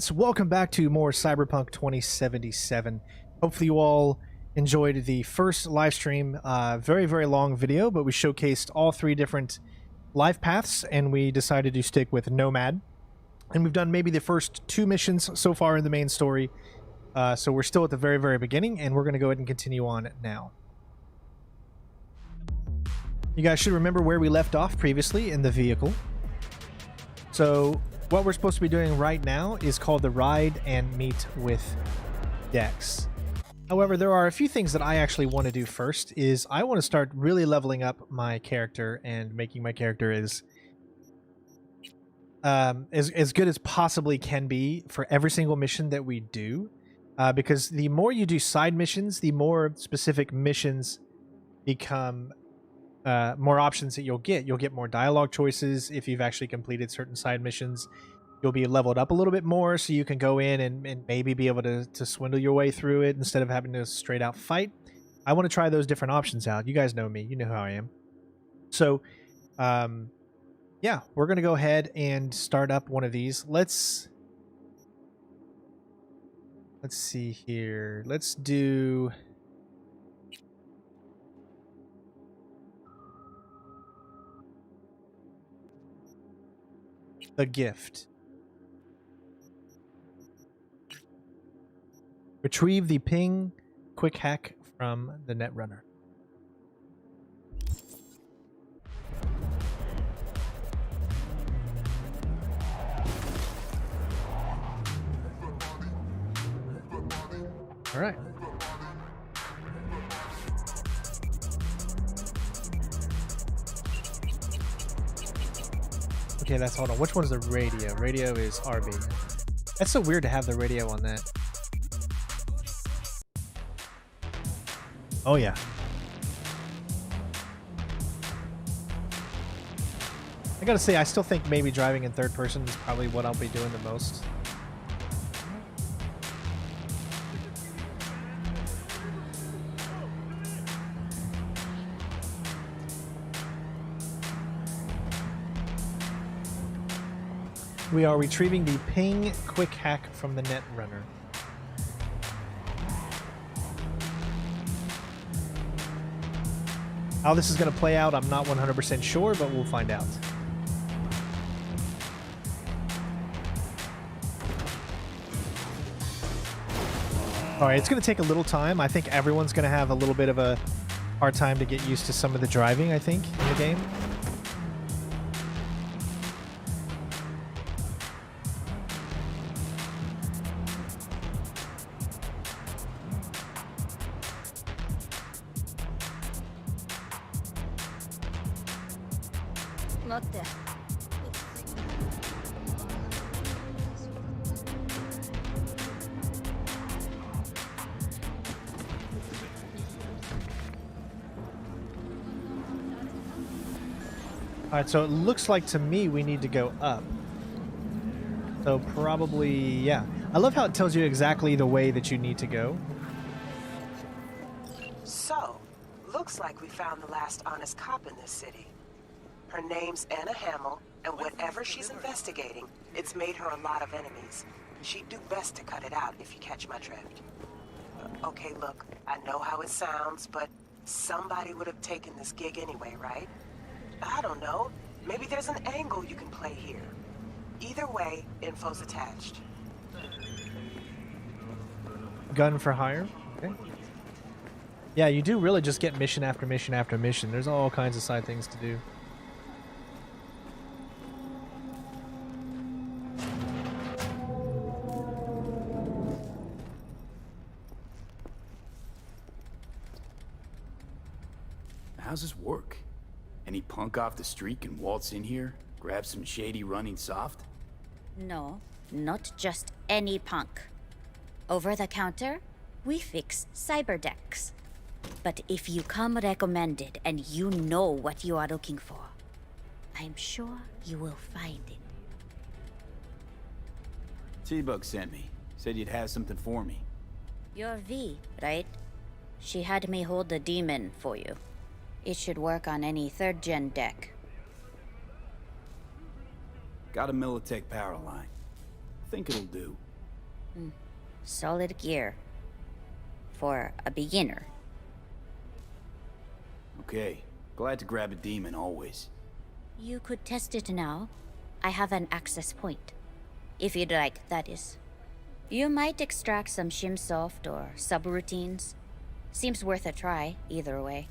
So welcome back to more Cyberpunk 2077. Hopefully you all enjoyed the first live stream. Very long video, but we showcased all three different life paths, and we decided to stick with NOMAD. And we've done maybe the first two missions so far in the main story. So we're still at the very beginning, and we're going to go ahead and continue on now. You guys should remember where we left off previously in the vehicle. So what we're supposed to be doing right now is called the Ride and Meet with Dex. However, there are a few things that I actually want to do first. Is I want to start really leveling up my character and making my character as good as possibly can be for every single mission that we do. Because the more you do side missions, the more specific missions become more options that you'll get. You'll get more dialogue choices if you've actually completed certain side missions. You'll be leveled up a little bit more, so you can go in and maybe be able to swindle your way through it instead of having to straight out fight. I want to try those different options out. You guys know me. You know how I am. So, yeah, we're going to go ahead and start up one of these. Let's see here. Let's do... the gift. Retrieve the ping quick hack from the Netrunner. All right. Okay, hold on. Which one's the radio? Radio is RB. That's so weird to have the radio on that. Oh, yeah. I gotta say, I still think maybe driving in third person is probably what I'll be doing the most. We are retrieving the ping quick hack from the Netrunner. How this is going to play out, I'm not 100% sure, but we'll find out. Alright, it's going to take a little time. I think everyone's going to have a little bit of a hard time to get used to some of the driving, I think, in the game. Alright, so it looks like to me we need to go up. So probably, yeah. I love how it tells you exactly the way that you need to go. So, looks like we found the last honest cop in this city. Her name's Anna Hamill, and whatever she's investigating, it's made her a lot of enemies. She'd do best to cut it out, if you catch my drift. Okay, look, I know how it sounds, but somebody would have taken this gig anyway, right? I don't know. Maybe there's an angle you can play here. Either way, info's attached. Gun for hire? Okay. Yeah, you do really just get mission after mission after mission. There's all kinds of side things to do. How's this work? Any punk off the street can waltz in here, grab some shady running soft? No, not just any punk. Over the counter, we fix cyberdecks. But if you come recommended and you know what you are looking for, I'm sure you will find it. T-Bug sent me. Said you'd have something for me. You're V, right? She had me hold the demon for you. It should work on any 3rd gen deck. Got a Militech power line. Think it'll do. Solid gear. For a beginner. Okay, glad to grab a demon always. You could test it now. I have an access point. If you'd like, that is. You might extract some shimsoft or subroutines. Seems worth a try, either way.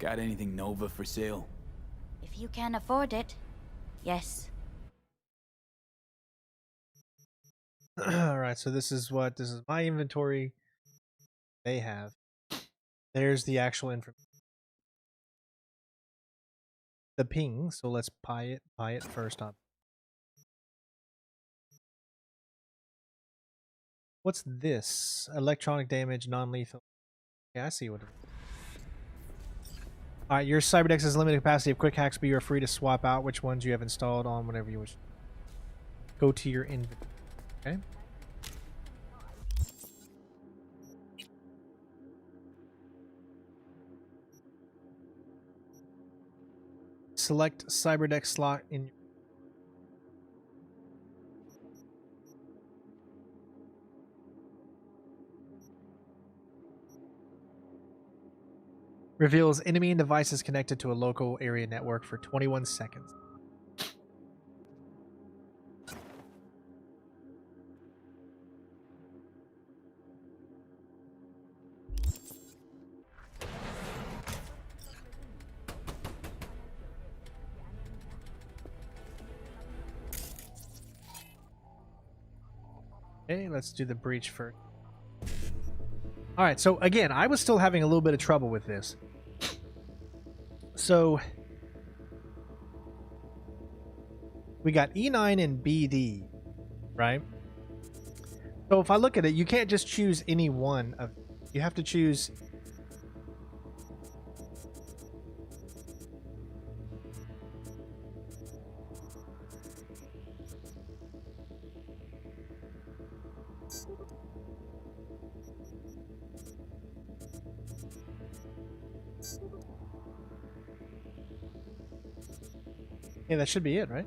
Got anything Nova for sale? If you can afford it, yes. Alright, so this is my inventory. They have. There's the actual information. The ping, so let's buy it first up. What's this? Electronic damage, non-lethal. Yeah, I see what it is. Alright, your Cyberdex has limited capacity of quick hacks, but you are free to swap out which ones you have installed on whenever you wish. Go to your inventory. Okay. Select Cyberdex slot in your reveals enemy and devices connected to a local area network for 21 seconds. Okay, let's do the breach first. Alright, so again, I was still having a little bit of trouble with this. So we got E9 and BD, right? So if I look at it, you can't just choose any one of, you have to choose yeah, that should be it, right?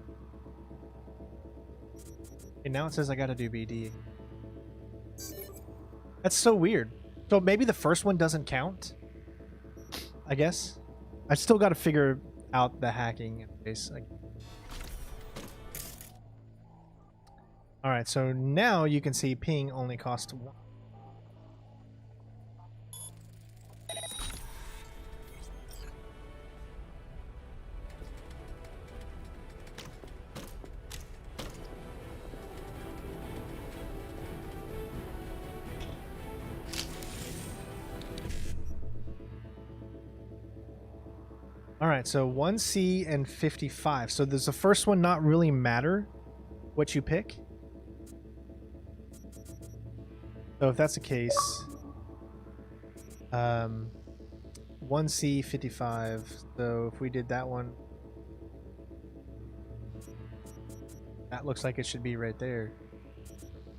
Okay, now it says I gotta do BD. That's so weird. So maybe the first one doesn't count? I guess. I still gotta figure out the hacking interface. Alright, so now you can see ping only costs 1. Alright, so 1C and 55. So does the first one not really matter what you pick? So if that's the case, 1C, 55. So if we did that one, that looks like it should be right there.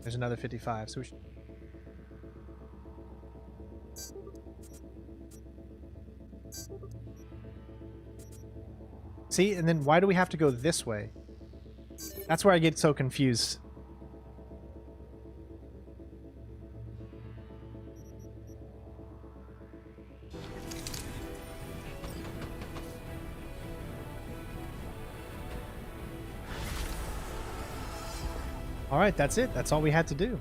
There's another 55. So we should... See, and then why do we have to go this way? That's where I get so confused. All right, that's it. That's all we had to do.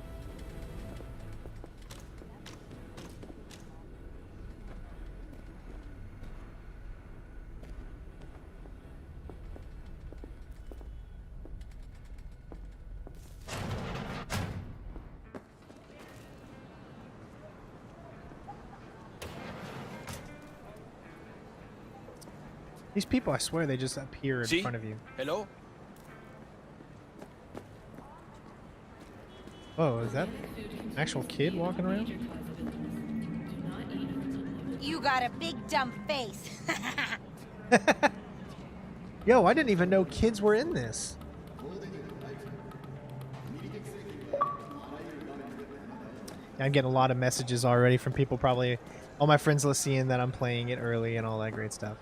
These people, I swear, they just appear in front of you. Hello? Oh, is that an actual kid walking around? You got a big dumb face. Yo, I didn't even know kids were in this. I'm getting a lot of messages already from people probably All my friends will see that I'm playing it early and all that great stuff.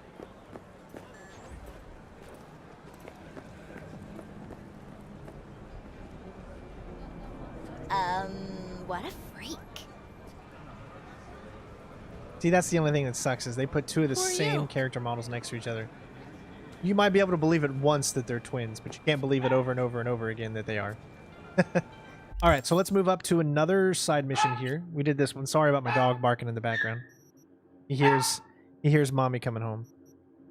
What a freak. See, that's the only thing that sucks is they put two of the same character models next to each other. You might be able to believe it once that they're twins, but you can't believe it over and over and over again that they are. All right, so let's move up to another side mission here. We did this one. Sorry about my dog barking in the background. He hears mommy coming home.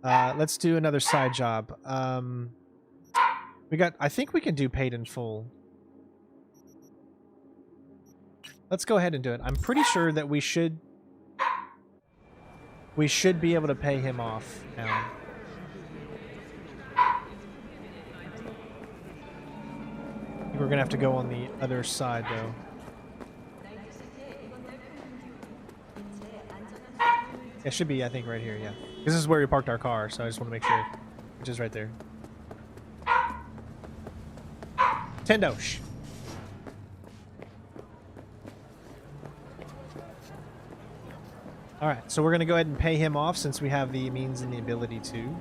Let's do another side job. I think we can do paid in full. Let's go ahead and do it. I'm pretty sure that we should be able to pay him off now. We're gonna have to go on the other side though. It should be, I think, right here, yeah. This is where we parked our car, so I just want to make sure. Which is right there. Tendosh. Alright, so we're gonna go ahead and pay him off since we have the means and the ability to.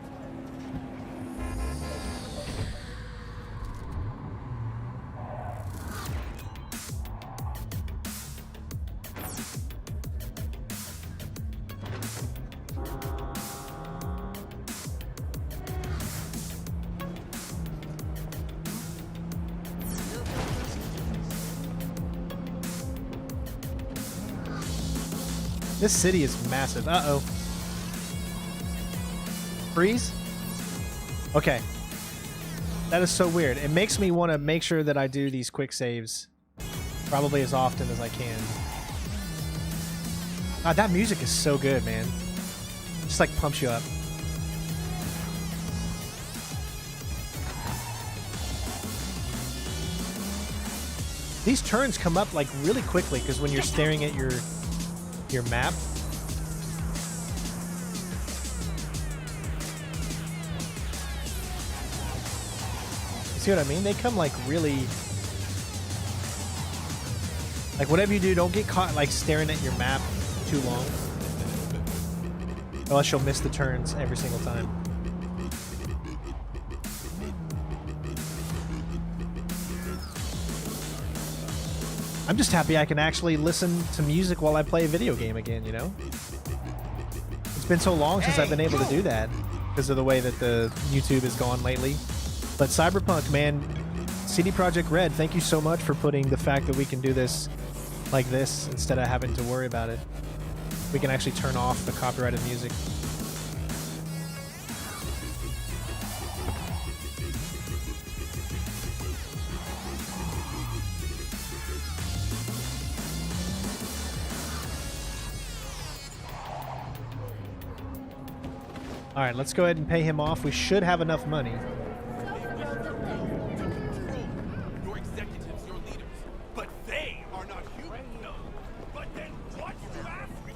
This city is massive. Uh-oh. Freeze? Okay. That is so weird. It makes me want to make sure that I do these quick saves probably as often as I can. God, that music is so good, man. Just like pumps you up. These turns come up like really quickly because when you're staring at your map. See what I mean? They come like really... Like whatever you do, don't get caught like staring at your map too long. Or else you'll miss the turns every single time. I'm just happy I can actually listen to music while I play a video game again, you know? It's been so long since I've been able to do that because of the way that the YouTube has gone lately. But Cyberpunk, man, CD Projekt Red, thank you so much for putting the fact that we can do this like this instead of having to worry about it. We can actually turn off the copyrighted music. All right, let's go ahead and pay him off. We should have enough money. Your executives, your leaders, but they are not human. No. But then what you ask me?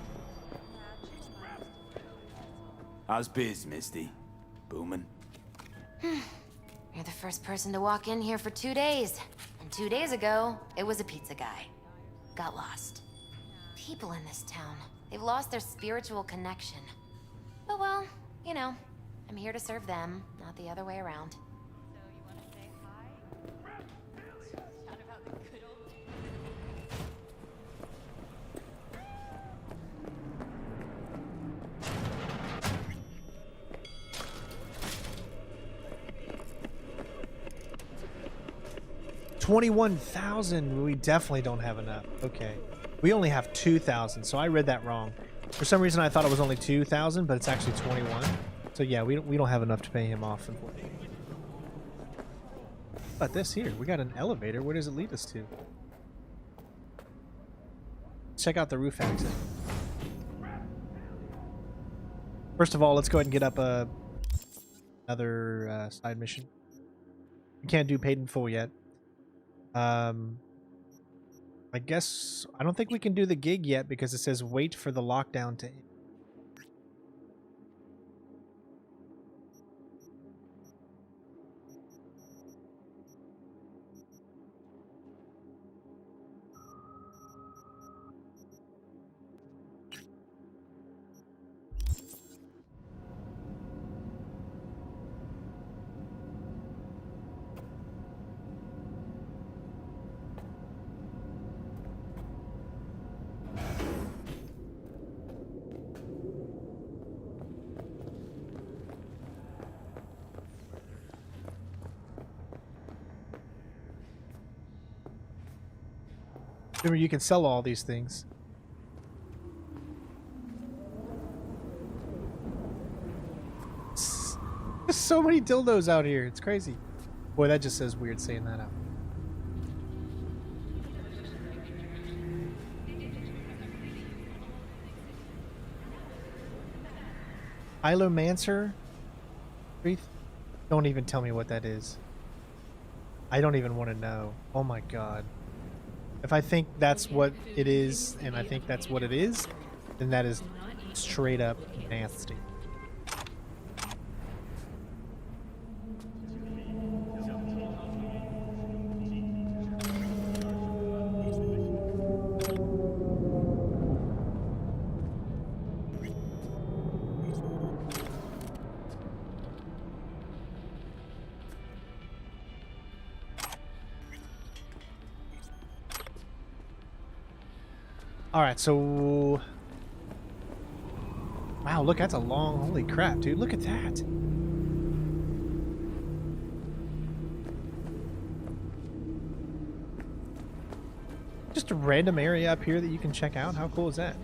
How's biz, Misty? Booming? You're the first person to walk in here for 2 days. And 2 days ago, it was a pizza guy. Got lost. People in this town, they've lost their spiritual connection. But well, you know, I'm here to serve them, not the other way around. So you want to say hi? Chat about the good old days. $21,000. We definitely don't have enough. Okay. We only have 2,000, so I read that wrong. For some reason, I thought it was only 2,000, but it's actually 21. So yeah, we don't have enough to pay him off, unfortunately. How about this here? We got an elevator. Where does it lead us to? Check out the roof exit. First of all, let's go ahead and get up another side mission. We can't do paid in full yet. I guess I don't think we can do the gig yet because it says wait for the lockdown to end. Remember, you can sell all these things. There's so many dildos out here. It's crazy. Boy, that just says weird saying that out. Ilomancer? Don't even tell me what that is. I don't even want to know. Oh my god. If I think that's what it is, and I think that's what it is, then that is straight up nasty. Alright, so... Wow, look, that's a long... Holy crap, dude. Look at that. Just a random area up here that you can check out. How cool is that?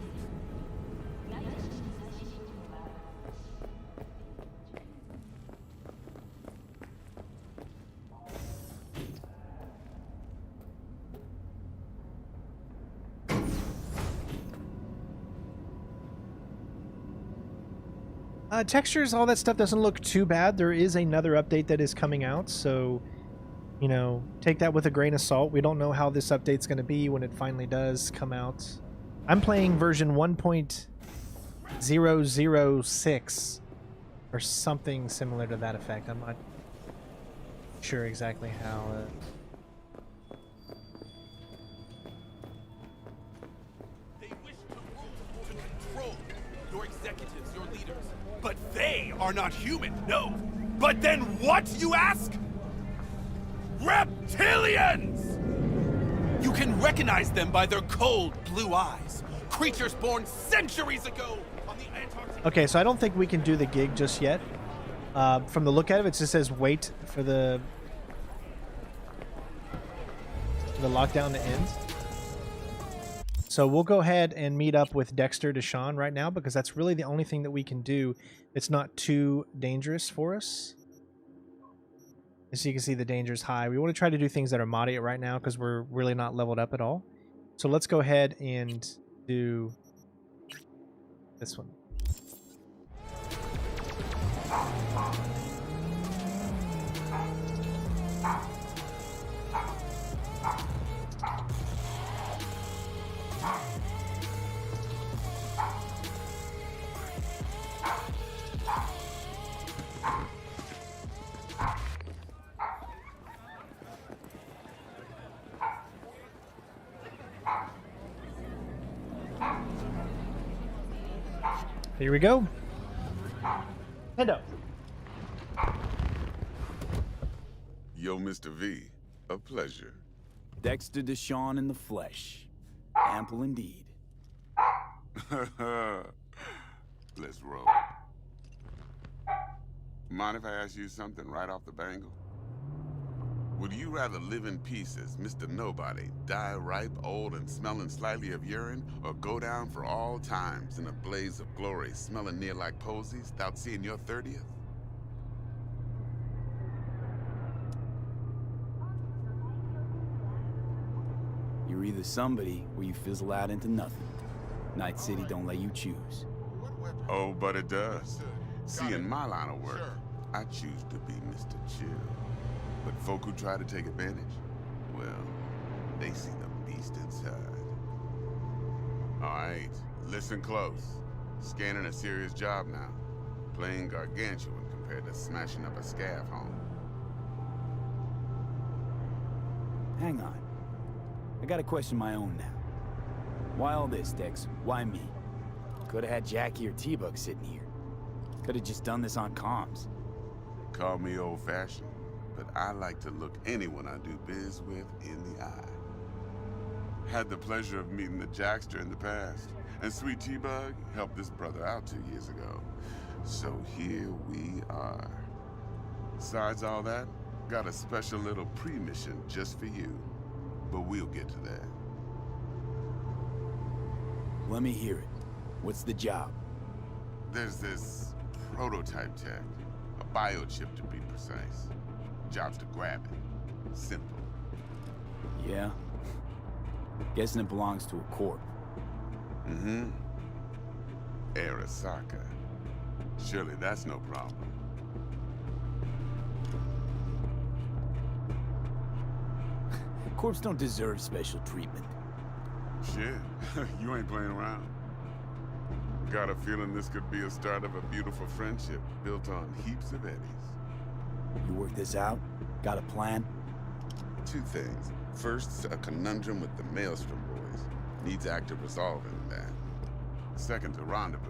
Textures, all that stuff doesn't look too bad. There is another update that is coming out, so, you know, take that with a grain of salt. We don't know how this update's going to be when it finally does come out. I'm playing version 1.006 or something similar to that effect. I'm not sure exactly how... They wish to rule, to control your executives, your leaders. But they are not human, no. But then what, you ask? Reptilians! You can recognize them by their cold blue eyes. Creatures born centuries ago on the Antarctic. Okay, so I don't think we can do the gig just yet. From the look at it just says wait for the lockdown to end. So we'll go ahead and meet up with Dexter, DeShawn right now, because that's really the only thing that we can do. It's not too dangerous for us. As you can see, the danger is high. We want to try to do things that are moderate right now because we're really not leveled up at all. So let's go ahead and do this one. Here we go. Head up. Yo, Mr. V, a pleasure. Dexter DeShawn in the flesh. Ample indeed. Let's roll. Mind if I ask you something right off the bangle? Would you rather live in pieces, Mr. Nobody, die ripe, old, and smelling slightly of urine, or go down for all times in a blaze of glory, smelling near like posies, without seeing your 30th? You're either somebody or you fizzle out into nothing. Night City don't let you choose. Oh, but it does. See, in my line of work, I choose to be Mr. Chill. But folk who try to take advantage, well, they see the beast inside. All right, listen close. Scanning a serious job now. Playing gargantuan compared to smashing up a scav home. Hang on. I gotta question my own now. Why all this, Dex? Why me? Could've had Jackie or T-Bug sitting here. Could've just done this on comms. Call me old-fashioned, but I like to look anyone I do biz with in the eye. Had the pleasure of meeting the Jackster in the past, and Sweet T-Bug helped this brother out 2 years ago. So here we are. Besides all that, got a special little pre-mission just for you. But we'll get to that. Let me hear it. What's the job? There's this prototype tech, a biochip to be precise. Job's to grab it. Simple. Yeah? Guessing it belongs to a corp. Mm-hmm. Arasaka. Surely that's no problem. Corps don't deserve special treatment. Shit, you ain't playing around. Got a feeling this could be a start of a beautiful friendship built on heaps of eddies. You work this out? Got a plan? Two things. First, a conundrum with the Maelstrom boys. Needs active resolving that. Second, a rendezvous.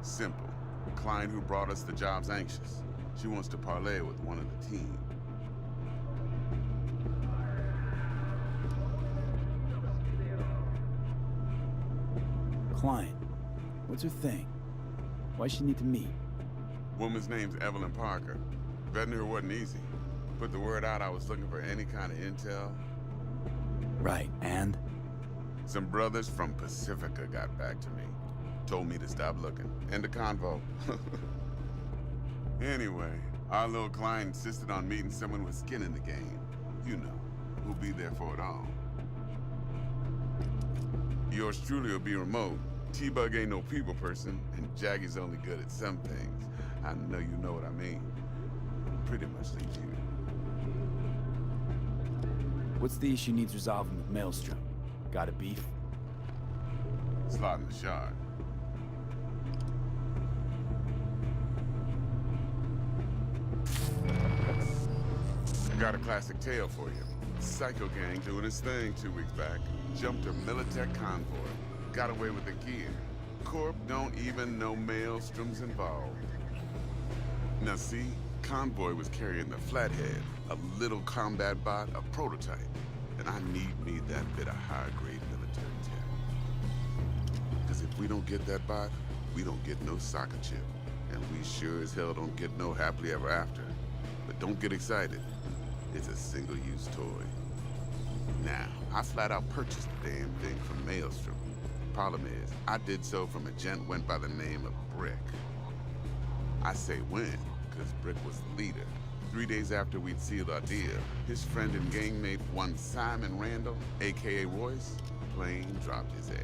Simple. Client who brought us the job's anxious. She wants to parlay with one of the team. Client. What's her thing? Why she need to meet? Woman's name's Evelyn Parker. Vetting her wasn't easy. Put the word out I was looking for any kind of intel. Right, and? Some brothers from Pacifica got back to me. Told me to stop looking. End of convo. Anyway, our little client insisted on meeting someone with skin in the game. You know, who'll be there for it all. Yours truly will be remote. T-Bug ain't no people person, and Jaggy's only good at some things. I know you know what I mean. Pretty much leaves you. What's the issue needs resolving with Maelstrom? Got a beef? Slot in the shard. I got a classic tale for you. Psycho gang doing his thing 2 weeks back. Jumped a Militech convoy. Got away with the gear. Corp don't even know Maelstrom's involved. Now see, convoy was carrying the Flathead, a little combat bot, a prototype. And I need me that bit of high-grade military tech. Because if we don't get that bot, we don't get no soccer chip. And we sure as hell don't get no happily ever after. But don't get excited. It's a single-use toy. Now, I flat out purchased the damn thing from Maelstrom. Problem is, I did so from a gent went by the name of Brick. I say when, because Brick was the leader. 3 days after we'd sealed our deal, his friend and gangmate, one Simon Randall, aka Royce, plain dropped his ass.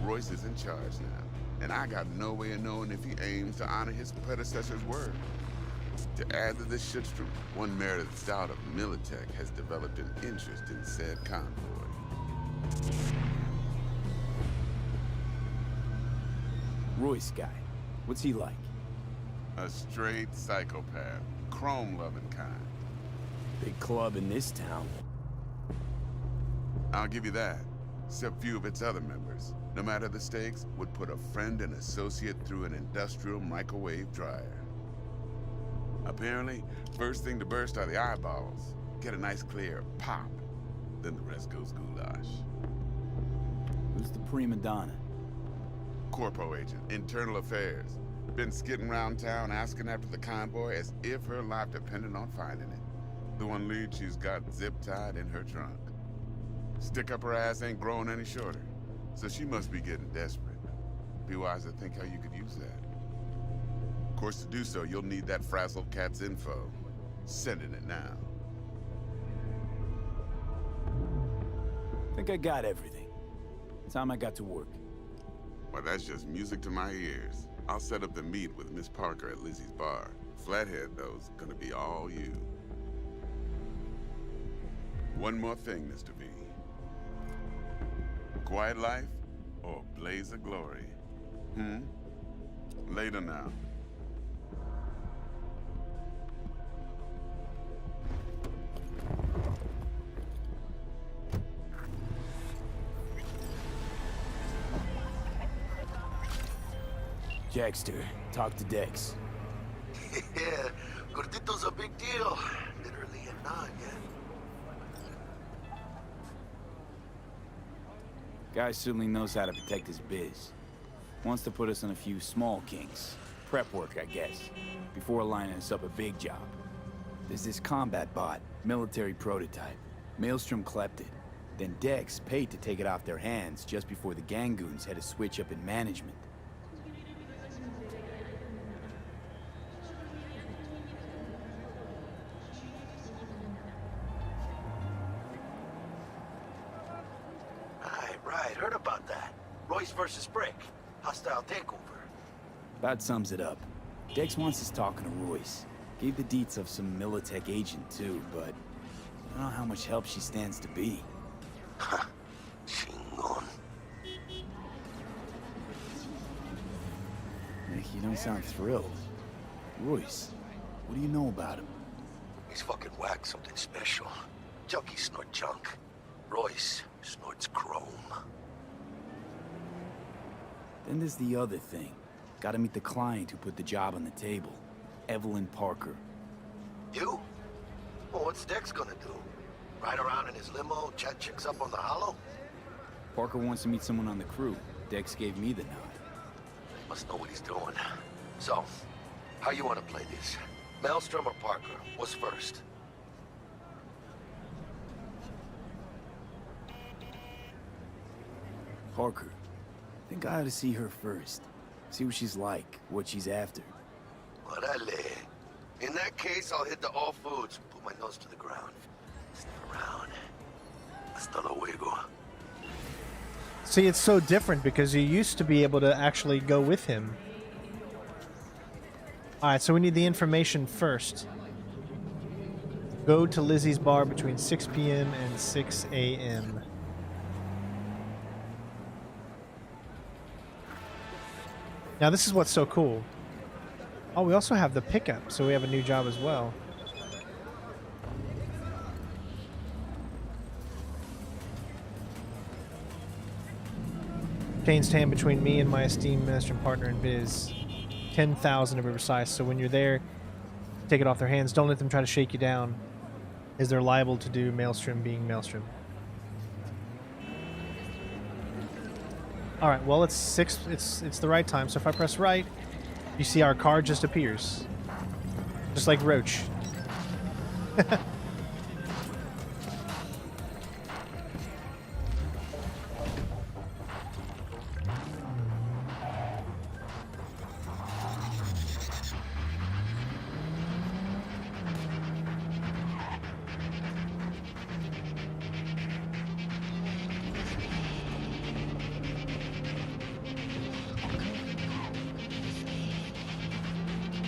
Royce is in charge now, and I got no way of knowing if he aims to honor his predecessor's word. To add to this shitstorm, one Meredith Stout of Militech has developed an interest in said convoy. Royce guy. What's he like? A straight psychopath, chrome-loving kind. Big club in this town. I'll give you that. Except few of its other members, no matter the stakes, would put a friend and associate through an industrial microwave dryer. Apparently, first thing to burst are the eyeballs. Get a nice clear pop. Then the rest goes goulash. Who's the prima donna? Corpo agent, internal affairs. Been skidding around town asking after the convoy as if her life depended on finding it. The one lead she's got zip-tied in her trunk. Stick up her ass ain't growing any shorter, so she must be getting desperate. Be wise to think how you could use that. Of course, to do so, you'll need that frazzled cat's info. Sending it now. Think I got everything. Time I got to work. Well, that's just music to my ears. I'll set up the meet with Miss Parker at Lizzie's bar. Flathead, though's gonna be all you. One more thing, Mr. V. Quiet life or blaze of glory? Later now. Dexter, talk to Dex. Yeah, Gordito's a big deal. Literally a noggin. Guy certainly knows how to protect his biz. Wants to put us on a few small kinks. Prep work, I guess. Before lining us up a big job. There's this combat bot, military prototype. Maelstrom clept it. Then Dex paid to take it off their hands just before the Gangoons had a switch up in management. Right, heard about that. Royce versus Brick. Hostile takeover. About sums it up. Dex wants us talking to Royce. Gave the deets of some Militech agent too, but I don't know how much help she stands to be. Ha. Chingon. Nick, you don't sound thrilled. Royce, what do you know about him? He's fucking whack, something special. Junkies snort junk. Royce snorts chrome. Then there's the other thing. Gotta meet the client who put the job on the table. Evelyn Parker. You? Well, what's Dex gonna do? Ride around in his limo, chat chicks up on the hollow? Parker wants to meet someone on the crew. Dex gave me the nod. Must know what he's doing. So, how you wanna play this? Maelstrom or Parker? What's first? Parker. Think I ought to see her first. See what she's like, what she's after. Orale. In that case, I'll hit the all foods, put my nose to the ground. Sniff around. Hasta luego. See, it's so different because you used to be able to actually go with him. Alright, so we need the information first. Go to Lizzie's bar between 6 p.m. and 6 a.m. Now this is what's so cool. Oh, we also have the pickup, so we have a new job as well. Chain stand between me and my esteemed Maelstrom partner in biz. 10,000 of Riverside. So when you're there, take it off their hands. Don't let them try to shake you down, as they're liable to do, Maelstrom being Maelstrom. All right, well, it's 6. It's the right time. So if I press right, you see our car just appears, just like Roach.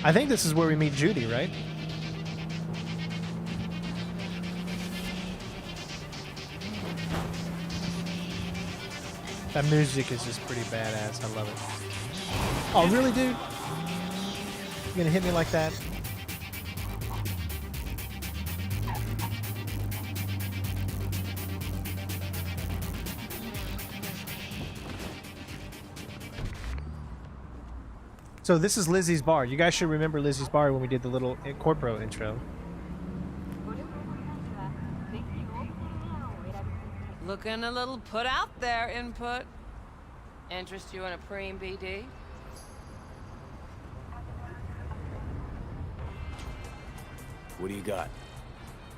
I think this is where we meet Judy, right? That music is just pretty badass. I love it. Oh, really, dude? You gonna hit me like that? So this is Lizzie's bar. You guys should remember Lizzie's bar when we did the little corporo intro. Looking a little put out there, input. Interest you in a preem BD? What do you got?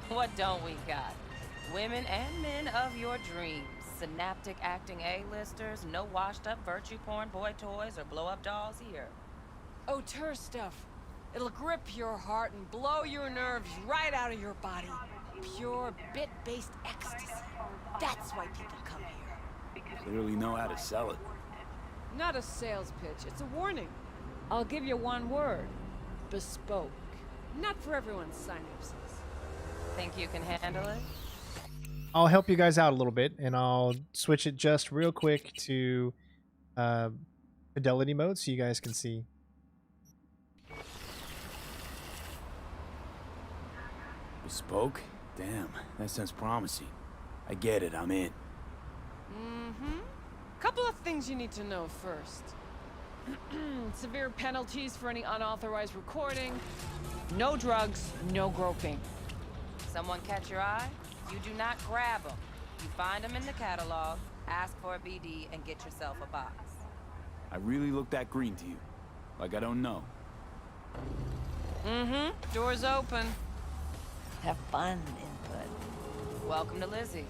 What don't we got? Women and men of your dreams. Synaptic acting A-listers, no washed-up virtue porn boy toys or blow-up dolls here. Auteur stuff. It'll grip your heart and blow your nerves right out of your body. Pure bit-based ecstasy. That's why people come here. Clearly know how to sell it. Not a sales pitch, it's a warning. I'll give you one word. Bespoke. Not for everyone's synapses. Think you can handle it? I'll help you guys out a little bit, and I'll switch it just real quick to fidelity mode so you guys can see. Bespoke? Damn, that sounds promising. I get it, I'm in. Couple of things you need to know first. Severe penalties for any unauthorized recording. No drugs, no groping. Someone catch your eye? You do not grab them. You find them in the catalog, ask for a BD, and get yourself a box. I really look that green to you. Like I don't know. Door's open. Have fun, input. Welcome to Lizzie's.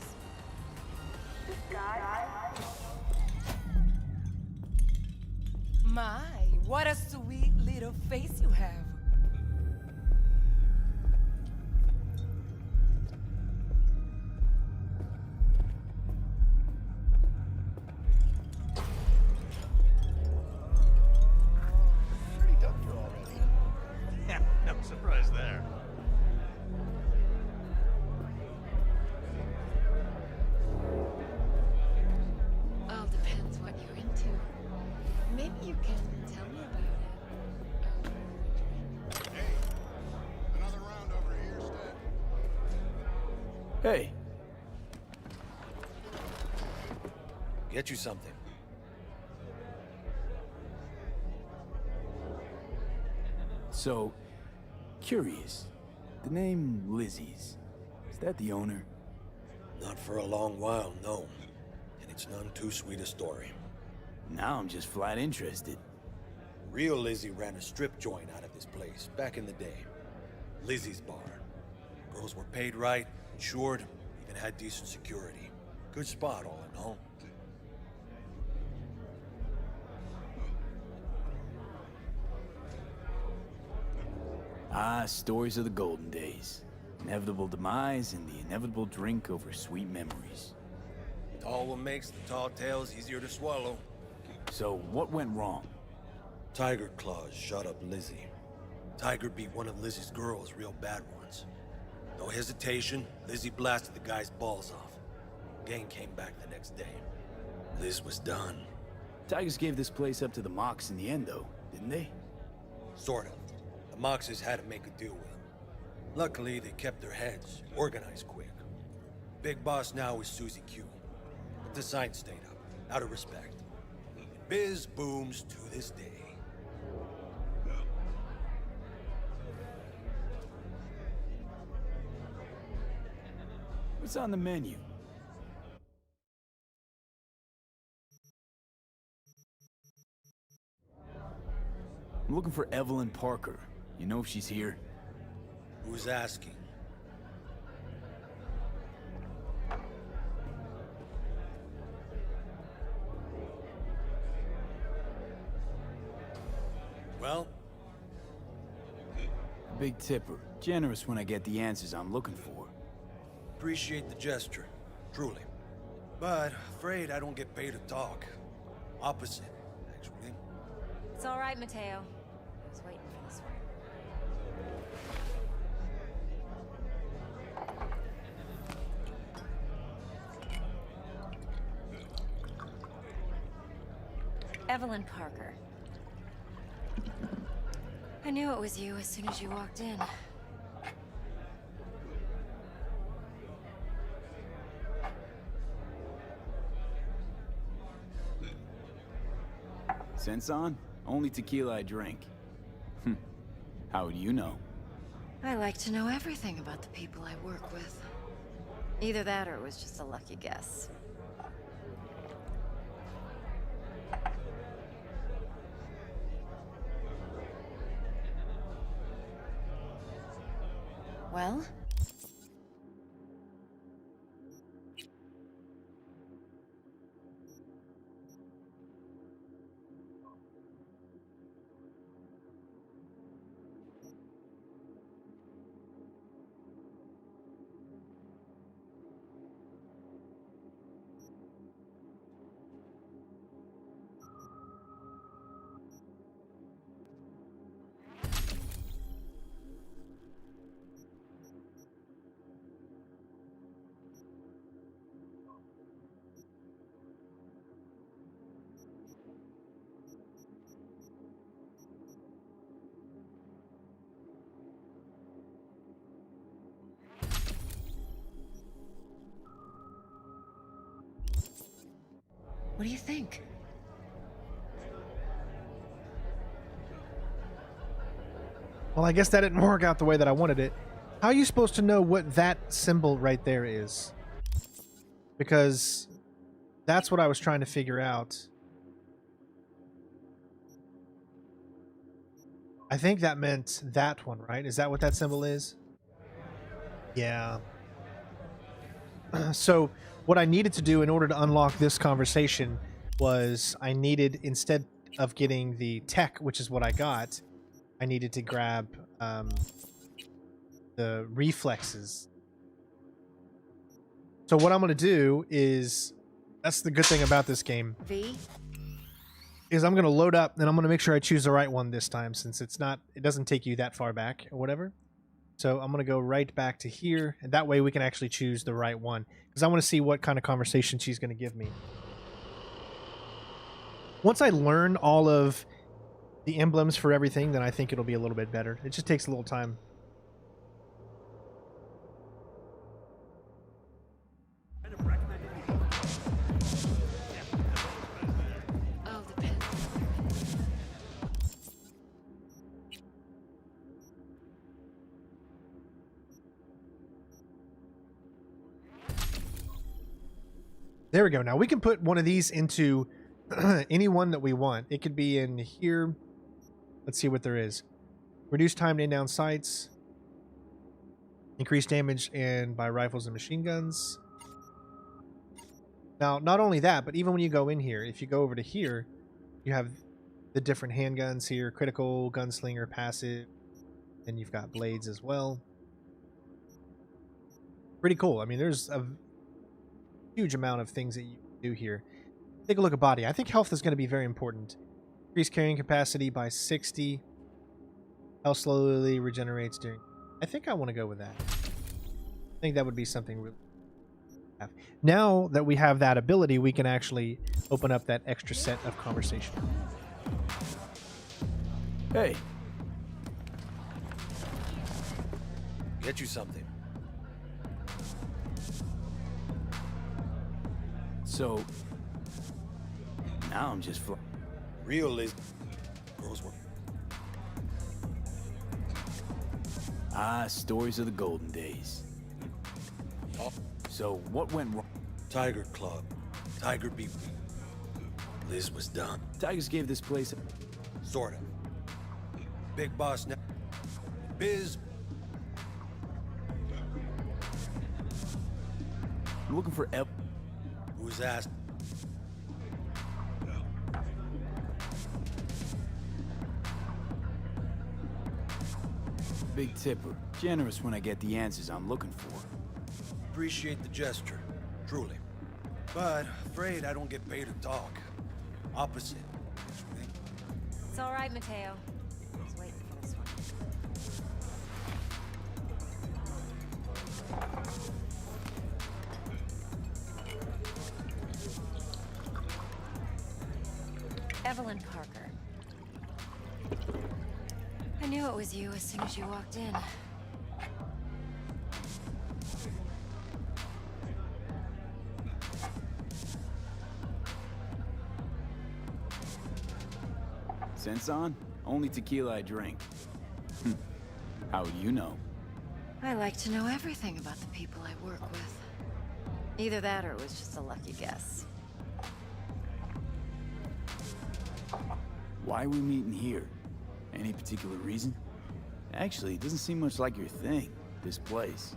My, what a sweet little face you have. Pretty dumped her already. Yeah, no surprise there. All depends what you're into. Maybe you can tell me about it. Hey, another round over here, Stout. Hey, Get you something. so, curious. The name Lizzie's, is that the owner? Not for a long while, no. And it's none too sweet a story. Now I'm just flat interested. Real Lizzie ran a strip joint out of this place back in the day. Lizzie's bar. Girls were paid right, insured, even had decent security. Good spot, all in all. Ah, stories of the golden days. Inevitable demise and the inevitable drink over sweet memories. All what makes the tall tales easier to swallow. So, what went wrong? Tiger Claws shot up Lizzie. Tiger beat one of Lizzie's girls real bad once. No hesitation, Lizzie blasted the guy's balls off. Gang came back the next day. Liz was done. Tigers gave this place up to the Mox in the end, though, didn't they? Sort of. The Moxes had to make a deal with them. Luckily, they kept their heads, organized quick. Big boss now is Susie Q. But the sign stayed up, out of respect. And biz booms to this day. What's on the menu? I'm looking for Evelyn Parker. You know if she's here? Who's asking? Well? Big tipper. Generous when I get the answers I'm looking for. Appreciate the gesture, truly. But afraid I don't get paid to talk. Opposite, actually. It's all right, Mateo. I was waiting for this one. Evelyn Parker. I knew it was you as soon as you walked in. Sense on? Only tequila I drink. How would you know? I like to know everything about the people I work with. Either that or it was just a lucky guess. Well? What do you think? Well, I guess that didn't work out the way that I wanted it. How are you supposed to know what that symbol right there is? Because that's what I was trying to figure out. I think that meant that one, right? Is that what that symbol is? Yeah. So what I needed to do in order to unlock this conversation was I needed, instead of getting the tech, which is what I got, I needed to grab the reflexes. So what I'm going to do is, that's the good thing about this game, V? is I'm going to load up and I'm going to make sure I choose the right one this time, since it doesn't take you that far back or whatever. So I'm going to go right back to here, and that way we can actually choose the right one, because I want to see what kind of conversation she's going to give me. Once I learn all of the emblems for everything, then I think it'll be a little bit better. It just takes a little time. Oh, the pen. There we go. Now we can put one of these into any one that we want. It could be in here. Let's see what there is. Reduce time to down sights. Increase damage and by rifles and machine guns. Now, not only that, but even when you go in here, if you go over to here, you have the different handguns here. Critical, gunslinger, passive. And you've got blades as well. Pretty cool. I mean, there's a huge amount of things that you can do here. Take a look at body. I think health is going to be very important. Increase carrying capacity by 60. Health slowly regenerates during... I think I want to go with that. I think that would be something really... Now that we have that ability, we can actually open up that extra set of conversation. Hey. Get you something. So, now I'm just Real Lizzie. Girls were. Ah, stories of the golden days. So, what went wrong? Tiger Club. Tiger beat. Liz was done. Tigers gave this place a... Sort of. Big boss now. Biz. I'm looking for Who's asked? Big tipper. Generous when I get the answers I'm looking for. Appreciate the gesture. Truly. But afraid I don't get paid to talk. Opposite. It's all right, Mateo. I was waiting for this one. Evelyn Parker. I knew it was you as soon as you walked in. Sense on? Only tequila I drink. How would you know? I like to know everything about the people I work with. Either that or it was just a lucky guess. Why are we meeting here? Any particular reason? Actually, it doesn't seem much like your thing, this place.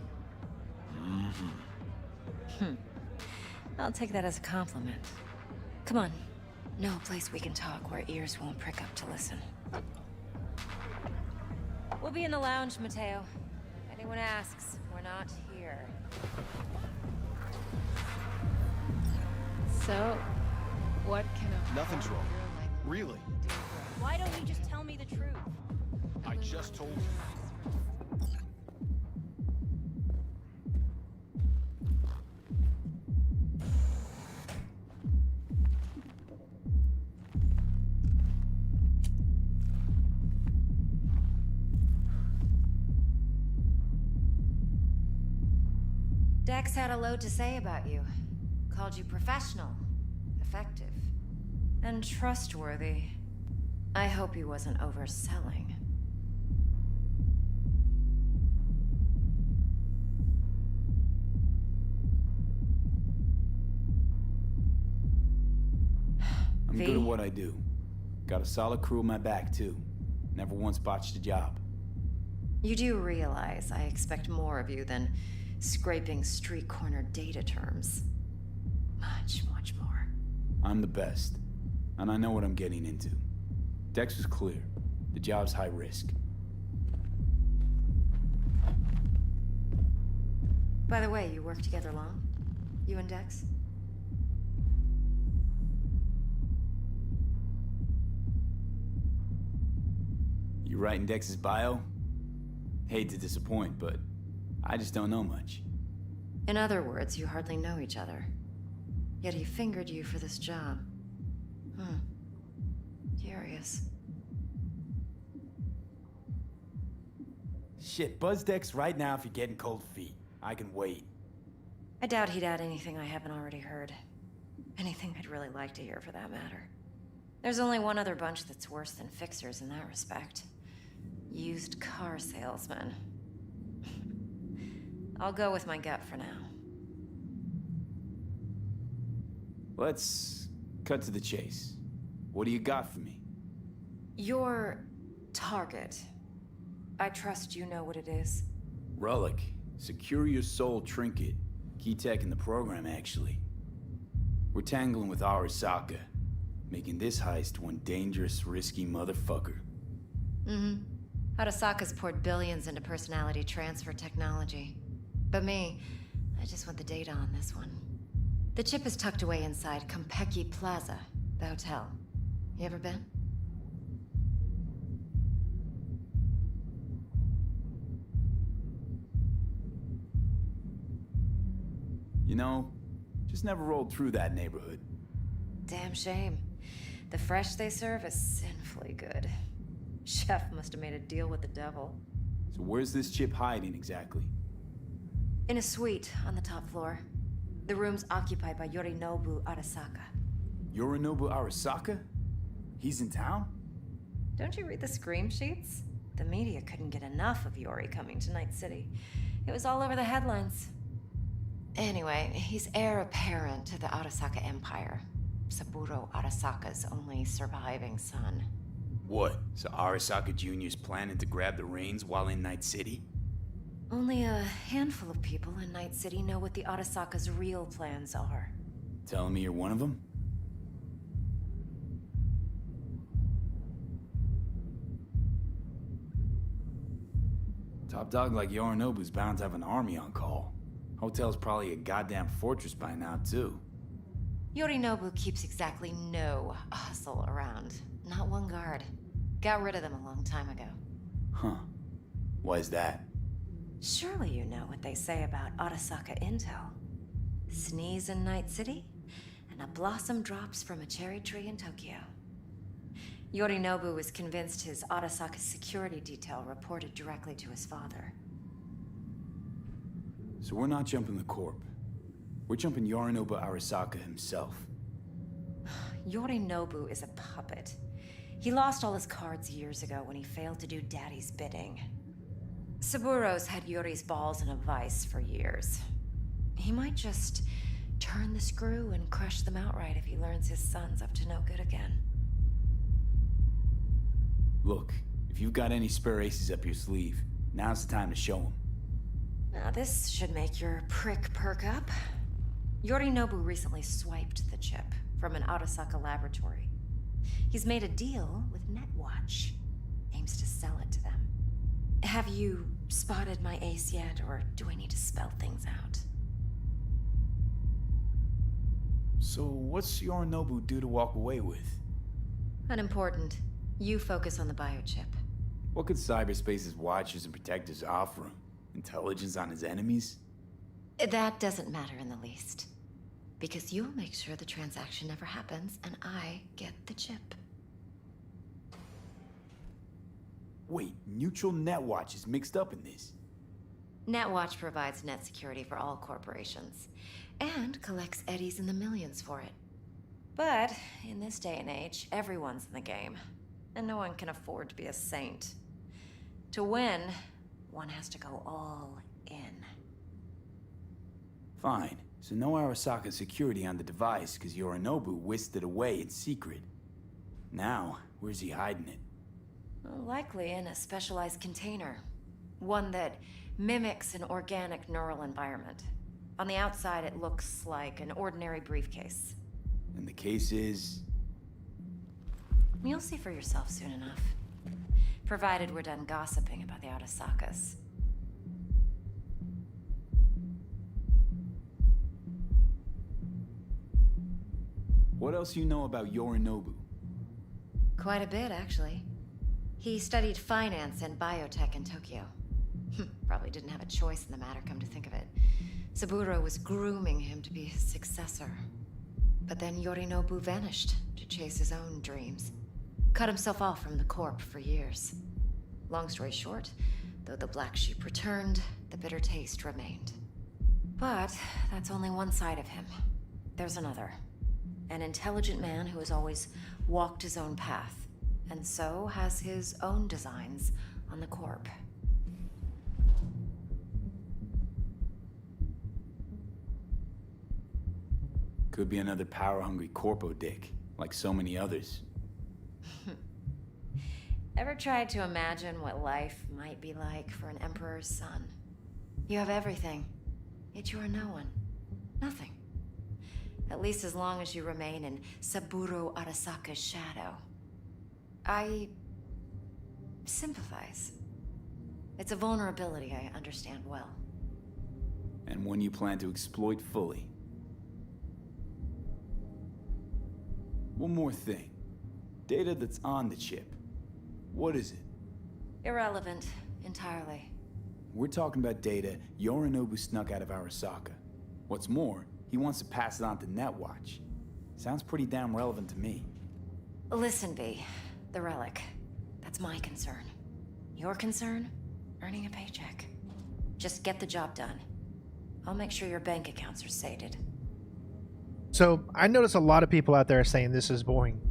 I'll take that as a compliment. Come on. No place we can talk where ears won't prick up to listen. We'll be in the lounge, Mateo. If anyone asks, we're not here. So, what can a... Nothing's wrong. Really? Why don't you just tell me the truth? I just told you. Dex had a load to say about you. Called you professional, effective, and trustworthy. I hope he wasn't overselling. I'm V? good at what I do. Got a solid crew on my back, too. Never once botched a job. You do realize I expect more of you than scraping street corner data terms. Much, much more. I'm the best, and I know what I'm getting into. Dex was clear. The job's high risk. By the way, you work together long? You and Dex? You writing Dex's bio? Hate to disappoint, but I just don't know much. In other words, you hardly know each other. Yet he fingered you for this job. Curious. Shit, buzz Dex right now if you're getting cold feet. I can wait. I doubt he'd add anything I haven't already heard. Anything I'd really like to hear, for that matter. There's only one other bunch that's worse than fixers in that respect. Used car salesmen. I'll go with my gut for now. Let's cut to the chase. What do you got for me? Your target. I trust you know what it is. Relic. Secure your soul trinket. Key tech in the program, actually. We're tangling with Arasaka, making this heist one dangerous, risky motherfucker. Arasaka's poured billions into personality transfer technology. But me, I just want the data on this one. The chip is tucked away inside Compeki Plaza, the hotel. You ever been? You know, just never rolled through that neighborhood. Damn shame. The fresh they serve is sinfully good. Chef must have made a deal with the devil. So where's this chip hiding exactly? In a suite on the top floor. The room's occupied by Yorinobu Arasaka. Yorinobu Arasaka? He's in town? Don't you read the scream sheets? The media couldn't get enough of Yori coming to Night City. It was all over the headlines. Anyway, he's heir apparent to the Arasaka Empire. Saburo Arasaka's only surviving son. What? So Arasaka Jr.'s planning to grab the reins while in Night City? Only a handful of people in Night City know what the Arasaka's real plans are. Telling me you're one of them? Top dog like Yorinobu's bound to have an army on call. Hotel's probably a goddamn fortress by now, too. Yorinobu keeps exactly no hustle around. Not one guard. Got rid of them a long time ago. Huh. Why is that? Surely you know what they say about Arasaka intel. Sneeze in Night City, and a blossom drops from a cherry tree in Tokyo. Yorinobu was convinced his Arasaka security detail reported directly to his father. So we're not jumping the Corp. We're jumping Yorinobu Arasaka himself. Yorinobu is a puppet. He lost all his cards years ago when he failed to do Daddy's bidding. Saburo's had Yori's balls in a vice for years. He might just turn the screw and crush them outright if he learns his son's up to no good again. Look, if you've got any spare aces up your sleeve, now's the time to show them. Now this should make your prick perk up. Yorinobu recently swiped the chip from an Arasaka laboratory. He's made a deal with Netwatch. Aims to sell it to them. Have you spotted my ace yet, or do I need to spell things out? So what's Yorinobu due to walk away with? Unimportant. You focus on the biochip. What could cyberspace's watchers and protectors offer him? Intelligence on his enemies? That doesn't matter in the least. Because you'll make sure the transaction never happens, and I get the chip. Wait, Neutral Netwatch is mixed up in this. Netwatch provides net security for all corporations, and collects eddies in the millions for it. But in this day and age, everyone's in the game, and no one can afford to be a saint. To win, one has to go all in. Fine. So no Arasaka security on the device because Yorinobu whisked it away in secret. Now, where's he hiding it? Well, likely in a specialized container. One that mimics an organic neural environment. On the outside, it looks like an ordinary briefcase. And the case is... You'll see for yourself soon enough. Provided we're done gossiping about the Arasakas. What else you know about Yorinobu? Quite a bit, actually. He studied finance and biotech in Tokyo. Probably didn't have a choice in the matter, come to think of it. Saburo was grooming him to be his successor. But then Yorinobu vanished to chase his own dreams. Cut himself off from the Corp for years. Long story short, though the black sheep returned, the bitter taste remained. But that's only one side of him. There's another. An intelligent man who has always walked his own path, and so has his own designs on the Corp. Could be another power-hungry corpo dick, like so many others. Ever tried to imagine what life might be like for an emperor's son? You have everything, yet you are no one. Nothing. At least as long as you remain in Saburo Arasaka's shadow. I sympathize. It's a vulnerability I understand well. And one you plan to exploit fully. One more thing. Data that's on the chip. What is it? Irrelevant, entirely. We're talking about data Yorinobu snuck out of Arasaka. What's more, he wants to pass it on to Netwatch. Sounds pretty damn relevant to me. Listen, V. The Relic. That's my concern. Your concern? Earning a paycheck. Just get the job done. I'll make sure your bank accounts are sated. So I notice a lot of people out there are saying this is boring.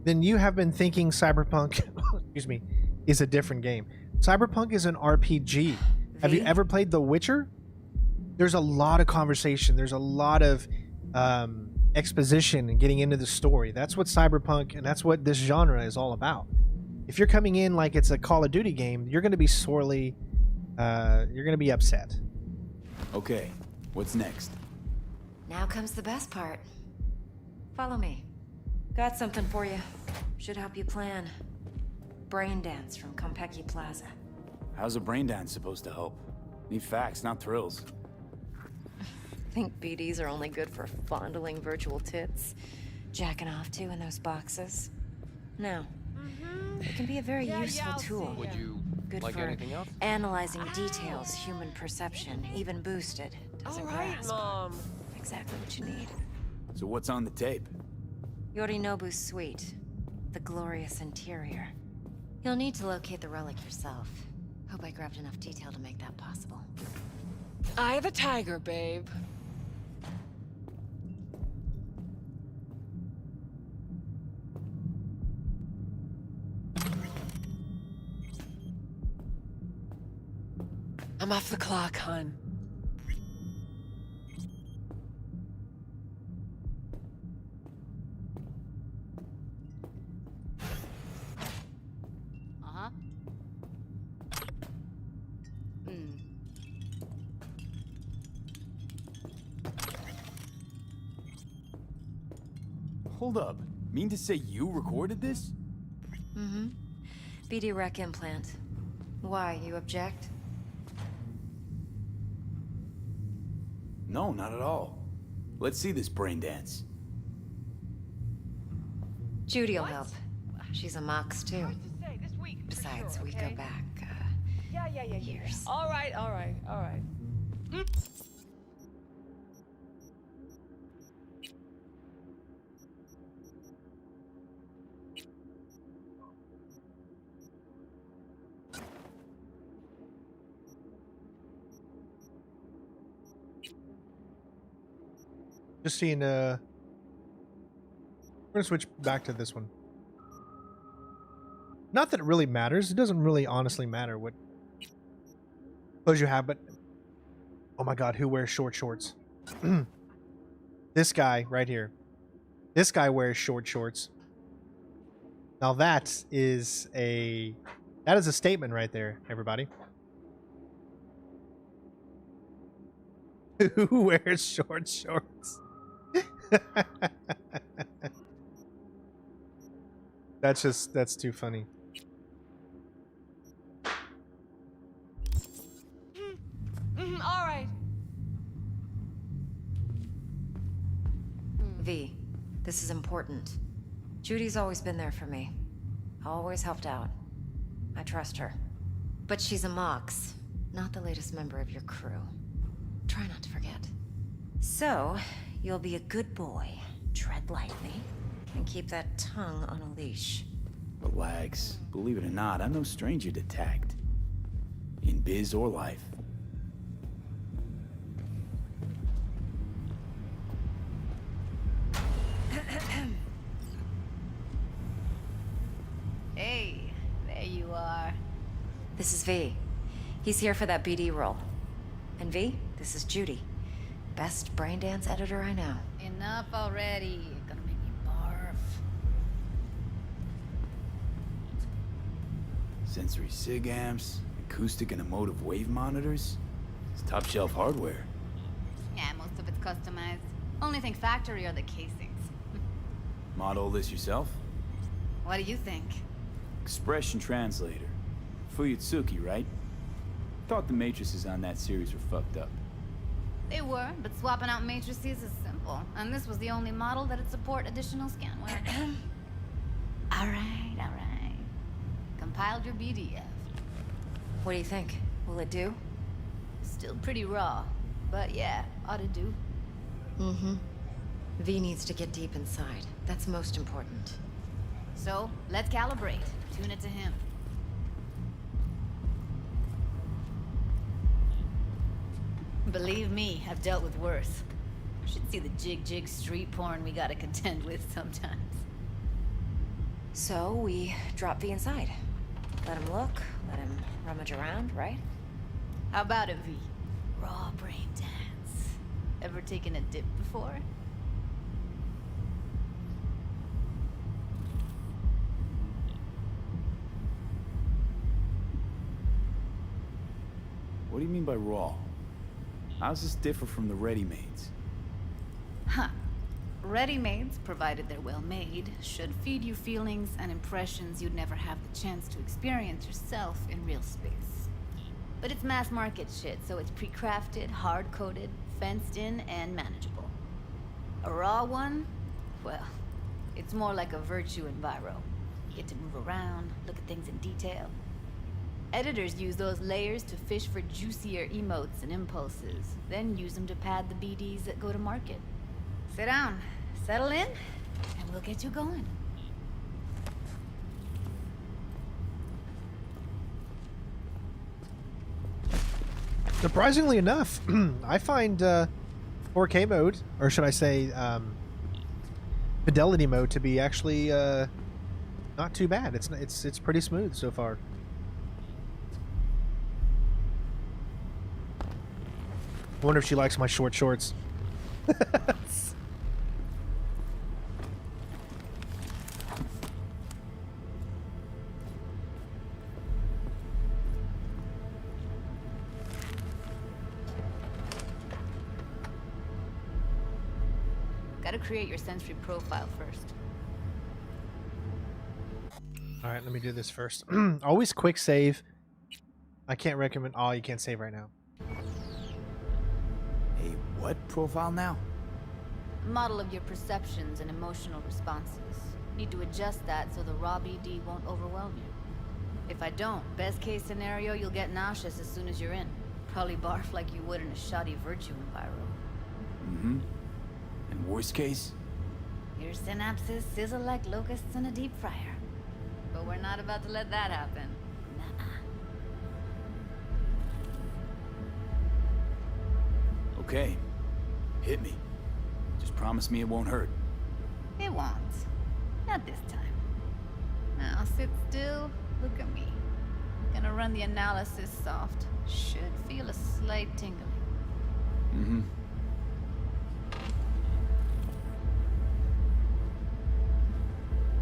Then you have been thinking Cyberpunk, excuse me, is a different game. Cyberpunk is an RPG. Have you ever played The Witcher? There's a lot of conversation. There's a lot of exposition and getting into the story. That's what Cyberpunk and that's what this genre is all about. If you're coming in like it's a Call of Duty game, you're going to be sorely, you're going to be upset. Okay, what's next? Now comes the best part. Follow me. Got something for you. Should help you plan. Braindance from Compeki Plaza. How's a braindance supposed to help? Need facts, not thrills. Think BDs are only good for fondling virtual tits? Jacking off to in those boxes? No. It can be a very useful tool. Would you good like for anything else? analyzing details, human perception, even boosted. Doesn't grasp. Mom. Exactly what you need. So what's on the tape? Yorinobu's suite. The glorious interior. You'll need to locate the relic yourself. Hope I grabbed enough detail to make that possible. Eye the tiger, babe. I'm off the clock, hon. Uh-huh. Hold up. Mean to say you recorded this? Mm-hmm. BD rec implant. Why, you object? No, not at all. Let's see this braindance. Judy'll help. She's a Mox, too. Besides, we go back, years. All right. Just seeing, we're gonna switch back to this one. Not that it really matters. It doesn't really honestly matter what clothes you have, but oh my god, who wears short shorts? This guy right here. This guy wears short shorts. Now that is a statement right there, everybody. Who wears short shorts? That's too funny. All right. V, this is important. Judy's always been there for me. Always helped out. I trust her. But she's a Mox, not the latest member of your crew. Try not to forget. So, you'll be a good boy, tread lightly, and keep that tongue on a leash. Relax. Believe it or not, I'm no stranger to tact. In biz or life. Hey, there you are. This is V. He's here for that BD role. And V, this is Judy. Best Braindance editor I know. Enough already. Gonna make me barf. Sensory sig amps, acoustic and emotive wave monitors. It's top shelf hardware. Yeah, most of it's customized. Only thing factory are the casings. Model this yourself? What do you think? Expression translator. Fuyutsuki, right? Thought the matrices on that series were fucked up. They were, but swapping out matrices is simple. And this was the only model that'd support additional scanware. Alright, alright. Compiled your BDF. What do you think? Will it do? Still pretty raw, but yeah, ought to do. Mm-hmm. V needs to get deep inside. That's most important. So, let's calibrate. Tune it to him. Believe me, I've dealt with worse. Should see the jig street porn we gotta contend with sometimes. So, we drop V inside. Let him look, let him rummage around, right? How about it, V? Raw brain dance. Ever taken a dip before? What do you mean by raw? How's this differ from the ready-mades? Huh. Ready-mades, provided they're well made, should feed you feelings and impressions you'd never have the chance to experience yourself in real space. But it's mass market shit, so it's pre-crafted, hard-coded, fenced in, and manageable. A raw one? Well, it's more like a virtue enviro. You get to move around, look at things in detail. Editors use those layers to fish for juicier emotes and impulses, then use them to pad the BDs that go to market. Sit down, settle in, and we'll get you going. Surprisingly enough, I find 4K mode, or should I say fidelity mode, to be actually not too bad. It's pretty smooth so far. I wonder if she likes my short shorts. Gotta create your sensory profile first. All right, let me do this first. Always quick save. I can't recommend. Oh, you can't save right now. Hey, what profile now? Model of your perceptions and emotional responses. Need to adjust that so the raw BD won't overwhelm you. If I don't, best case scenario, you'll get nauseous as soon as you're in. Probably barf like you would in a shoddy virtue enviro. Mm-hmm. And worst case? Your synapses sizzle like locusts in a deep fryer. But we're not about to let that happen. Nuh-uh. Okay. Hit me. Just promise me it won't hurt. It won't. Not this time. Now sit still, look at me. Gonna run the analysis soft. Should feel a slight tingling. Mm-hmm.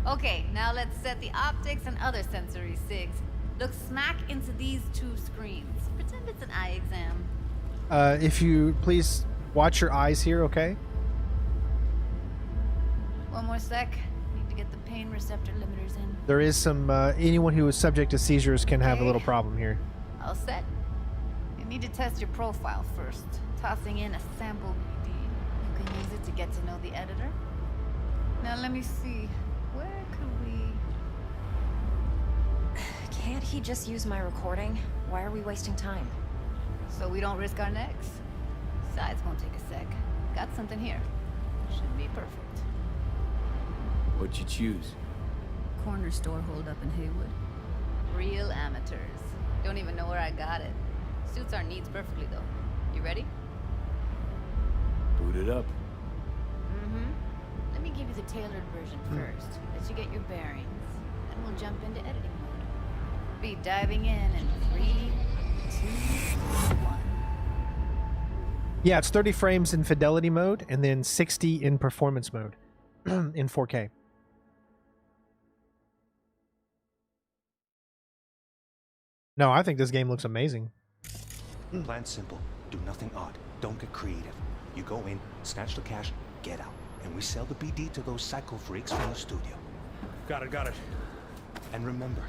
Okay, now let's set the optics and other sensory sigs. Look smack into these two screens. Pretend it's an eye exam. If you please watch your eyes here, okay? One more sec. Need to get the pain receptor limiters in. There is some, anyone who is subject to seizures can have a little problem here. All set. You need to test your profile first. Tossing in a sample BD. You can use it to get to know the editor. Now let me see. Where could we... Can't he just use my recording? Why are we wasting time? So we don't risk our necks. Besides, won't take a sec. Got something here. Should be perfect. What'd you choose? Corner store holdup in Haywood. Real amateurs. Don't even know where I got it. Suits our needs perfectly, though. You ready? Boot it up. Mm-hmm. Let me give you the tailored version first. Let you get your bearings. Then we'll jump into editing mode. Be diving in 3, 2, 1. Yeah, it's 30 frames in fidelity mode and then 60 in performance mode in 4K. No, I think this game looks amazing. Plan simple. Do nothing odd. Don't get creative. You go in, snatch the cash, get out. And we sell the BD to those psycho freaks from the studio. Got it. And remember,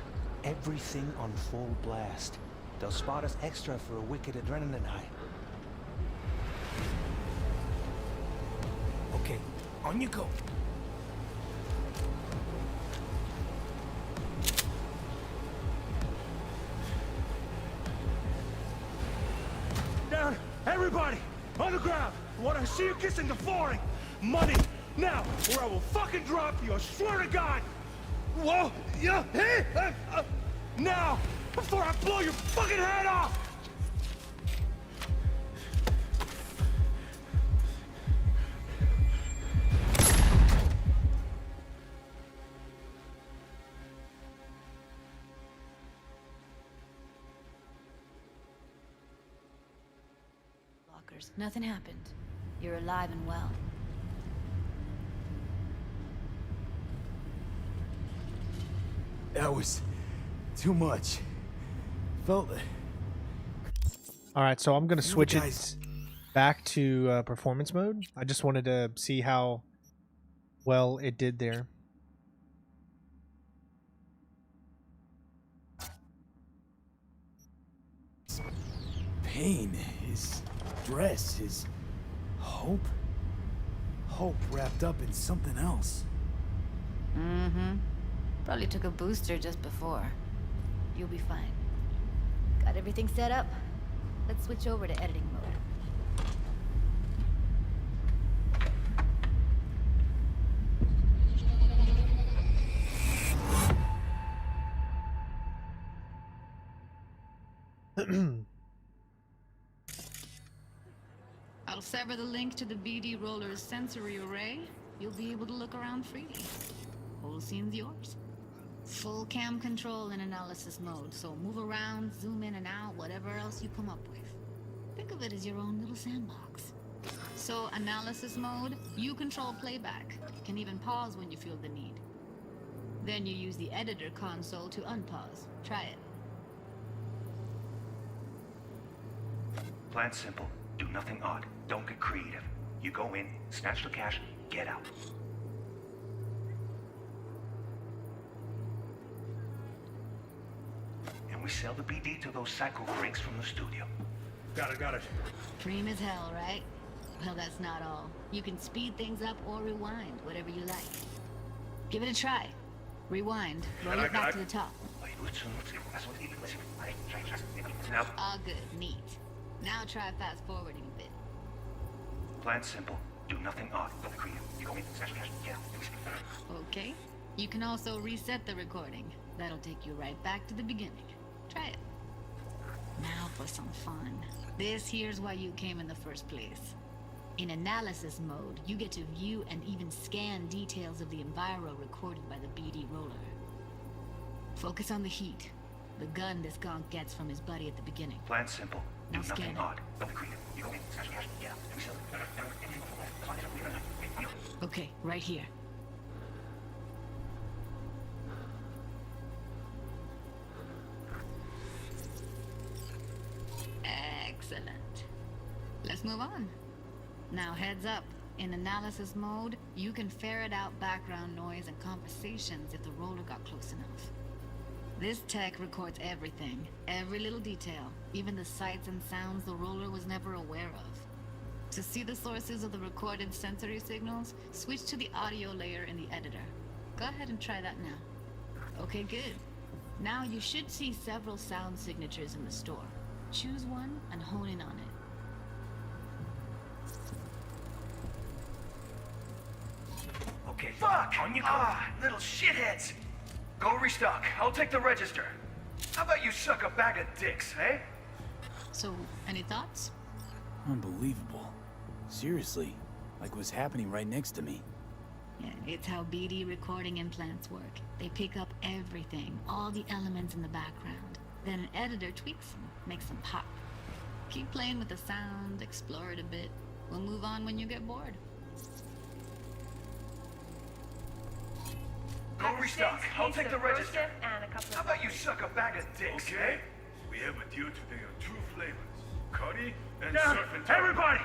everything on full blast. They'll spot us extra for a wicked adrenaline high. Okay, on you go. Down! Everybody! On the ground! I want to see you kissing the flooring! Money! Now! Or I will fucking drop you! I swear to God! Whoa! Yeah! Hey! Now! Before I blow your fucking head off! Nothing happened. You're alive and well. That was too much. Felt it. All right, so I'm going to switch it back to performance mode. I just wanted to see how well it did there. Pain, his dress, his hope. Hope wrapped up in something else. Mm-hmm. Probably took a booster just before. You'll be fine. Got everything set up? Let's switch over to editing mode. I'll sever the link to the BD roller's sensory array. You'll be able to look around freely. Whole scene's yours. Full cam control in analysis mode, so move around, zoom in and out, whatever else you come up with. Think of it as your own little sandbox. So, analysis mode, you control playback. Can even pause when you feel the need. Then you use the editor console to unpause. Try it. Plan simple. Do nothing odd. Don't get creative. You go in, snatch the cash, get out. And we sell the BD to those psycho freaks from the studio. Got it. Dream as hell, right? Well, that's not all. You can speed things up or rewind, whatever you like. Give it a try. Rewind. Roll it back to the top. All good. Neat. Now try fast forwarding a bit. Plan simple. Do nothing odd. Don't be creative. You go in, snatch the cash, get out. Okay. You can also reset the recording. That'll take you right back to the beginning. Try it. Now for some fun. This here's why you came in the first place. In analysis mode, you get to view and even scan details of the enviro recorded by the BD roller. Focus on the heat. The gun this gonk gets from his buddy at the beginning. Plan simple. Do Now scan nothing it. odd. Don't be creative. You go in, snatch the cash, get out. And we sell it. Okay, right here. Excellent. let's move on. Now heads up. In analysis mode, you can ferret out background noise and conversations if the roller got close enough. This tech records everything, every little detail, even the sights and sounds the roller was never aware of. To see the sources of the recorded sensory signals, switch to the audio layer in the editor. Go ahead and try that now. Okay, good. Now you should see several sound signatures in the store. Choose one and hone in on it. Okay, fuck! On you go. Little shitheads! Go restock. I'll take the register. How about you suck a bag of dicks, eh? So, any thoughts? Unbelievable. Seriously, like what's happening right next to me. Yeah, it's how BD recording implants work. They pick up everything, all the elements in the background. Then an editor tweaks them, makes them pop. Keep playing with the sound, explore it a bit. We'll move on when you get bored. Go restock. I'll take the register. How about you suck a bag of dicks, Okay. eh? We have a deal today on 2 flavors. Cuddy and Down, surf and everybody!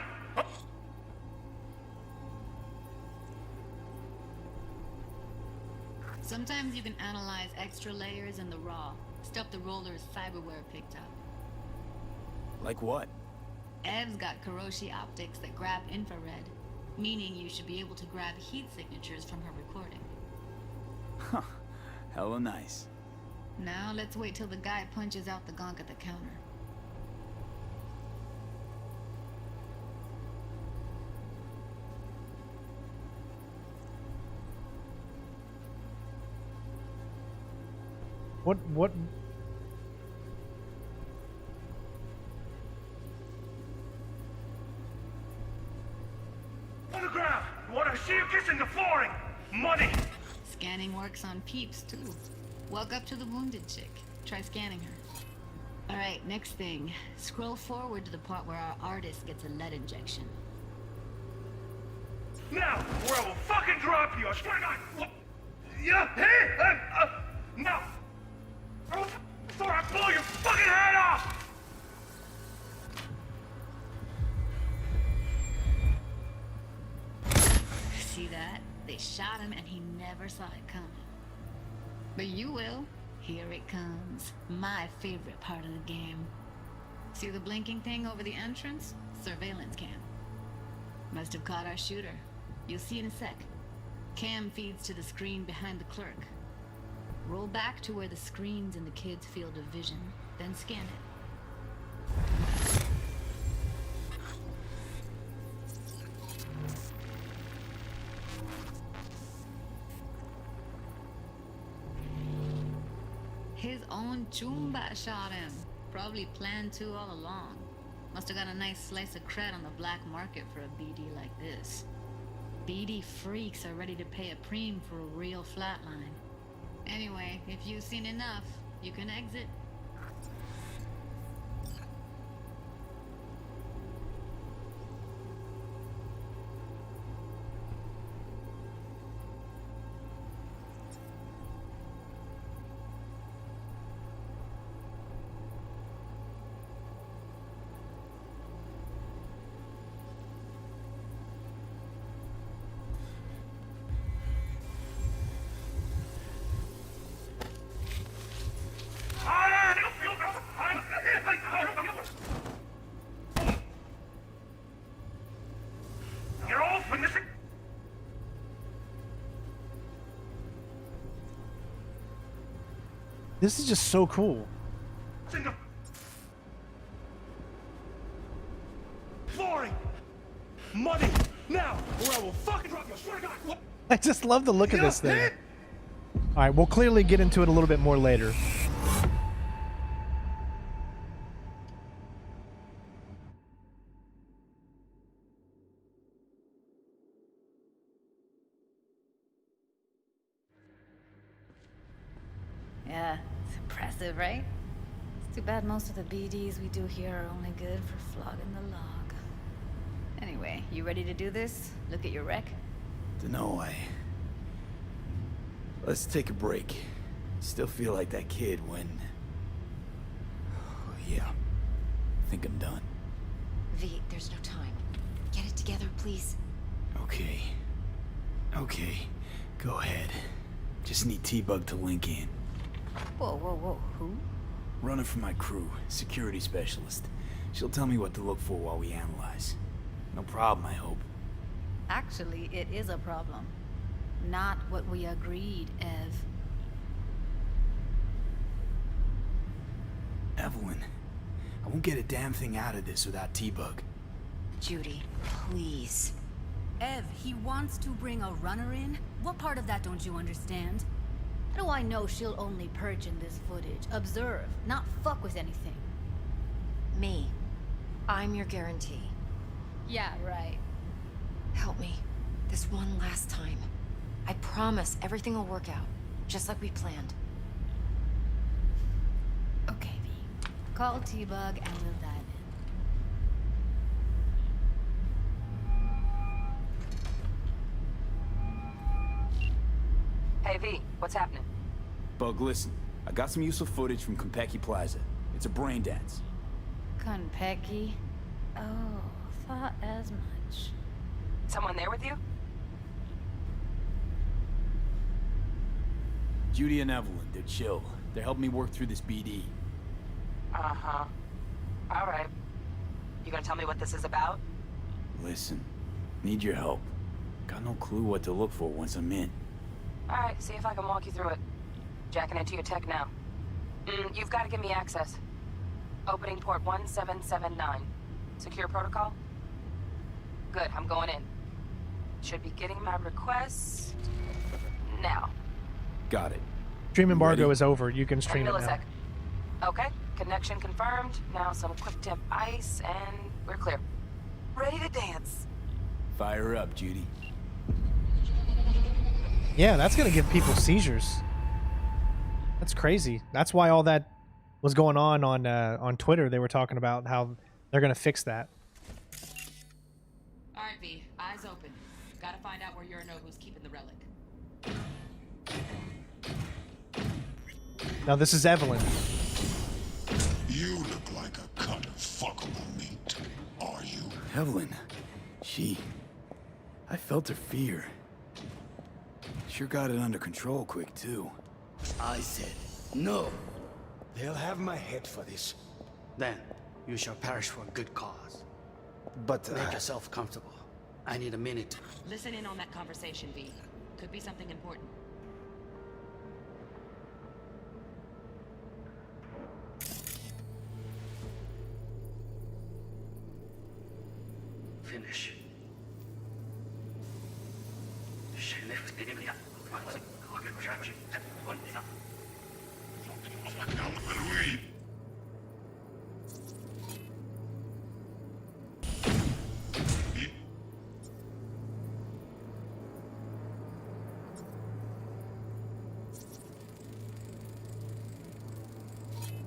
Sometimes you can analyze extra layers in the raw, stuff the roller's cyberware picked up. Like what? Ev's got Kiroshi optics that grab infrared, meaning you should be able to grab heat signatures from her recording. Huh. Hella nice. Now let's wait till the guy punches out the gonk at the counter. What? On the ground! I want to see you kissing the flooring! Money! Scanning works on peeps, too. Walk up to the wounded chick. Try scanning her. Alright, next thing. Scroll forward to the part where our artist gets a lead injection. Now, or I will fucking drop you! I swear to God! What? Yeah, hey! Now! Before I blow your fucking head off! See that? They shot him and he never saw it coming. But you will. Here it comes. My favorite part of the game. See the blinking thing over the entrance? Surveillance cam. Must have caught our shooter. You'll see in a sec. Cam feeds to the screen behind the clerk. Roll back to where the screen's in the kid's field of vision, then scan it. His own Chumba shot him. Probably planned to all along. Must have got a nice slice of cred on the black market for a BD like this. BD freaks are ready to pay a preem for a real flatline. Anyway, if you've seen enough, you can exit. This is just so cool. Flooring! Money! Now, or I will fucking drop you! I swear to God! What? I just love the look of this thing. All right, we'll clearly get into it a little bit more later. Yeah, it's impressive, right? It's too bad most of the BDs we do here are only good for flogging the log. Anyway, you ready to do this? Look at your rec? Dunno, Let's take a break. Still feel like that kid when... Oh, yeah. I think I'm done. V, there's no time. Get it together, please. Okay. Okay. Go ahead. Just need T-Bug to link in. Whoa, whoa, whoa. Who? Running for my crew, security specialist. She'll tell me what to look for while we analyze. No problem, I hope. Actually, it is a problem. Not what we agreed, Ev. Evelyn, I won't get a damn thing out of this without T-Bug. Judy, please. Ev, he wants to bring a runner in? What part of that don't you understand? How do I know she'll only perch in this footage, observe, not fuck with anything? Me. I'm your guarantee. Yeah, right. Help me. This one last time. I promise everything will work out, just like we planned. Okay, V. Call T-Bug and we'll dive in. Hey, V, what's happening? Bug, listen. I got some useful footage from Completed Plaza. It's a Braindance. Konpeki? Oh, thought as much. Someone there with you? Judy and Evelyn, they're chill. They're helping me work through this BD. Uh-huh. All right. You gonna tell me what this is about? Listen, need your help. Got no clue what to look for once I'm in. All right, see if I can walk you through it. Jacking into your tech now. You've got to give me access. Opening port 1779. Secure protocol? Good, I'm going in. Should be getting my request now. Got it. Stream embargo Ready? is over. You can stream it now. Millisec. Okay, connection confirmed. Now some quick temp ice, and we're clear. Ready to dance. Fire up, Judy. Yeah, that's gonna give people seizures. That's crazy. That's why all that was going on Twitter. They were talking about how they're gonna fix that. All right, V. Eyes open. Gotta find out where Yorinobu's keeping the relic. Now this is Evelyn. You look like a cut of fuckable meat. Are you? Evelyn. I felt her fear. Sure got it under control quick, too. I said, no. They'll have my head for this. Then, you shall perish for a good cause. But, Make yourself comfortable. I need a minute. Listen in on that conversation, V. Could be something important. Finish.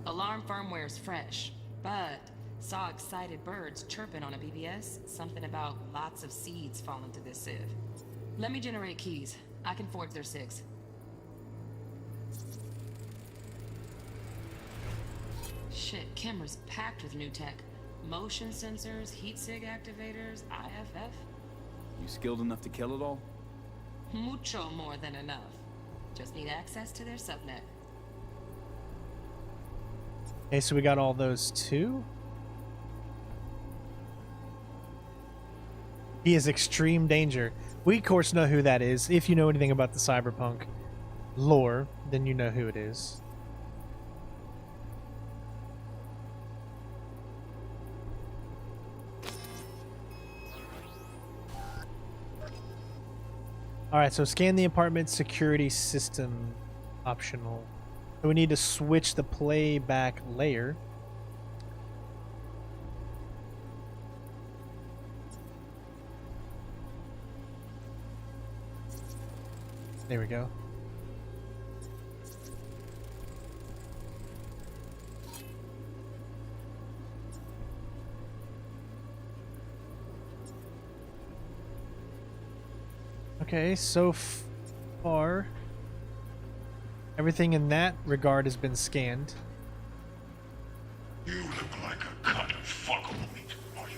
Alarm firmware's fresh, but saw excited birds chirping on a BBS. Something about lots of seeds falling to this sieve. Let me generate keys. I can forge their SIGs. Shit, camera's packed with new tech. Motion sensors, heat sig activators, IFF. You skilled enough to kill it all? Mucho more than enough. Just need access to their subnet. Okay, so we got all those too. He is extreme danger. We, of course, know who that is. If you know anything about the Cyberpunk lore, then you know who it is. Alright, so scan the apartment security system optional. So we need to switch the playback layer. There we go. Okay, so far everything in that regard has been scanned. You look like a cut of fuckable meat, are you?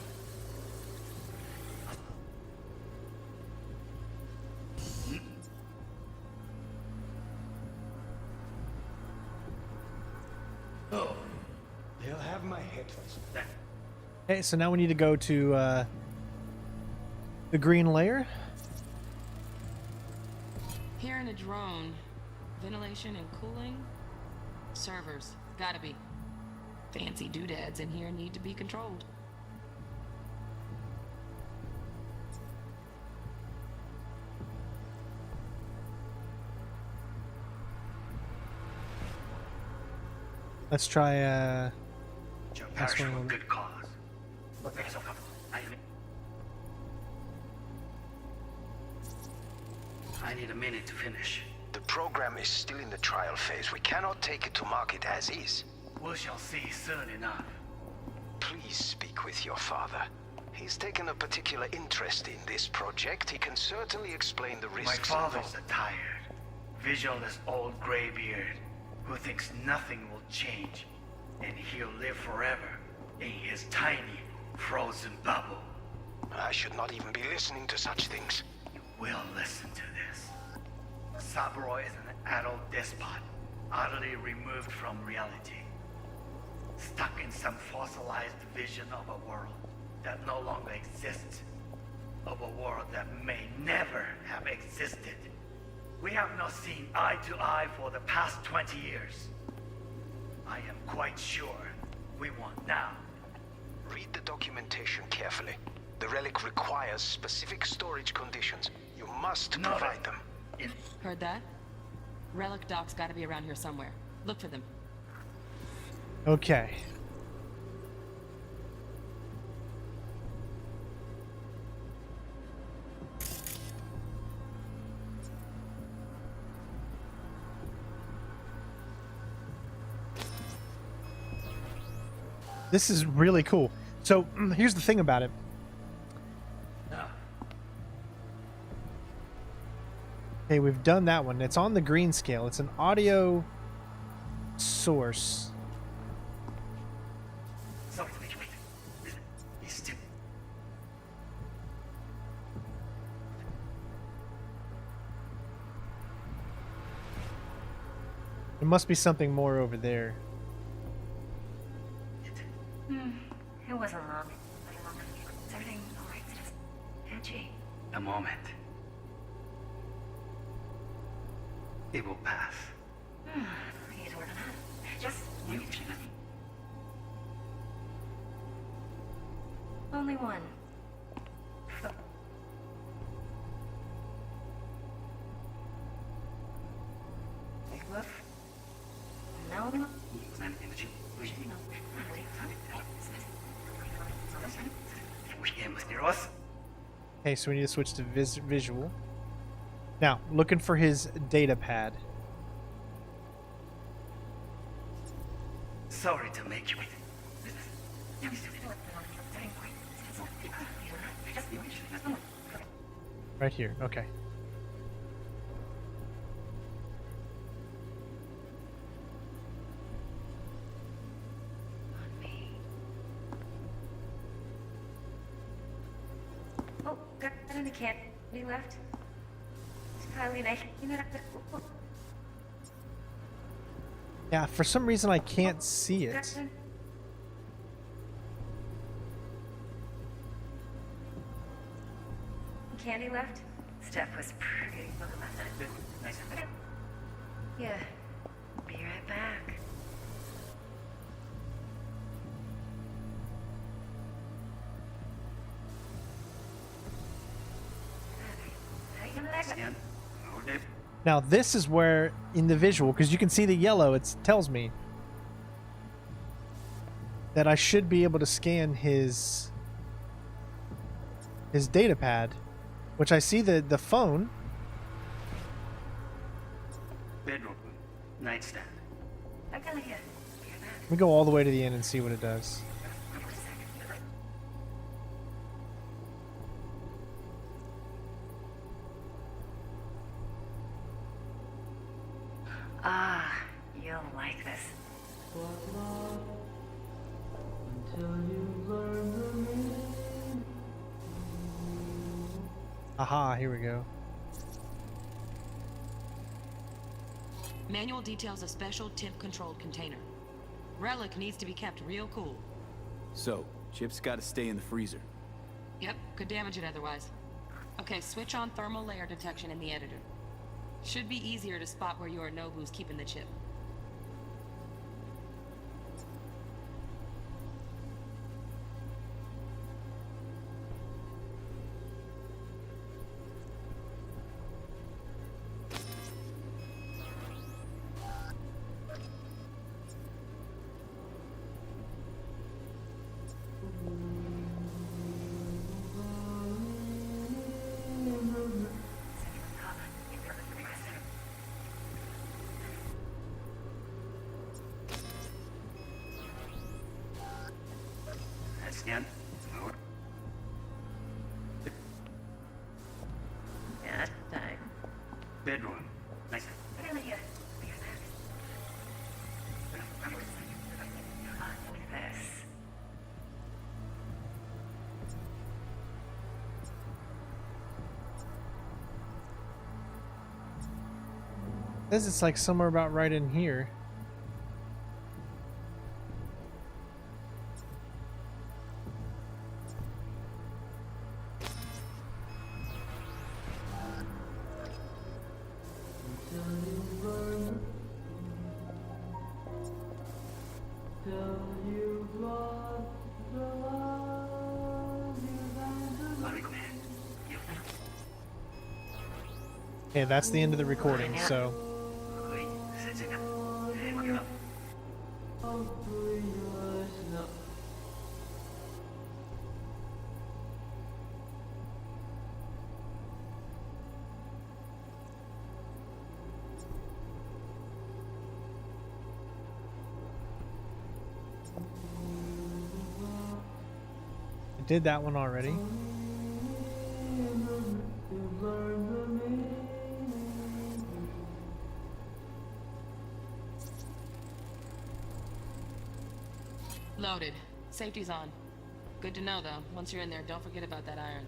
my head first. Then Okay, so now we need to go to the green layer. Here in a drone, ventilation and cooling, servers, gotta be. Fancy doodads in here need to be controlled. Let's try your parish for a good cause. I need a minute to finish. The program is still in the trial phase. We cannot take it to market as is. We shall see soon enough. Please speak with your father. He's taken a particular interest in this project. He can certainly explain the risks. My father's a tired, visionless old graybeard who thinks nothing will change, and he'll live forever in his tiny, frozen bubble. I should not even be listening to such things. You will listen to this. Saburo is an adult despot, utterly removed from reality. Stuck in some fossilized vision of a world that no longer exists. Of a world that may never have existed. We have not seen eye to eye for the past 20 years. I am quite sure we want now. Read the documentation carefully. The relic requires specific storage conditions. You must provide them. Heard that? Relic docs gotta be around here somewhere. Look for them. Okay. This is really cool. So here's the thing about it. Okay, we've done that one. It's on the green scale. It's an audio source. Sorry to make you wait. He's still. There must be something more over there. It wasn't long. Is everything alright? Angie. A moment. It will pass. He's working on it. Just You. only one. Woof. No. Okay, so we need to switch to visual. Now, looking for his data pad. Sorry to make you wait. Right here, okay. Oh, got in the candy left. Yeah, for some reason I can't see it. Candy left? Steph was pretty. Yeah. Be right back. Now this is where, in the visual, because you can see the yellow, it tells me that I should be able to scan his data pad, which I see the phone. Bedroom, nightstand. I got it. Let me go all the way to the end and see what it does. Ah, you'll like this. Aha, here we go. Manual details a special temp-controlled container. Relic needs to be kept real cool. So, chips gotta stay in the freezer. Yep, could damage it otherwise. Okay, switch on thermal layer detection in the editor. Should be easier to spot where Yorinobu's keeping the chip. Scan. Mode. Yeah, time. Bedroom. Nice. This. Says it's like somewhere about right in here. Okay, that's the end of the recording, so... I did that one already. Loaded. Safety's on. Good to know, though. Once you're in there, don't forget about that iron.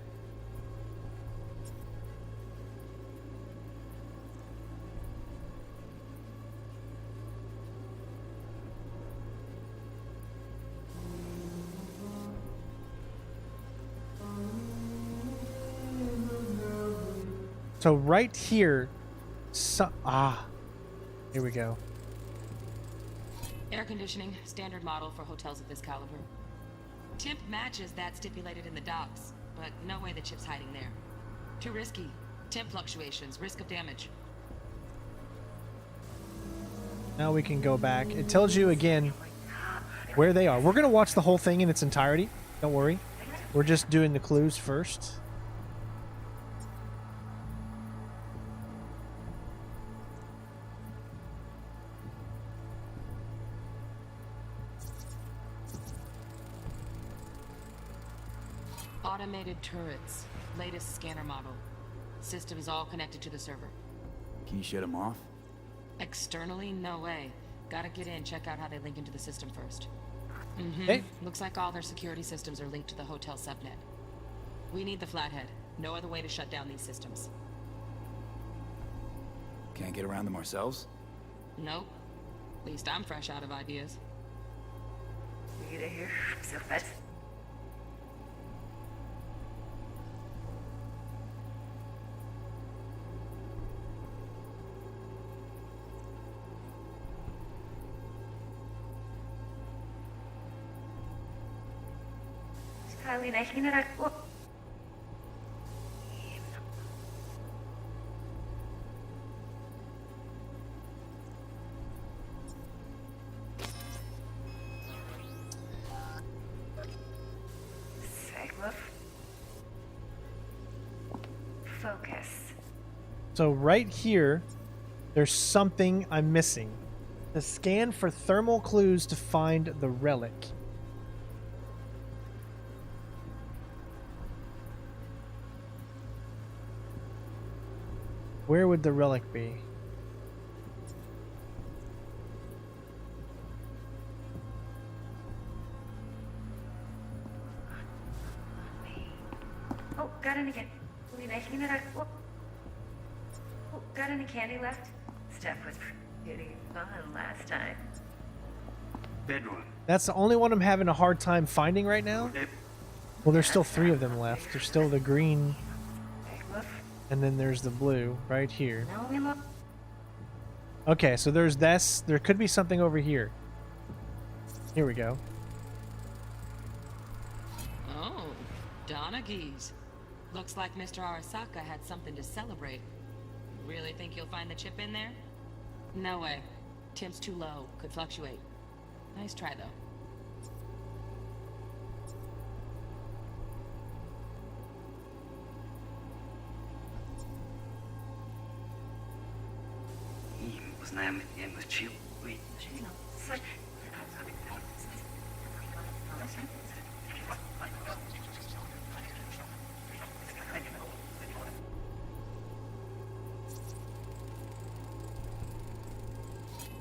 So right here, here we go. Air conditioning, standard model for hotels of this caliber. Temp matches that stipulated in the docs, but no way the chip's hiding there. Too risky. Temp fluctuations, risk of damage. Now we can go back. It tells you again where they are. We're going to watch the whole thing in its entirety. Don't worry. We're just doing the clues first. Automated turrets. Latest scanner model. Systems all connected to the server. Can you shut them off? Externally, no way. Gotta get in, check out how they link into the system first. Hey. Looks like all their security systems are linked to the hotel subnet. We need the Flathead. No other way to shut down these systems. Can't get around them ourselves? Nope. At least I'm fresh out of ideas. Wieder hier. So fast. Focus. So right here, there's something I'm missing. To scan for thermal clues to find the relic. Where would the relic be? Oh, got any again. Oh, got any candy left? Stuff was pretty fun last time. Bedroom. That's the only one I'm having a hard time finding right now. Well, there's still 3 of them left. There's still the green, and then there's the blue right here. Okay, so there's this. There could be something over here. Here we go. Oh, Donaghys. Looks like Mr. Arasaka had something to celebrate. Really think you'll find the chip in there? No way. Temp's too low. Could fluctuate. Nice try, though.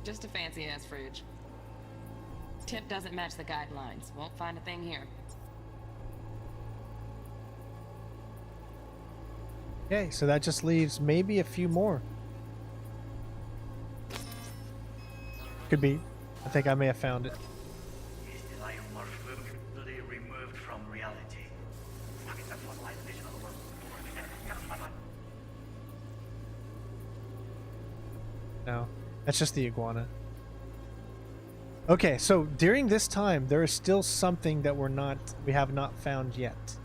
Just a fancy-ass fridge. Tip doesn't match the guidelines. Won't find a thing here. Okay, so that just leaves maybe a few more. Could be. I think I may have found it. Is the life more fully removed from reality? No, that's just the iguana. Okay, so during this time, there is still something that we have not found yet.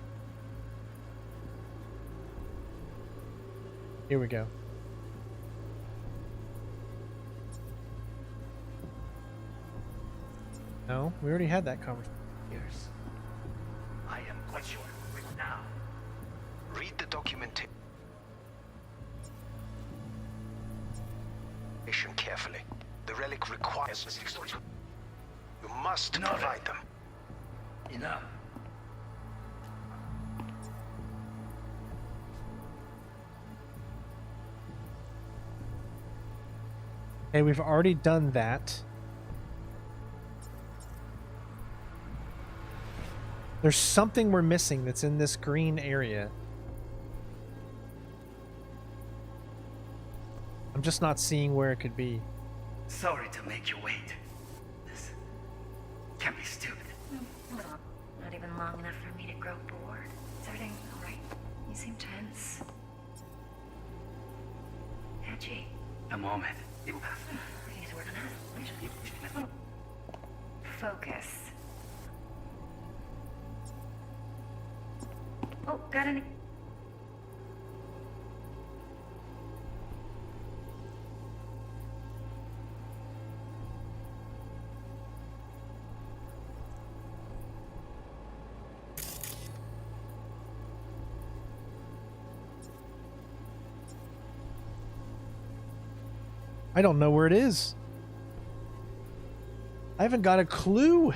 Here we go. No, we already had that conversation. Yes. I am quite sure. Now. Read the documentation carefully. The relic requires you must provide them. Enough. Hey, we've already done that. There's something we're missing that's in this green area. I'm just not seeing where it could be. Sorry to make you wait. This can't be stupid. Not even long enough for me to grow bored. Is everything all right? You seem tense. Edgy. A moment. I need to work on that. Focus. Oh, got any? I don't know where it is. I haven't got a clue.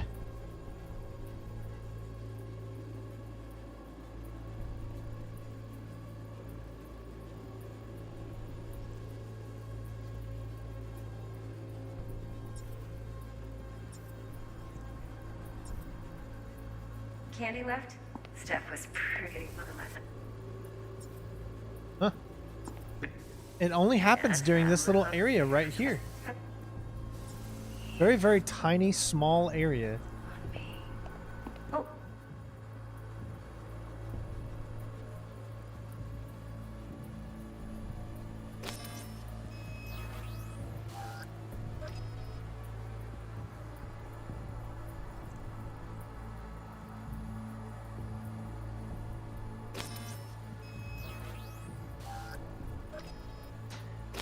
Candy left? Steph was pretty motherless. Huh. It only happens during this little area right here. Very, very tiny, small area. Oh.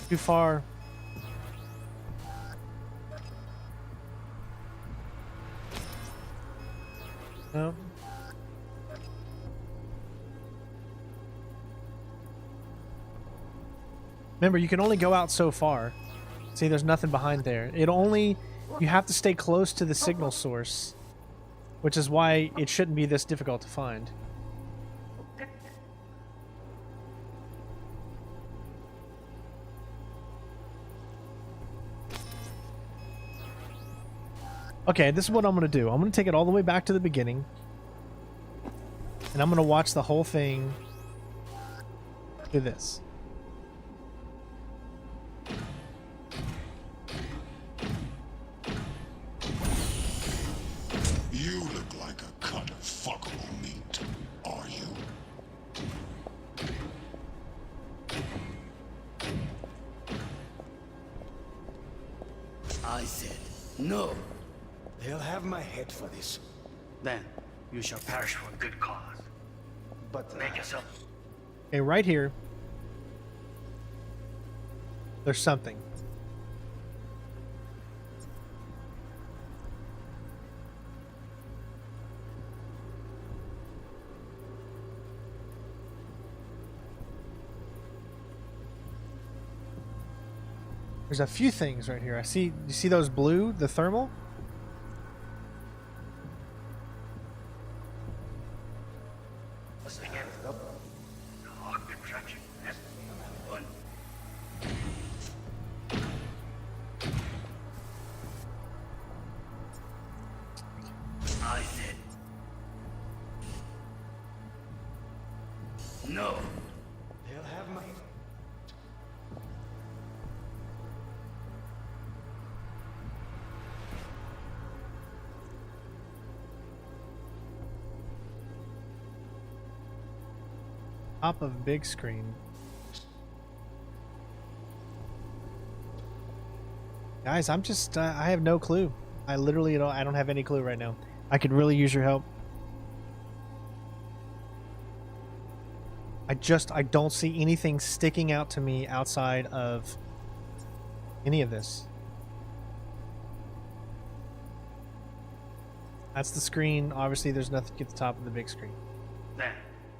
Too far. No. Remember, you can only go out so far. See, there's nothing behind there. You have to stay close to the signal source, which is why it shouldn't be this difficult to find. Okay, this is what I'm going to do. I'm going to take it all the way back to the beginning. And I'm going to watch the whole thing do this. You look like a cut of fuckable meat, are you? I said, no. They'll have my head for this. Then, you shall perish for a good cause. But make yourself... Okay, right here. There's something. There's a few things right here. I see. You see those blue? The thermal? Let's begin. Lock contraction. One. I said. No. They'll have my... Top of big screen. Guys, I'm just I have no clue. I literally don't. I don't have any clue right now. I could really use your help. I don't see anything sticking out to me outside of any of this. That's the screen. Obviously, there's nothing at the top of the big screen. Then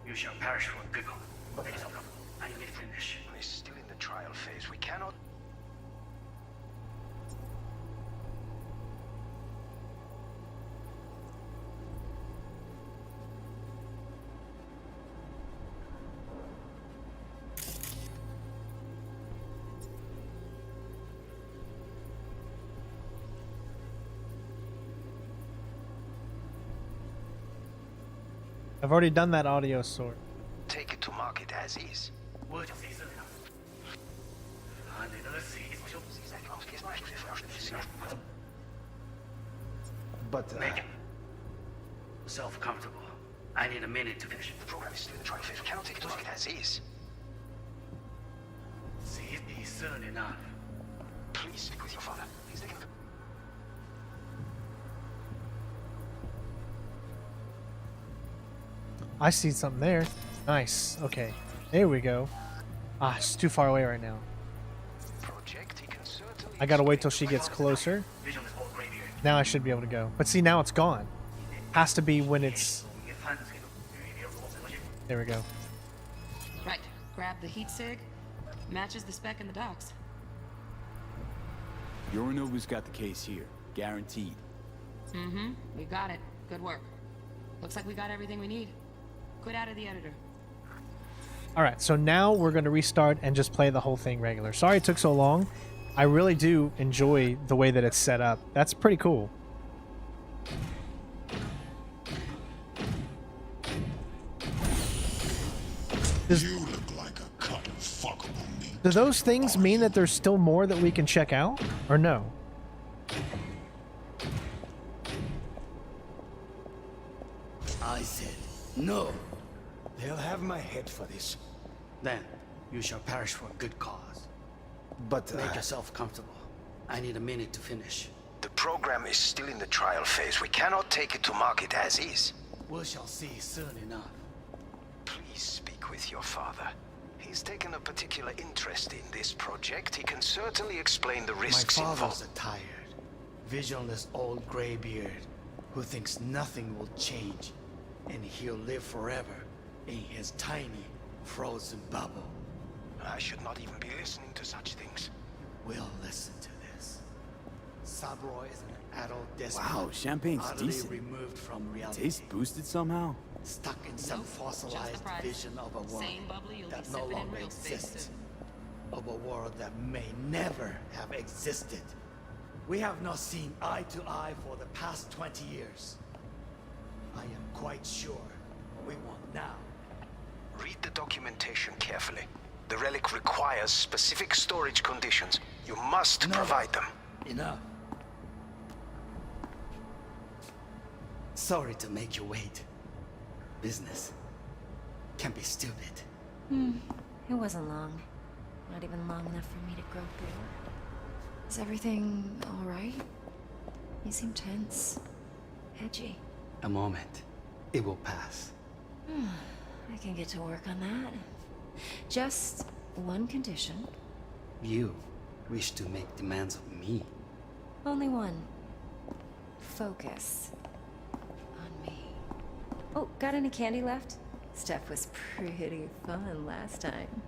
you shall perish for a good cause. Make yourself up. I need to finish. We're still in the trial phase. We cannot... I've already done that audio sort. Take it to market as is. But make yourself comfortable. I need a minute to finish. The program is still in the trial phase. We cannot take it to market as is. See it be soon enough. Please speak with your father. He's taking... I see something there. Nice. Okay. There we go. Ah, it's too far away right now. I gotta wait till she gets closer. Now I should be able to go. But see, now it's gone. Has to be when it's... There we go. Right. Grab the heat sig. Matches the spec in the docks. Yorinobu's got the case here. Guaranteed. Mm-hmm. We got it. Good work. Looks like we got everything we need. Quit out of the editor. Alright, so now we're going to restart and just play the whole thing regular. Sorry it took so long. I really do enjoy the way that it's set up. That's pretty cool. You look like a cut of fuckable meat. Do those things mean that there's still more that we can check out? Or no? I said, no. They'll have my head for this. Then, you shall perish for a good cause. But make yourself comfortable. I need a minute to finish. The program is still in the trial phase. We cannot take it to market as is. We shall see soon enough. Please speak with your father. He's taken a particular interest in this project. He can certainly explain the risks My father's involved. a tired, visionless old graybeard who thinks nothing will change, and he'll live forever in his tiny, frozen bubble. I should not even be listening to such things. We'll listen to this. Sabroy is an adult despot. Wow, champagne's utterly decent. removed from reality. Taste boosted somehow? Stuck in some fossilized vision of a world Same bubbly you'll be that no sipping in longer real space exists. Of a world that may never have existed. We have not seen eye to eye for the past 20 years. I am quite sure what we want now. Read the documentation carefully. The relic requires specific storage conditions. You must provide them. Enough. Sorry to make you wait. Business can be stupid. It wasn't long. Not even long enough for me to grow bored. Is everything all right? You seem tense. Edgy. A moment. It will pass. I can get to work on that. Just one condition. You wish to make demands of me. Only one. Focus on me. Oh, got any candy left? Stuff was pretty fun last time.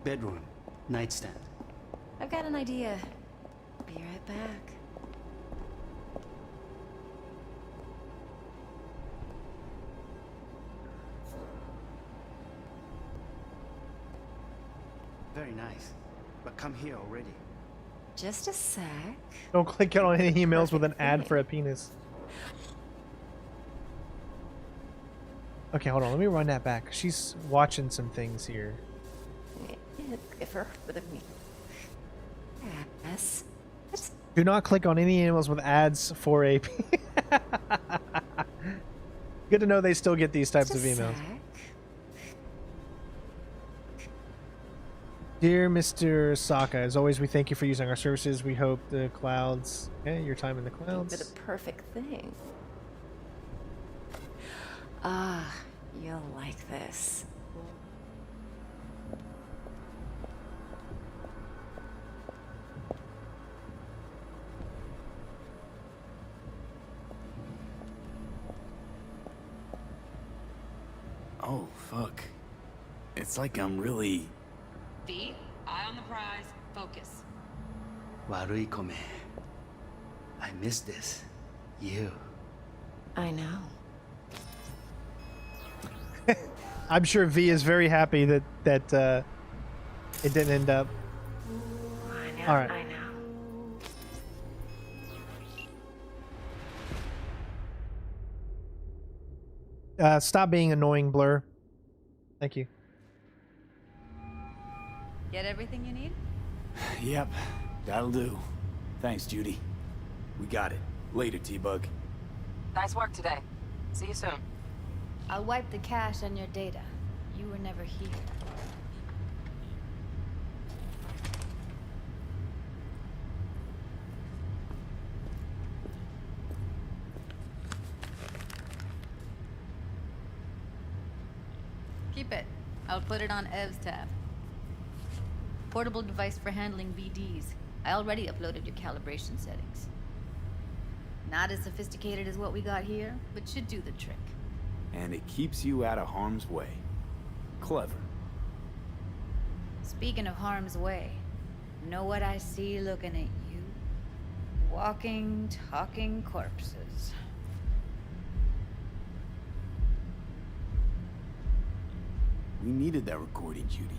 Bedroom. Nightstand. I've got an idea. Be right back. Very nice. But come here already. Just a sec. Don't click on any emails with an ad for a penis. Okay, hold on. Let me run that back. She's watching some things here. Yes. Do not click on any emails with ads for a. Good to know they still get these types of emails. Dear Mr. Saka, as always, we thank you for using our services. We hope the clouds. Okay, your time in the clouds. For the perfect thing. Ah, you'll like this. Oh, fuck. It's like I'm really... V, eye on the prize, focus. Warui kome. I miss this. You. I know. I'm sure V is very happy that it didn't end up. I know. All right. I know. Stop being annoying, Blur. Thank you. Get everything you need? Yep, that'll do. Thanks, Judy. We got it. Later, T-Bug. Nice work today. See you soon. I'll wipe the cache on your data. You were never here. Keep it. I'll put it on Ev's tab. Portable device for handling BDs. I already uploaded your calibration settings. Not as sophisticated as what we got here, but should do the trick. And it keeps you out of harm's way. Clever. Speaking of harm's way, know what I see looking at you? Walking, talking corpses. We needed that recording, Judy.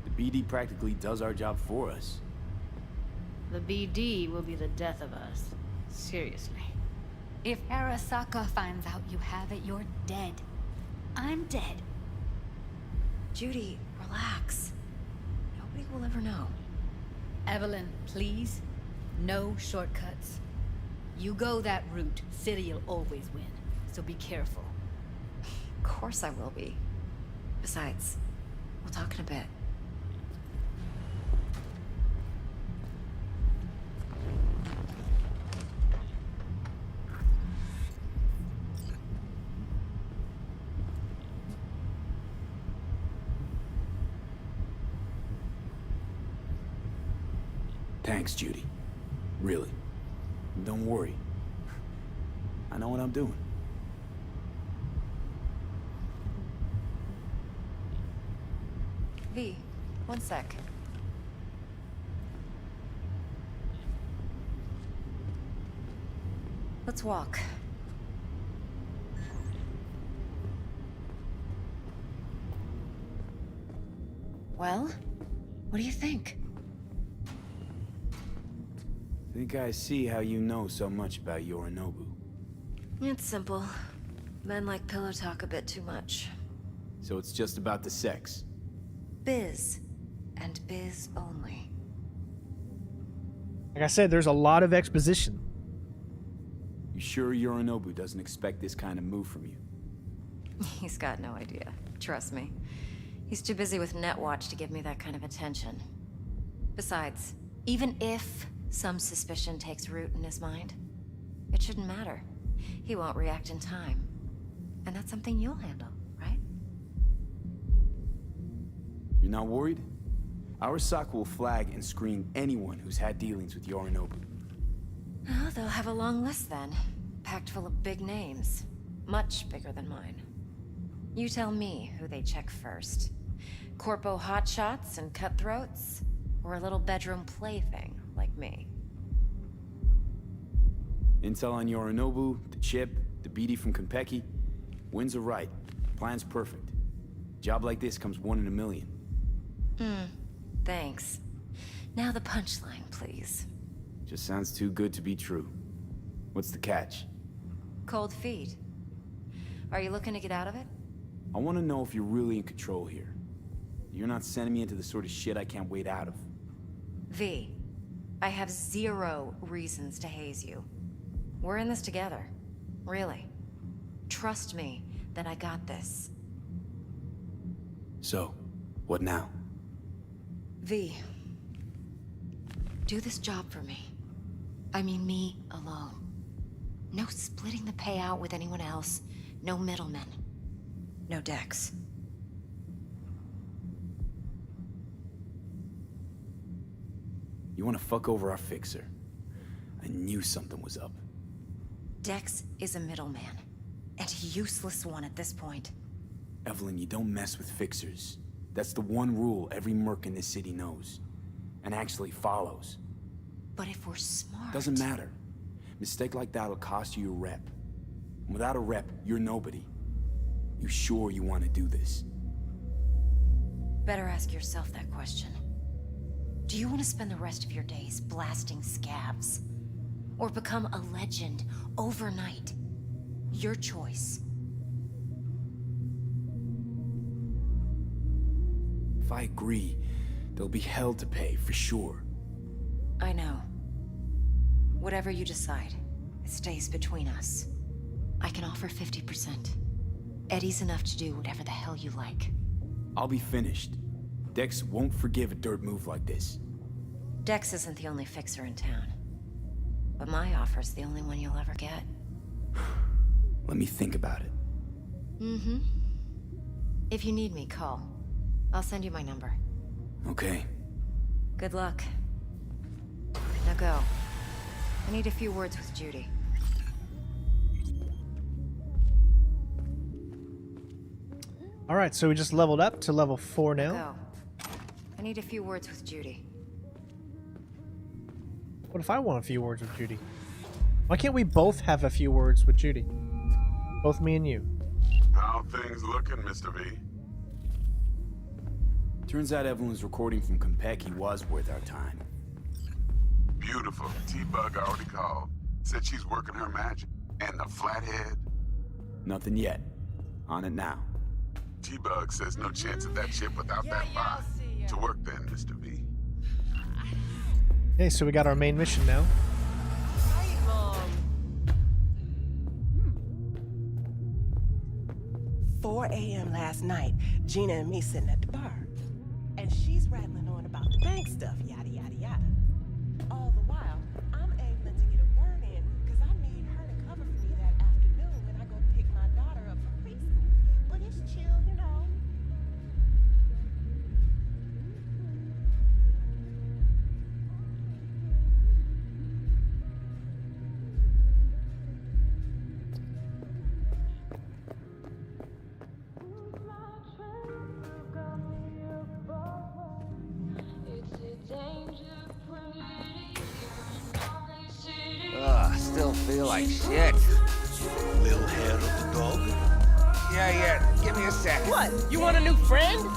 The BD practically does our job for us. The BD will be the death of us. Seriously. If Arasaka finds out you have it, you're dead. I'm dead. Judy, relax. Nobody will ever know. Evelyn, please. No shortcuts. You go that route, City'll always win. So be careful. Of course I will be. Besides, we'll talk in a bit. Thanks, Judy. Really. Don't worry. I know what I'm doing. V, one sec. Let's walk. Well, what do you think? Think I see how you know so much about Yorinobu. It's simple. Men like pillow talk a bit too much. So it's just about the sex. Biz. And biz only. Like I said, there's a lot of exposition. You sure Yorinobu doesn't expect this kind of move from you? He's got no idea. Trust me. He's too busy with Netwatch to give me that kind of attention. Besides, even if some suspicion takes root in his mind, it shouldn't matter. He won't react in time. And that's something you'll handle, right? You're not worried? Arasaka will flag and screen anyone who's had dealings with Yorinobu. Oh, they'll have a long list then. Packed full of big names. Much bigger than mine. You tell me who they check first. Corpo hotshots and cutthroats? Or a little bedroom plaything like me? Intel on Yorinobu, the chip, the BD from Konpeki. Winds are right. Plan's perfect. Job like this comes 1 in a million. Thanks. Now the punchline, please. Just sounds too good to be true. What's the catch? Cold feet. Are you looking to get out of it? I want to know if you're really in control here. You're not sending me into the sort of shit I can't wait out of. V, I have 0 reasons to haze you. We're in this together. Really. Trust me that I got this. So, what now? V, do this job for me. I mean me alone. No splitting the payout with anyone else. No middlemen. No Dex. You want to fuck over our fixer? I knew something was up. Dex is a middleman. And a useless one at this point. Evelyn, you don't mess with fixers. That's the one rule every merc in this city knows. And actually follows. But if we're smart... Doesn't matter. Mistake like that'll cost you your rep. And without a rep, you're nobody. You sure you want to do this? Better ask yourself that question. Do you want to spend the rest of your days blasting scabs? Or become a legend overnight? Your choice. If I agree, there'll be hell to pay, for sure. I know. Whatever you decide, it stays between us. I can offer 50%. Eddie's enough to do whatever the hell you like. I'll be finished. Dex won't forgive a dirt move like this. Dex isn't the only fixer in town. But my offer's the only one you'll ever get. Let me think about it. Mm-hmm. If you need me, call. I'll send you my number. Okay. Good luck. Now go. I need a few words with Judy. All right, so we just leveled up to level 4 now. Go. I need a few words with Judy. What if I want a few words with Judy? Why can't we both have a few words with Judy? Both me and you. How things looking, Mr. V? Turns out Evelyn's recording from Konpeki was worth our time. Beautiful. T-Bug already called. Said she's working her magic. And the Flathead? Nothing yet. On it now. T-Bug says no chance of that ship without that bot. To work then, Mr. V. Okay, so we got our main mission now. 4 a.m. last night, Gina and me sitting at the bar. And she's rattling on about the bank stuff, yada, yada, yada. All the while, I'm Evelyn to get a word in, because I need her to cover for me that afternoon when I go pick my daughter up from preschool. But it's chill, you know. Still feel like shit. Little hair of the dog? Yeah. Give me a sec. What? You want a new friend?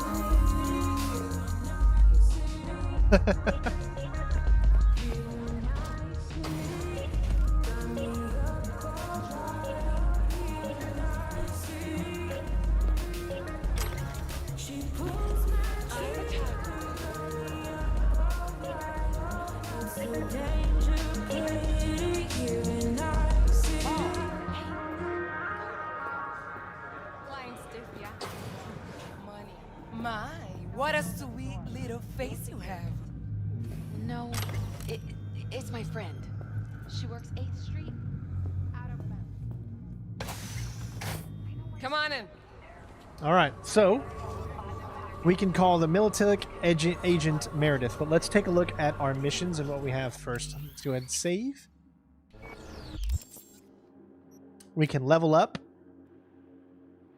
My, what a sweet little face you have. No, it's my friend. She works 8th Street. Come on in. All right, so we can call the military agent Meredith, but let's take a look at our missions and what we have first. Let's go ahead and save. We can level up.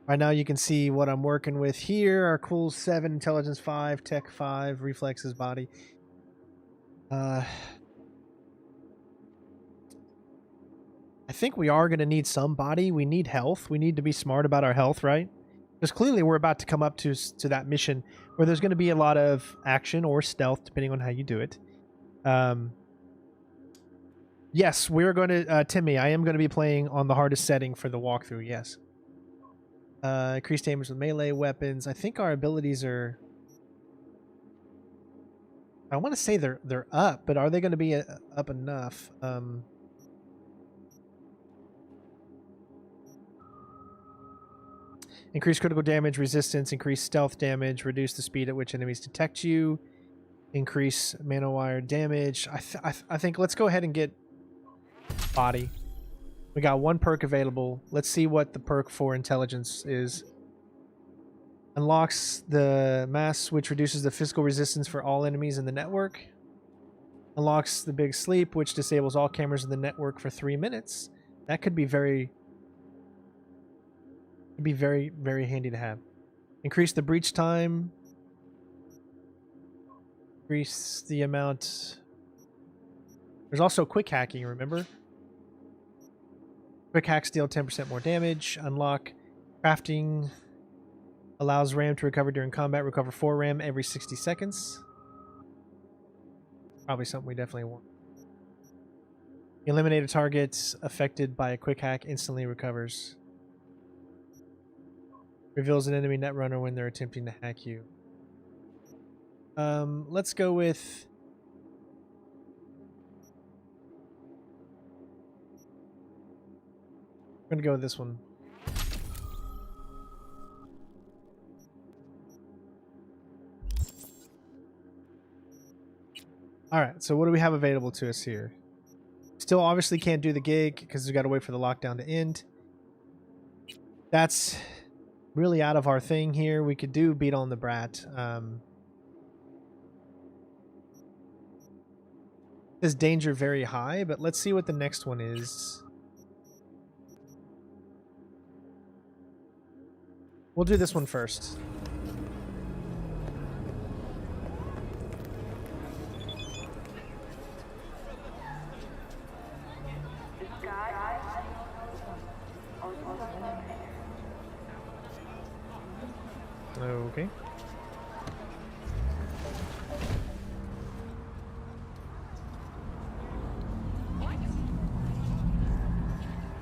Right now you can see what I'm working with here. Our cool 7, intelligence 5, tech 5, reflexes, body. I think we are going to need some body. We need health. We need to be smart about our health, right? Because clearly we're about to come up to that mission where there's going to be a lot of action or stealth, depending on how you do it. Yes, we're going to... Timmy, I am going to be playing on the hardest setting for the walkthrough, yes. Increased damage with melee weapons. I think our abilities are... I want to say they're up, but are they going to be up enough? Increase critical damage, resistance, increase stealth damage, reduce the speed at which enemies detect you, increase manowire damage. I think let's go ahead and get body. We got 1 perk available. Let's see what the perk for intelligence is. Unlocks the mass, which reduces the physical resistance for all enemies in the network. Unlocks the big sleep, which disables all cameras in the network for 3 minutes. That could be very... very, very handy to have. Increase the breach time. Increase the amount. There's also quick hacking, remember? Quick hacks deal 10% more damage. Unlock crafting. Allows RAM to recover during combat. Recover 4 RAM every 60 seconds. Probably something we definitely want. Eliminate a target affected by a quick hack. Instantly recovers. Reveals an enemy netrunner when they're attempting to hack you. Let's go with... I'm gonna go with this one. Alright, so what do we have available to us here? Still obviously can't do the gig because we've got to wait for the lockdown to end. That's really out of our thing here. We could do Beat on the Brat. This danger very high, but let's see what the next one is. We'll do this one first. Okay.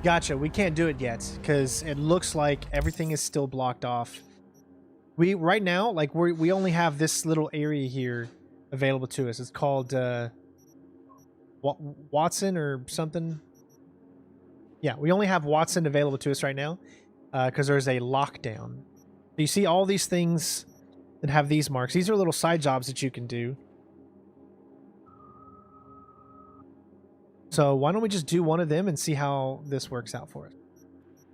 Gotcha. We can't do it yet because it looks like everything is still blocked off. We right now, like we only have this little area here available to us. It's called Watson or something. Yeah, we only have Watson available to us right now because there's a lockdown. You see all these things that have these marks. These are little side jobs that you can do. So why don't we just do one of them and see how this works out for us.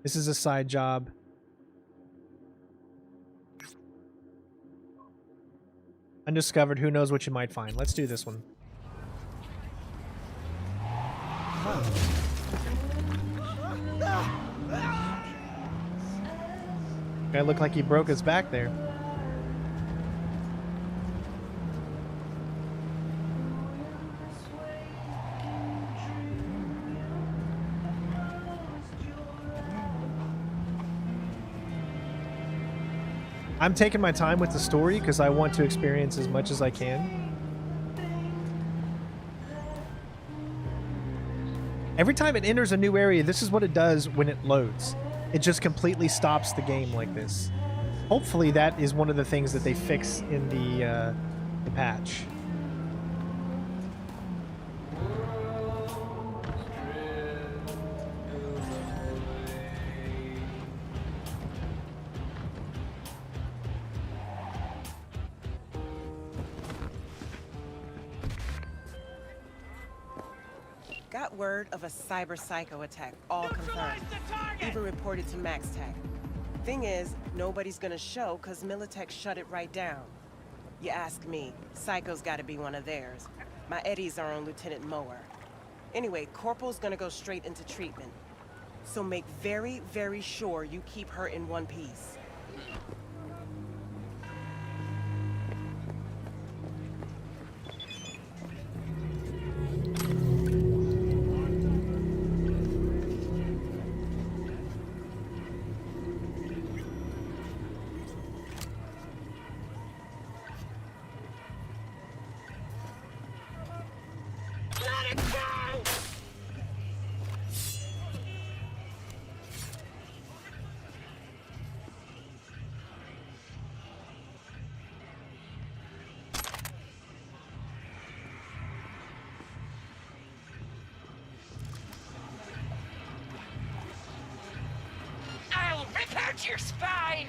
This is a side job. Undiscovered. Who knows what you might find. Let's do this one. Guy looked like he broke his back there. I'm taking my time with the story because I want to experience as much as I can. Every time it enters a new area, this is what it does when it loads. It just completely stops the game like this. Hopefully that is one of the things that they fix in the patch. Got word of a cyber psycho attack, all confirmed. Even reported to MaxTech. Thing is, nobody's gonna show because Militech shut it right down. You ask me, Psycho's gotta be one of theirs. My Eddies are on Lieutenant Mower. Anyway, Corporal's gonna go straight into treatment. So make very, very sure you keep her in one piece. I'll rip out your spine!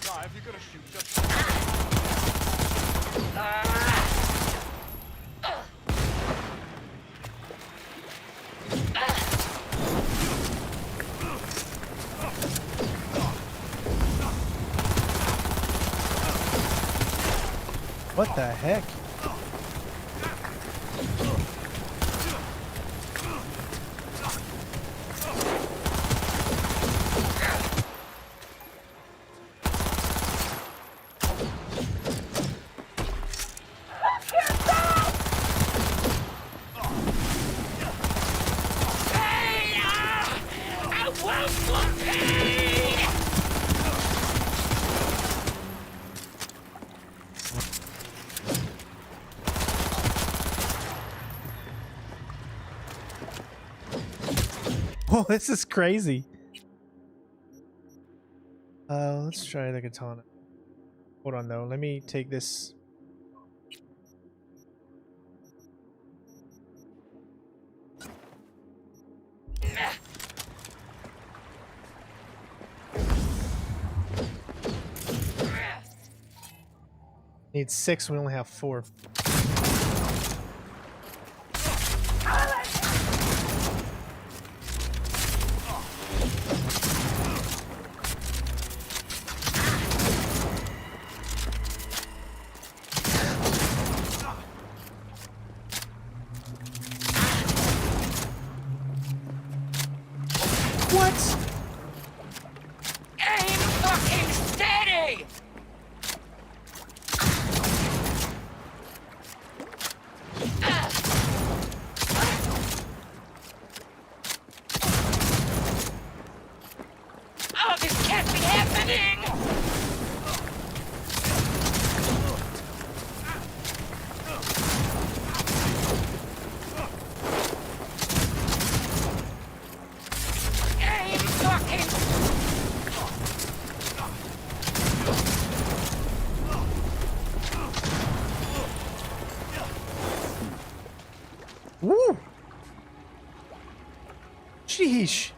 Nah, if you're gonna shoot, just... What the heck? Oh, this is crazy. Let's try the katana. Hold on though, let me take this. Need 6, we only have 4. Aim fucking steady! Oh, this can't be happening! Aim fucking... Woo! Sheesh.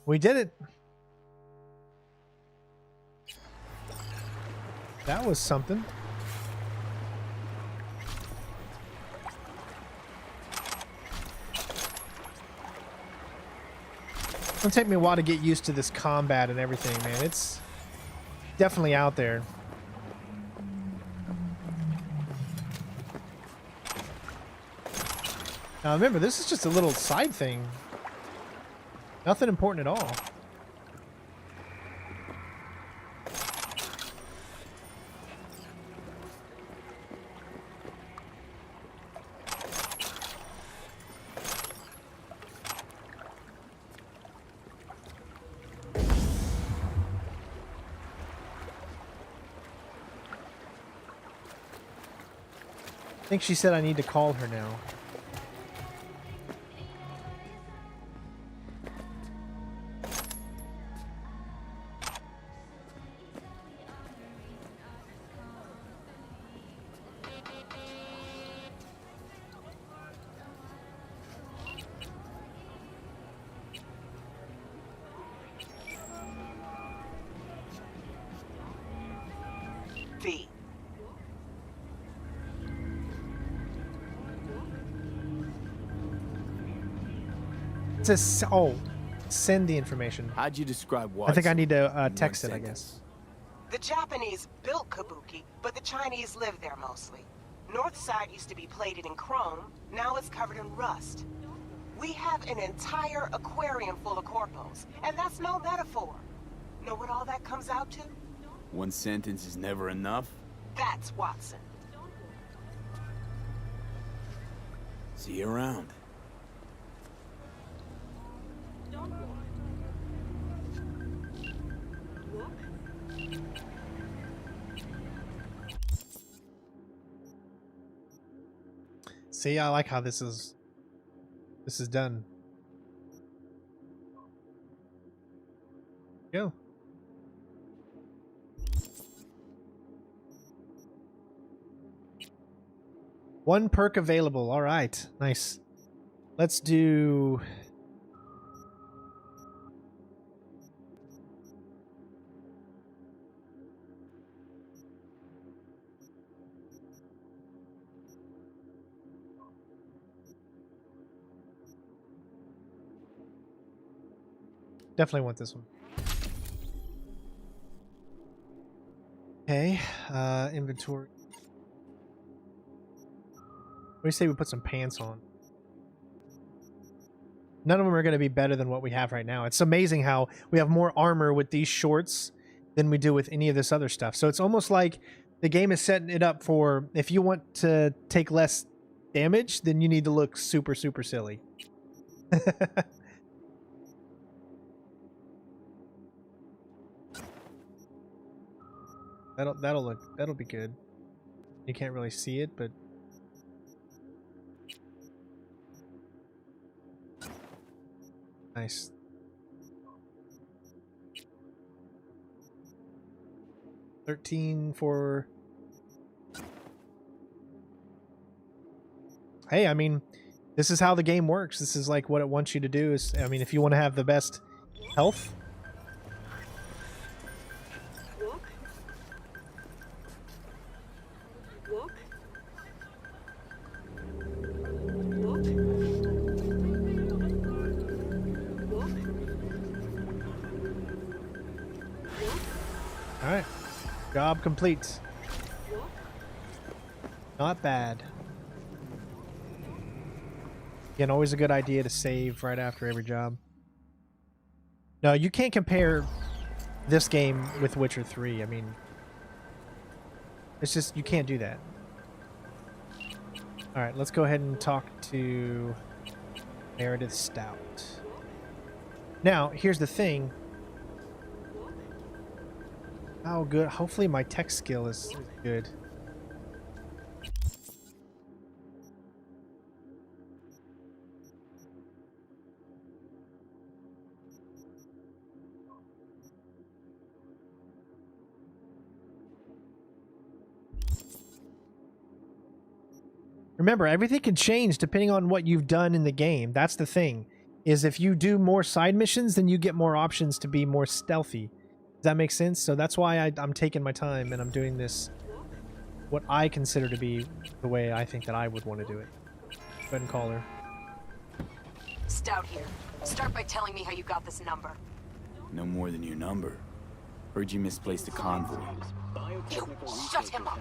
We did it. That was something. It'll take me a while to get used to this combat and everything, man. It's definitely out there. Now remember, this is just a little side thing. Nothing important at all. I think she said I need to call her now. V. It says, oh, send the information. How'd you describe what? I think I need to text it, I guess. The Japanese built Kabuki, but the Chinese live there mostly. North side used to be plated in chrome, now it's covered in rust. We have an entire aquarium full of corpos, and that's no metaphor. Know what all that comes out to? One sentence is never enough. That's Watson. See you around. See, I like how this is done. Go. One perk available. All right. Nice. Let's do... Definitely want this one. Okay, inventory. What do you say we put some pants on? None of them are going to be better than what we have right now. It's amazing how we have more armor with these shorts than we do with any of this other stuff. So it's almost like the game is setting it up for, if you want to take less damage, then you need to look super, super silly. That'll be good. You can't really see it, but nice. $13 for... Hey, I mean, this is how the game works. This is like what it wants you to do. Is, I mean, if you want to have the best health, alright, job complete. Not bad. Again, always a good idea to save right after every job. No, you can't compare this game with Witcher 3. I mean, it's just, you can't do that. Alright, let's go ahead and talk to Meredith Stout. Now, here's the thing. Oh, good. Hopefully my tech skill is good. Remember, everything can change depending on what you've done in the game. That's the thing. Is if you do more side missions, then you get more options to be more stealthy. Does that make sense? So that's why I'm taking my time and I'm doing this, what I consider to be the way I think that I would want to do it. Go ahead and call her. Stout here. Start by telling me how you got this number. No more than your number. Heard you misplaced a convoy. You shut him up.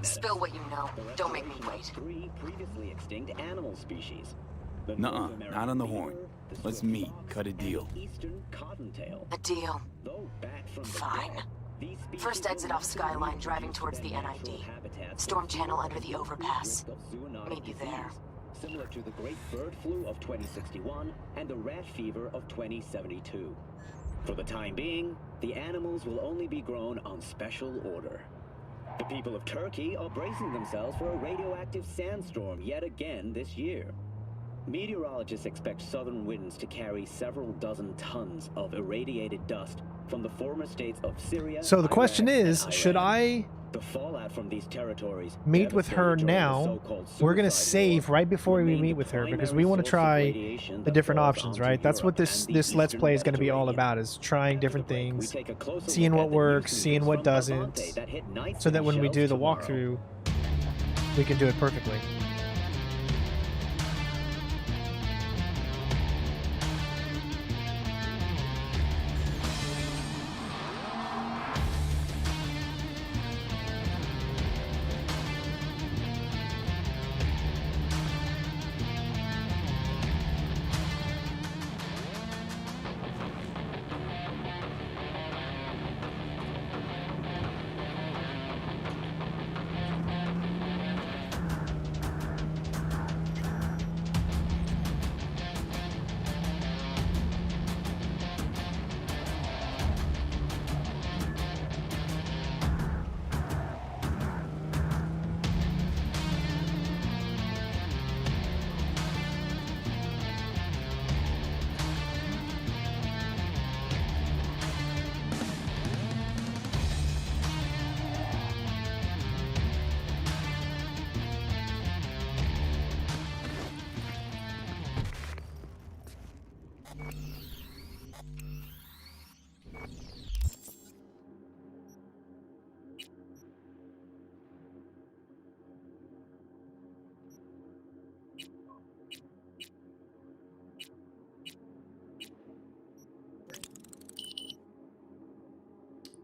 Spill what you know. Don't make me wait. 3 previously extinct animal species. Nuh-uh, not on the horn. Let's meet, cut a deal. A deal. Fine. First exit off Skyline, driving towards the NID. Storm channel under the overpass. Meet you there. Similar to the Great Bird Flu of 2061 and the Rat Fever of 2072. For the time being, the animals will only be grown on special order. The people of Turkey are bracing themselves for a radioactive sandstorm yet again this year. Meteorologists expect southern winds to carry several dozen tons of irradiated dust from the former states of Syria. So the question Iraq, is, and should Iran. I The fallout from these territories meet with her now. We're gonna save right before we meet with her because we want to try the different options, right? That's what this Let's Play is going to be all about, is trying different things, seeing what works, seeing what doesn't, so that when we do the walkthrough, we can do it perfectly.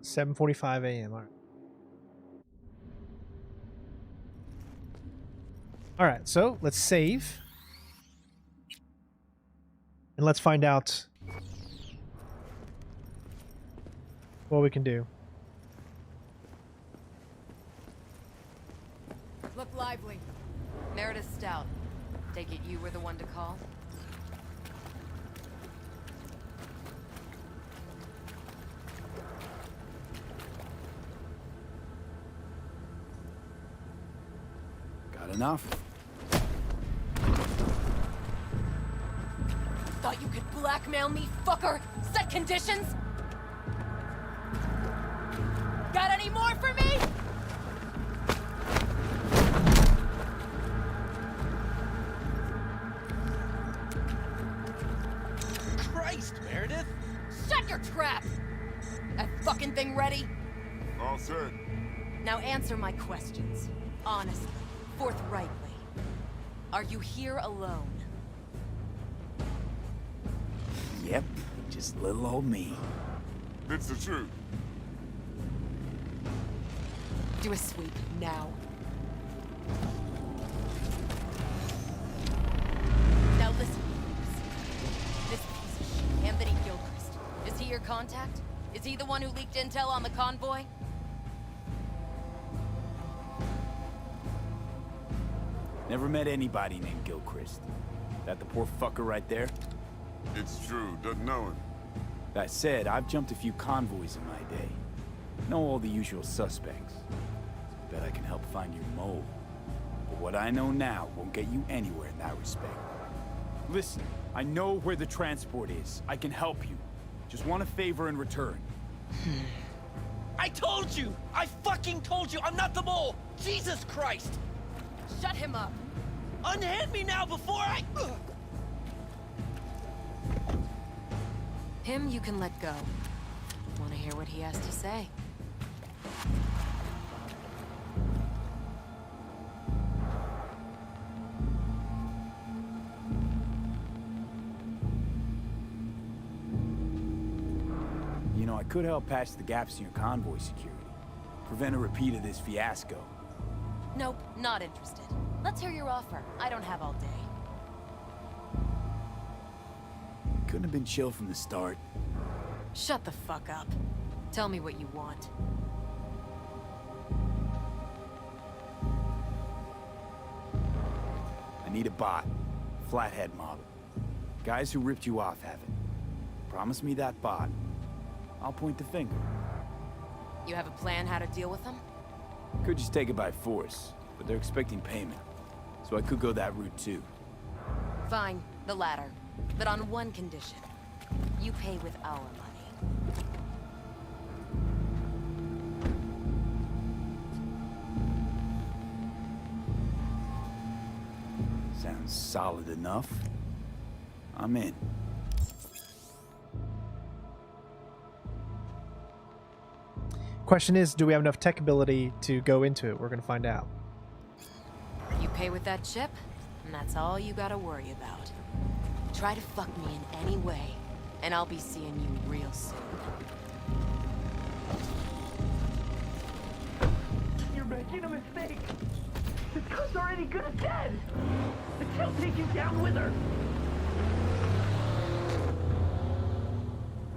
$7:45 a.m. All right, so let's save. And let's find out what we can do. Look lively. Meredith Stout. Take it you were the one to call? Got enough? Thought you could blackmail me, fucker? Set conditions? Got any more for me? Christ, Meredith! Shut your trap! That fucking thing ready? All set. Now answer my questions. Honestly, forthrightly. Are you here alone? Yep, just little old me. It's the truth. Do a sweep now. Now listen, please. This piece of shit, Anthony Gilchrist. Is he your contact? Is he the one who leaked intel on the convoy? Never met anybody named Gilchrist. That the poor fucker right there? It's true, doesn't know him. That said, I've jumped a few convoys in my day. Know all the usual suspects. Bet I can help find your mole. But what I know now won't get you anywhere in that respect. Listen, I know where the transport is. I can help you. Just want a favor in return. I told you! I fucking told you! I'm not the mole! Jesus Christ! Shut him up! Unhand me now before I... Him you can let go. Want to hear what he has to say? You know, I could help patch the gaps in your convoy security. Prevent a repeat of this fiasco. Nope, not interested. Let's hear your offer. I don't have all day. Couldn't have been chill from the start. Shut the fuck up. Tell me what you want. I need a bot. Flathead model. Guys who ripped you off have it. Promise me that bot. I'll point the finger. You have a plan how to deal with them? Could just take it by force, but they're expecting payment. So I could go that route too. Fine, the latter. But on one condition. You pay with our money. Sounds solid enough. I'm in. Question is, do we have enough tech ability to go into it? We're gonna find out. You pay with that chip, and that's all you gotta worry about. Try to fuck me in any way, and I'll be seeing you real soon. You're making a mistake. This gun's already good as dead. She'll take you down with her.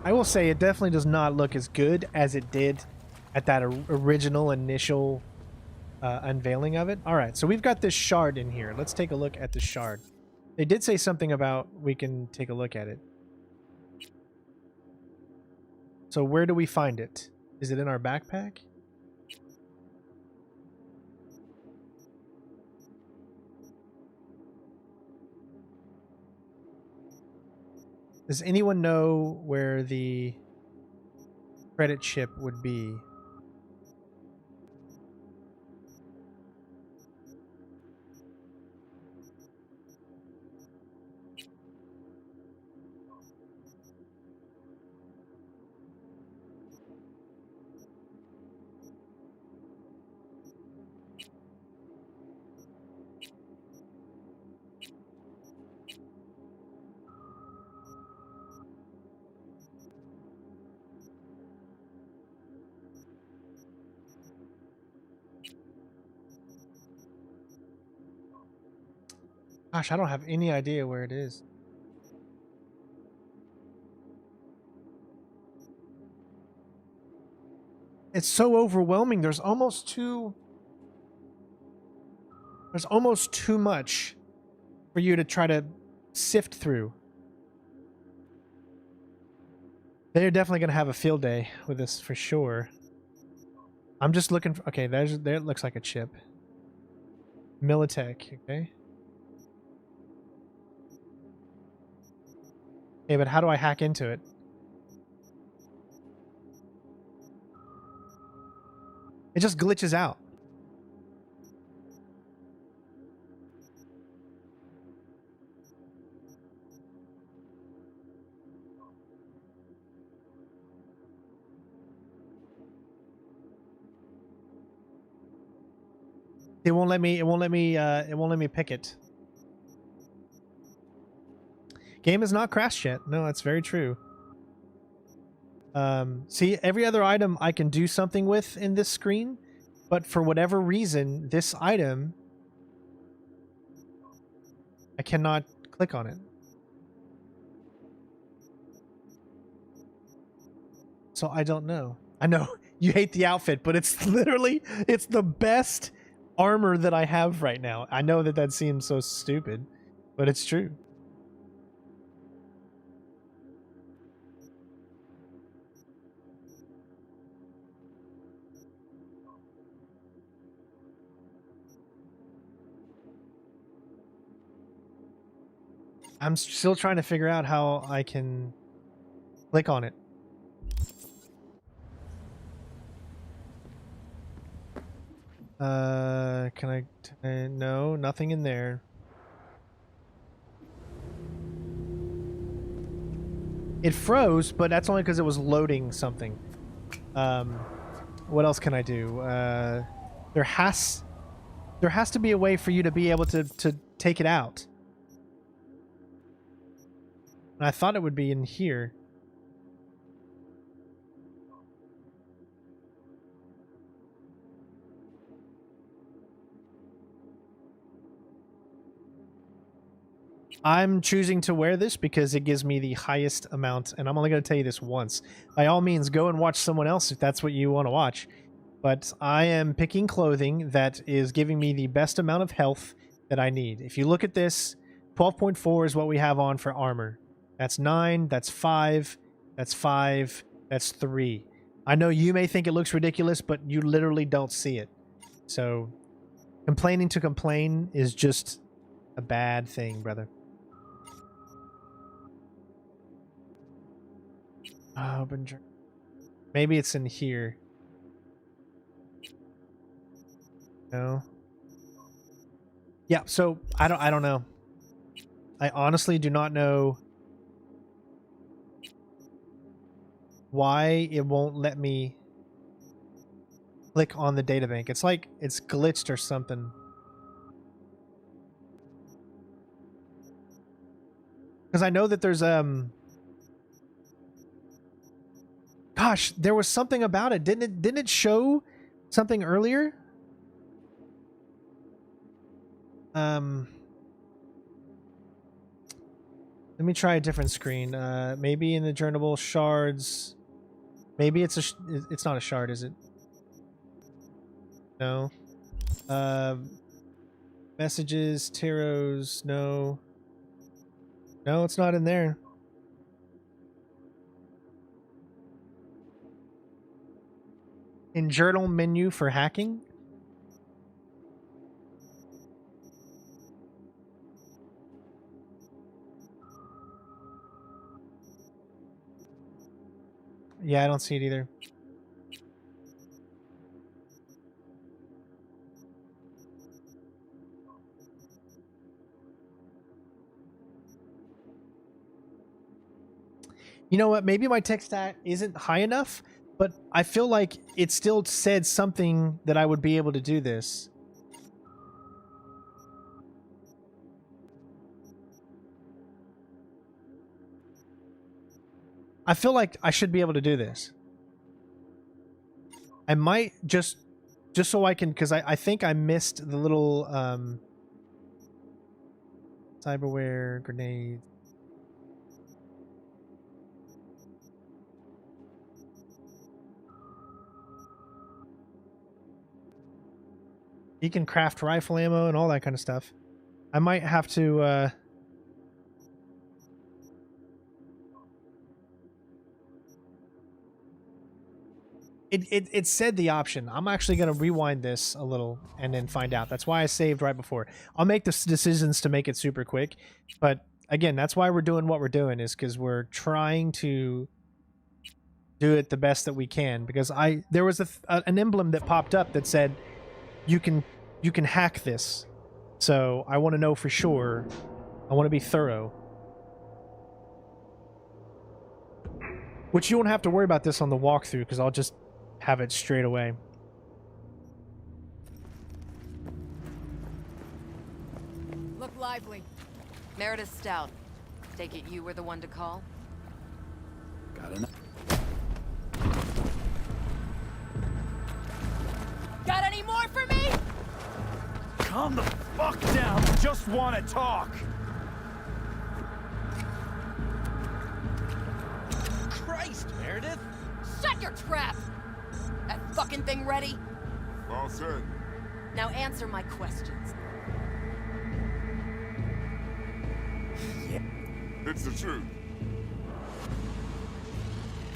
I will say it definitely does not look as good as it did at that original initial unveiling of it. All right, so we've got this shard in here. Let's take a look at the shard. They did say something about we can take a look at it. So where do we find it? Is it in our backpack? Does anyone know where the credit chip would be? Gosh, I don't have any idea where it is. It's so overwhelming. There's almost too much for you to try to sift through. They're definitely going to have a field day with this for sure. I'm just looking for... Okay, there it looks like a chip. Militech, okay. Okay, but how do I hack into it? It just glitches out. It won't let me pick it. Game has not crashed yet. No, that's very true. See, every other item I can do something with in this screen, but for whatever reason, this item, I cannot click on it. So I don't know. I know you hate the outfit, but it's literally, it's the best armor that I have right now. I know that seems so stupid, but it's true. I'm still trying to figure out how I can click on it. Can I no, nothing in there. It froze, but that's only because it was loading something. What else can I do? There has to be a way for you to be able to take it out. And I thought it would be in here. I'm choosing to wear this because it gives me the highest amount, and I'm only going to tell you this once. By all means, go and watch someone else if that's what you want to watch. But I am picking clothing that is giving me the best amount of health that I need. If you look at this, 12.4 is what we have on for armor. That's 9, that's 5, that's 5, that's 3. I know you may think it looks ridiculous, but you literally don't see it. So, complaining to complain is just a bad thing, brother. Open journal. Maybe it's in here. No. Yeah, so I don't know. I honestly do not know why it won't let me click on the databank. It's like it's glitched or something. Because I know that there's gosh, there was something about it. Didn't it show something earlier? Let me try a different screen. Maybe in the journal shards. Maybe it's it's not a shard, is it? No. Messages, tarots, no. No, it's not in there. In journal menu for hacking? Yeah, I don't see it either. You know what? Maybe my tech stat isn't high enough, but I feel like it still said something that I would be able to do this. I feel like I should be able to do this. I might just so I can, because I think I missed the little cyberware grenade. You can craft rifle ammo and all that kind of stuff. I might have to It said the option. I'm actually going to rewind this a little and then find out. That's why I saved right before. I'll make the decisions to make it super quick. But again, that's why we're doing what we're doing, is because we're trying to do it the best that we can. Because there was an emblem that popped up that said you can hack this. So I want to know for sure. I want to be thorough. Which you won't have to worry about this on the walkthrough, because I'll just have it straight away. Look lively. Meredith Stout. Take it you were the one to call? Got enough. Got any more for me? Calm the fuck down. Just want to talk. Christ, Meredith! Shut your trap! That fucking thing ready? All set. Now answer my questions. Yeah. It's the truth.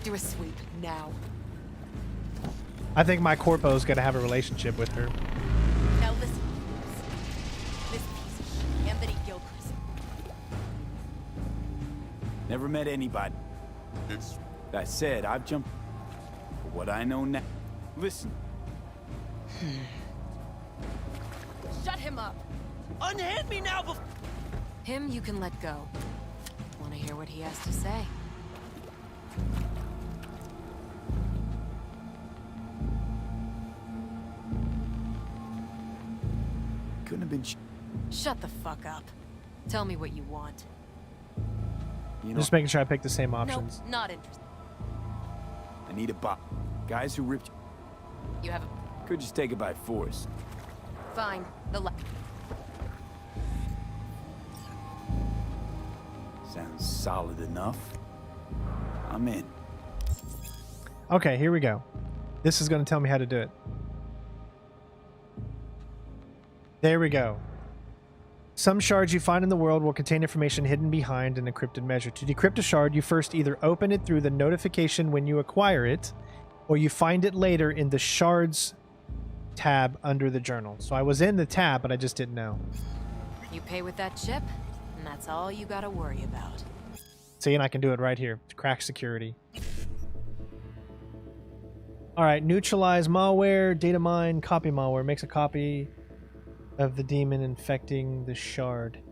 Do a sweep now. I think my corpo's gonna have a relationship with her. Now listen. This piece of shit, Anthony Gilchrist. Never met anybody. It's... That said, I've jumped... For what I know now... Listen. Shut him up. Unhand me now before... Him you can let go. Want to hear what he has to say? Couldn't have been... Shut the fuck up. Tell me what you want. You know, Just making sure I pick the same options. No, not interested. I need a bot. Guys who ripped... You have a... Could just take it by force. Fine. Sounds solid enough. I'm in. Okay, here we go. This is going to tell me how to do it. There we go. Some shards you find in the world will contain information hidden behind an encrypted measure. To decrypt a shard, you first either open it through the notification when you acquire it, or you find it later in the shards tab under the journal. So I was in the tab, but I just didn't know. You pay with that chip, and that's all you gotta worry about. See, and I can do it right here. Crack security. Alright, neutralize malware, data mine, copy malware. Makes a copy of the demon infecting the shard.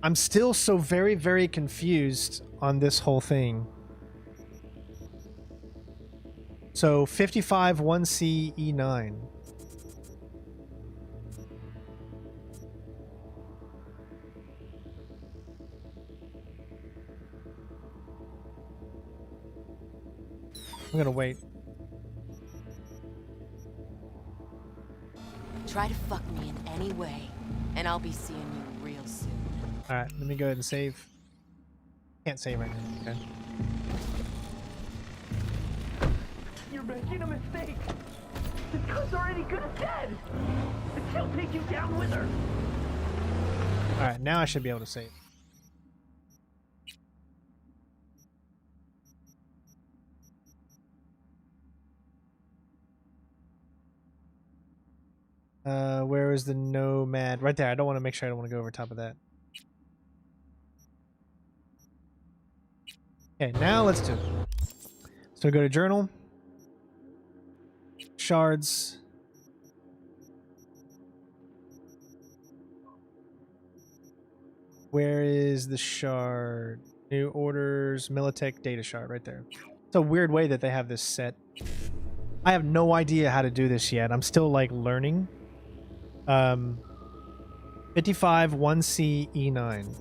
I'm still so very, very confused on this whole thing. So 55 1C E9. I'm gonna wait. Try to fuck me in any way, and I'll be seeing you real soon. Alright, let me go ahead and save. Can't save right now. Okay. You're making a mistake. The gun's already good as dead. And she'll take you down with her. Alright, now I should be able to save. Where is the Nomad? Right there. I don't want to make sure I don't want to go over top of that. Okay, now let's do it. So go to journal. Shards. Where is the shard? New orders, Militech data shard right there. It's a weird way that they have this set. I have no idea how to do this yet. I'm still like learning. 55 1C E9.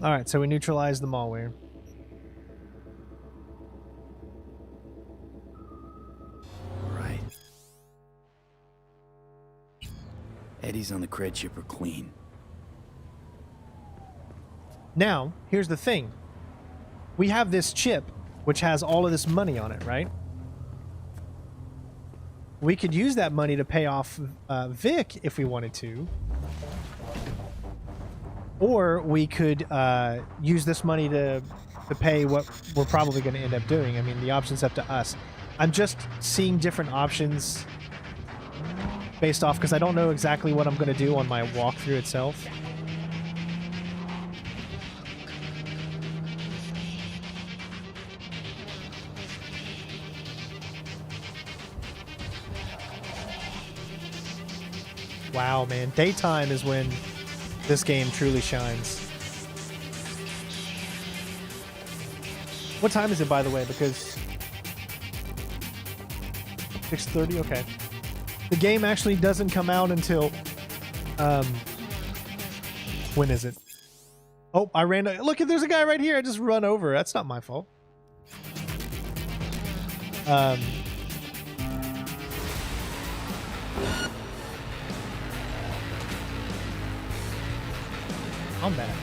All right, so we neutralized the malware. Right. Eddies on the cred chip are clean. Now, here's the thing. We have this chip, which has all of this money on it, right? We could use that money to pay off Vic if we wanted to. Or we could use this money to pay what we're probably going to end up doing. I mean, the option's up to us. I'm just seeing different options based off, because I don't know exactly what I'm going to do on my walkthrough itself. Wow, man. Daytime is when this game truly shines. What time is it, by the way? Because 6:30. Okay. The game actually doesn't come out until when is it? Oh, I ran. Look, there's a guy right here. I just run over. That's not my fault. I'm bad.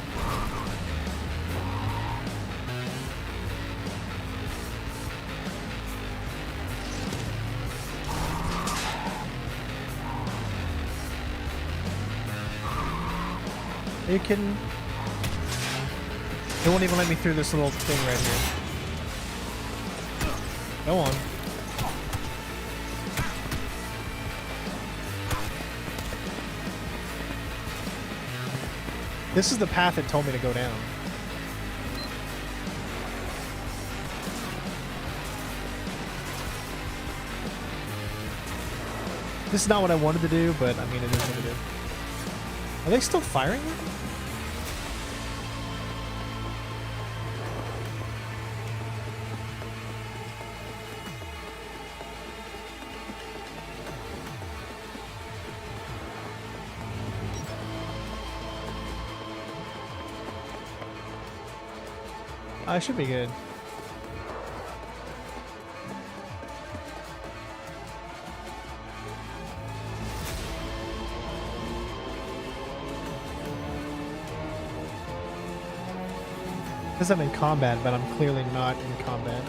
Are you kidding? They won't even let me through this little thing right here. Go on. This is the path it told me to go down. This is not what I wanted to do, but I mean, it is what it is. Are they still firing at me? I should be good. Because I'm in combat, but I'm clearly not in combat.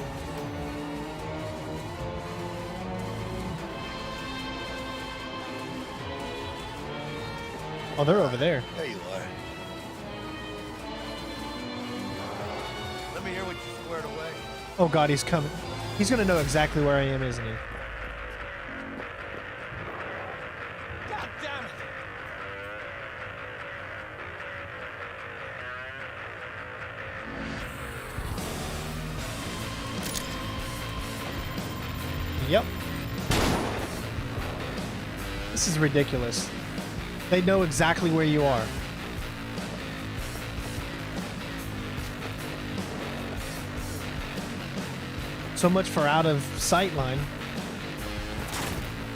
Oh, they're over there. There you are. Let me hear what you squared away. Oh god, he's coming. He's gonna know exactly where I am, isn't he? God damn it! Yep. This is ridiculous. They know exactly where you are. So much for out of sight line.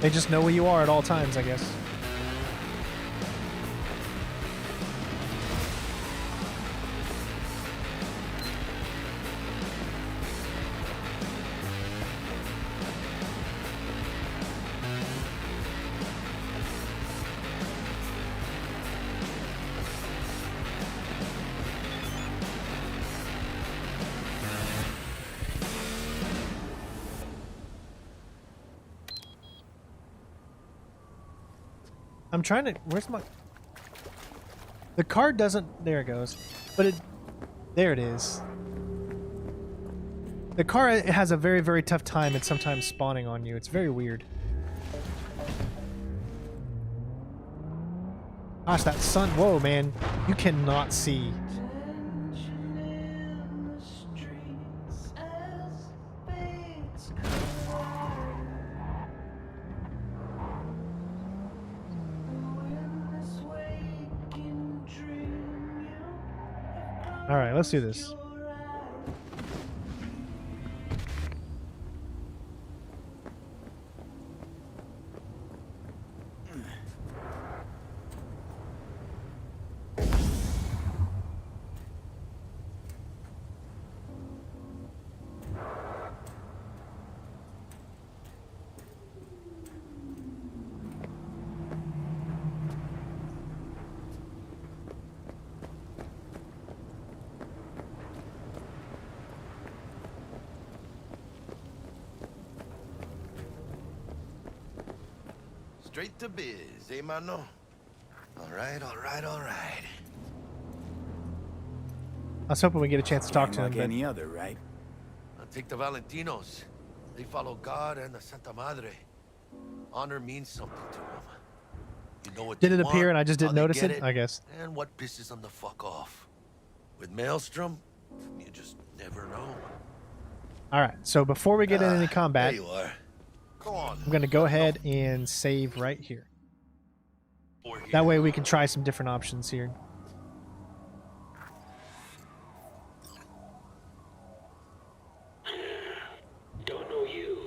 They just know where you are at all times, I guess. I'm trying to... Where's my... The card doesn't... There it goes. But it... There it is. The car has a very, very tough time at sometimes spawning on you. It's very weird. Gosh, that sun... Whoa, man. You cannot see. All right, let's do this. Straight to biz, eh, mano? All right, all right, all right. I was hoping we get a chance to talk to him. Like But... any other, right? I'll take the Valentinos. They follow God and the Santa Madre. Honor means something to them. You know what Did they it appear want, and I just how didn't they notice get it? I guess. And what pisses them the fuck off. With Maelstrom, you just never know. All right, so before we get into any There combat, you are. Go on. I'm going to go ahead and save right here. That way we can try some different options here. Don't know you.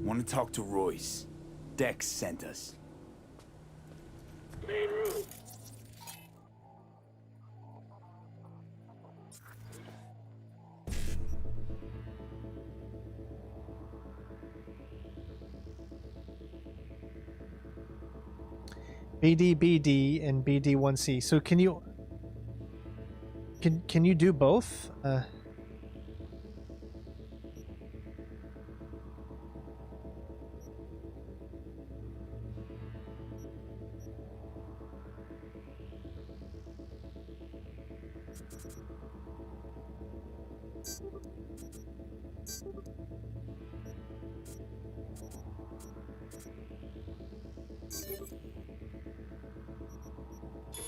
Want to talk to Royce. Dex sent us. Main room. BD, BD, and BD1C. So can you do both?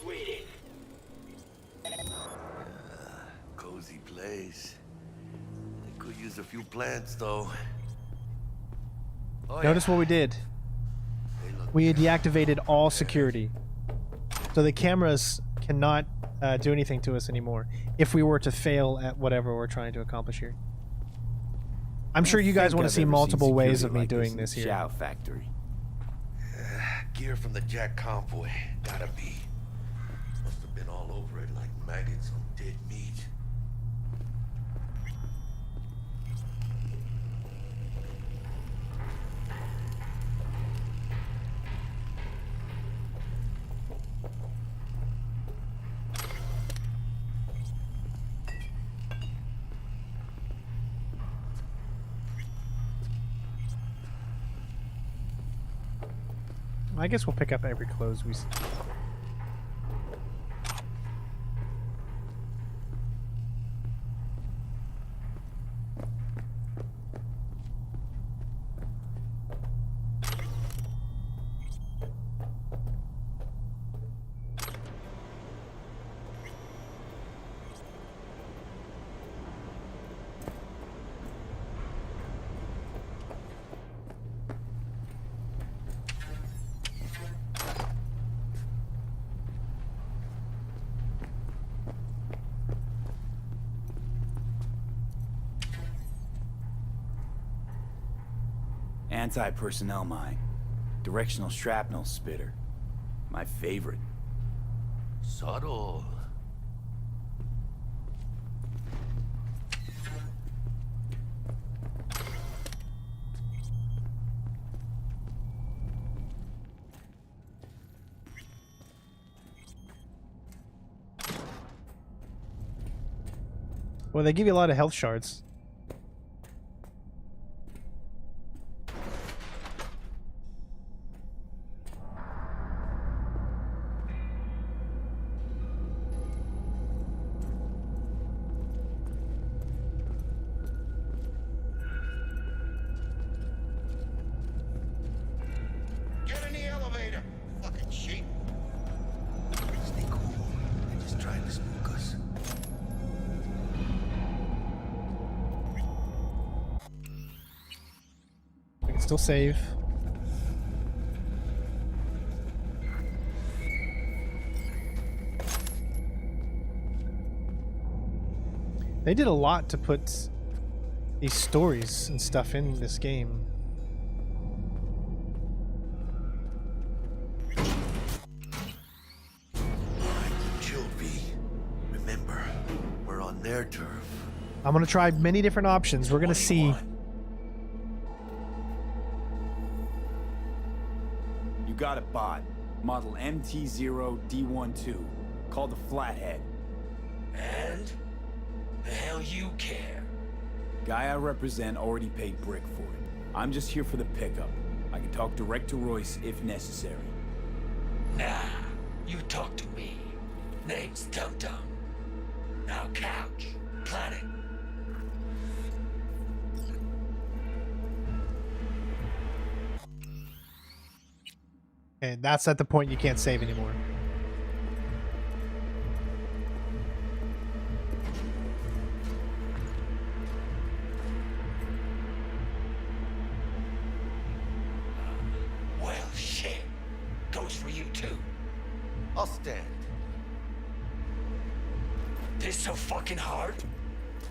Waiting. Cozy place. I could use a few plants, though. Oh, Notice what we did. We had deactivated all security. So the cameras cannot do anything to us anymore if we were to fail at whatever we're trying to accomplish here. I'm sure you guys want to see multiple ways of me doing this here. Chow factory. Gear from the Jack convoy. Gotta be. Must have been all over it like maggots on dead meat. I guess we'll pick up every clothes we see. Anti-personnel mine. Directional shrapnel spitter. My favorite. Subtle. Well, they give you a lot of health shards. Get in the elevator, fucking sheep. Stay cool. They're just trying to spook us. I can still save. They did a lot to put these stories and stuff in this game. Chill, V. Remember, we're on their turf. I'm gonna try many different options. We're gonna see. You got a bot. Model MT0D12. Called the Flathead. And? The hell you care? Guy I represent already paid Brick for it. I'm just here for the pickup. I can talk direct to Royce if necessary. Nah, you talk to me. Name's Dum Dum. Now couch, planet. And that's at the point you can't save anymore. Well, shit. Goes for you too. I'll stand. This so fucking hard?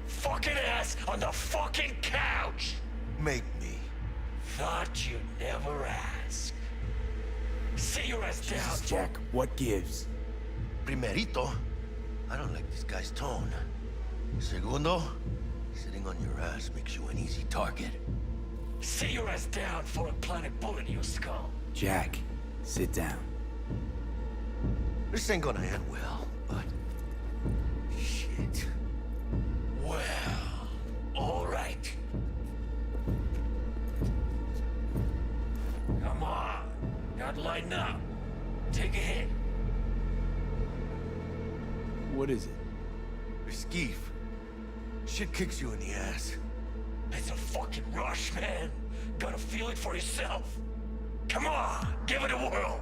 Fucking ass on the fucking couch! Make me. Thought you'd never ask. Sit your ass down, Jack, what gives? Primerito, I don't like this guy's tone. Segundo, sitting on your ass makes you an easy target. Sit your ass down for a planet bullet in your skull. Jack, sit down. This ain't gonna end well, but... shit. Well, alright. Come on. Gotta lighten up. Take a hit. What is it? Skeef. Shit kicks you in the ass. It's a fucking rush, man. Gotta feel it for yourself. Come on, give it a whirl.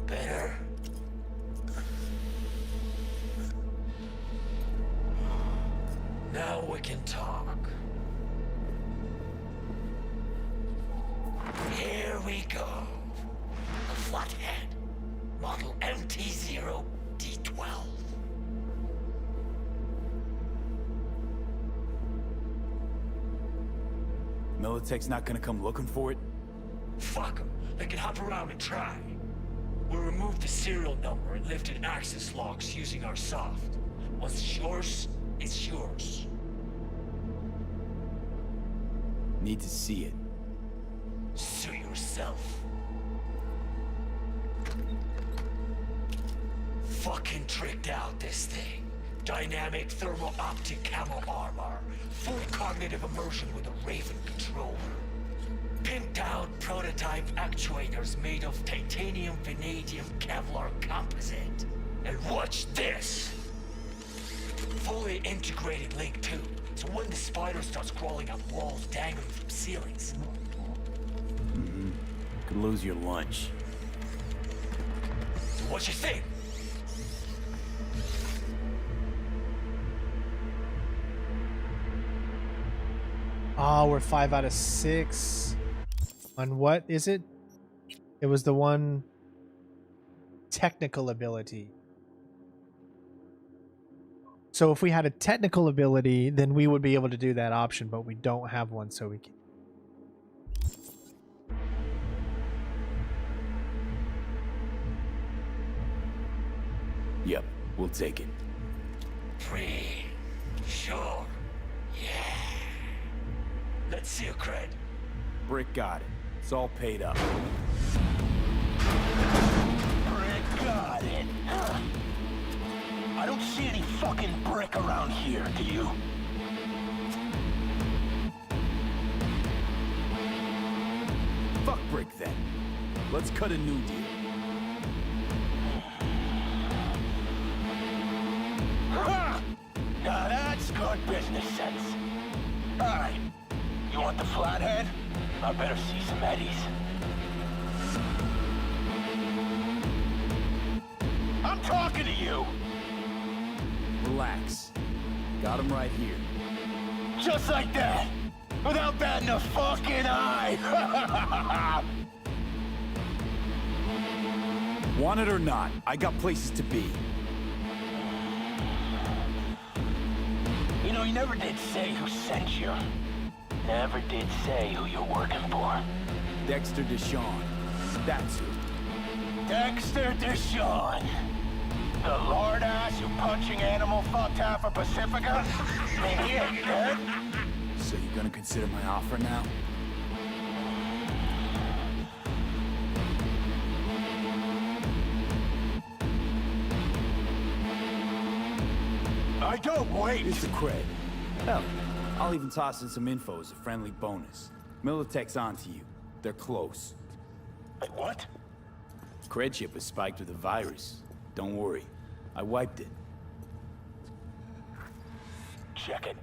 Better. Now we can talk. Here we go. A Flathead. Model MT0D12. Militech's not gonna come looking for it? Fuck them. They can hop around and try. We'll remove the serial number and lifted access locks using our soft. Once it's yours, it's yours. Need to see it. Sue yourself. Fucking tricked out this thing. Dynamic thermal optic camo armor. Full cognitive immersion with a Raven controller. Pimped out prototype actuators made of titanium, vanadium, Kevlar composite. And watch this! Fully integrated link too, so when the spider starts crawling up walls dangling from ceilings. Could lose your lunch. So what you think? Oh, we're 5 out of 6. On what is it? It was the one technical ability. So if we had a technical ability, then we would be able to do that option, but we don't have one, so we can. Yep, we'll take it. Free. Sure. Yeah. Let's see your cred. Brick got it. It's all paid up. Brick got it. I don't see any fucking brick around here, do you? Fuck Brick then. Let's cut a new deal. Now that's good business sense. Alright, you want the Flathead? I better see some eddies. I'm talking to you! Relax. Got him right here. Just like that! Without batting a fucking eye! Want it or not, I got places to be. You know, you never did say who sent you. Never did say who you're working for. Dexter DeShawn. That's who. Dexter DeShawn. The lord ass who punching animal fucked half of Pacifica? Ain't he a dead? So you gonna consider my offer now? I don't wait! It's a cred. Hell, I'll even toss in some info as a friendly bonus. Militech's onto you. They're close. Wait, what? Cred chip was spiked with a virus. Don't worry. I wiped it. Check it.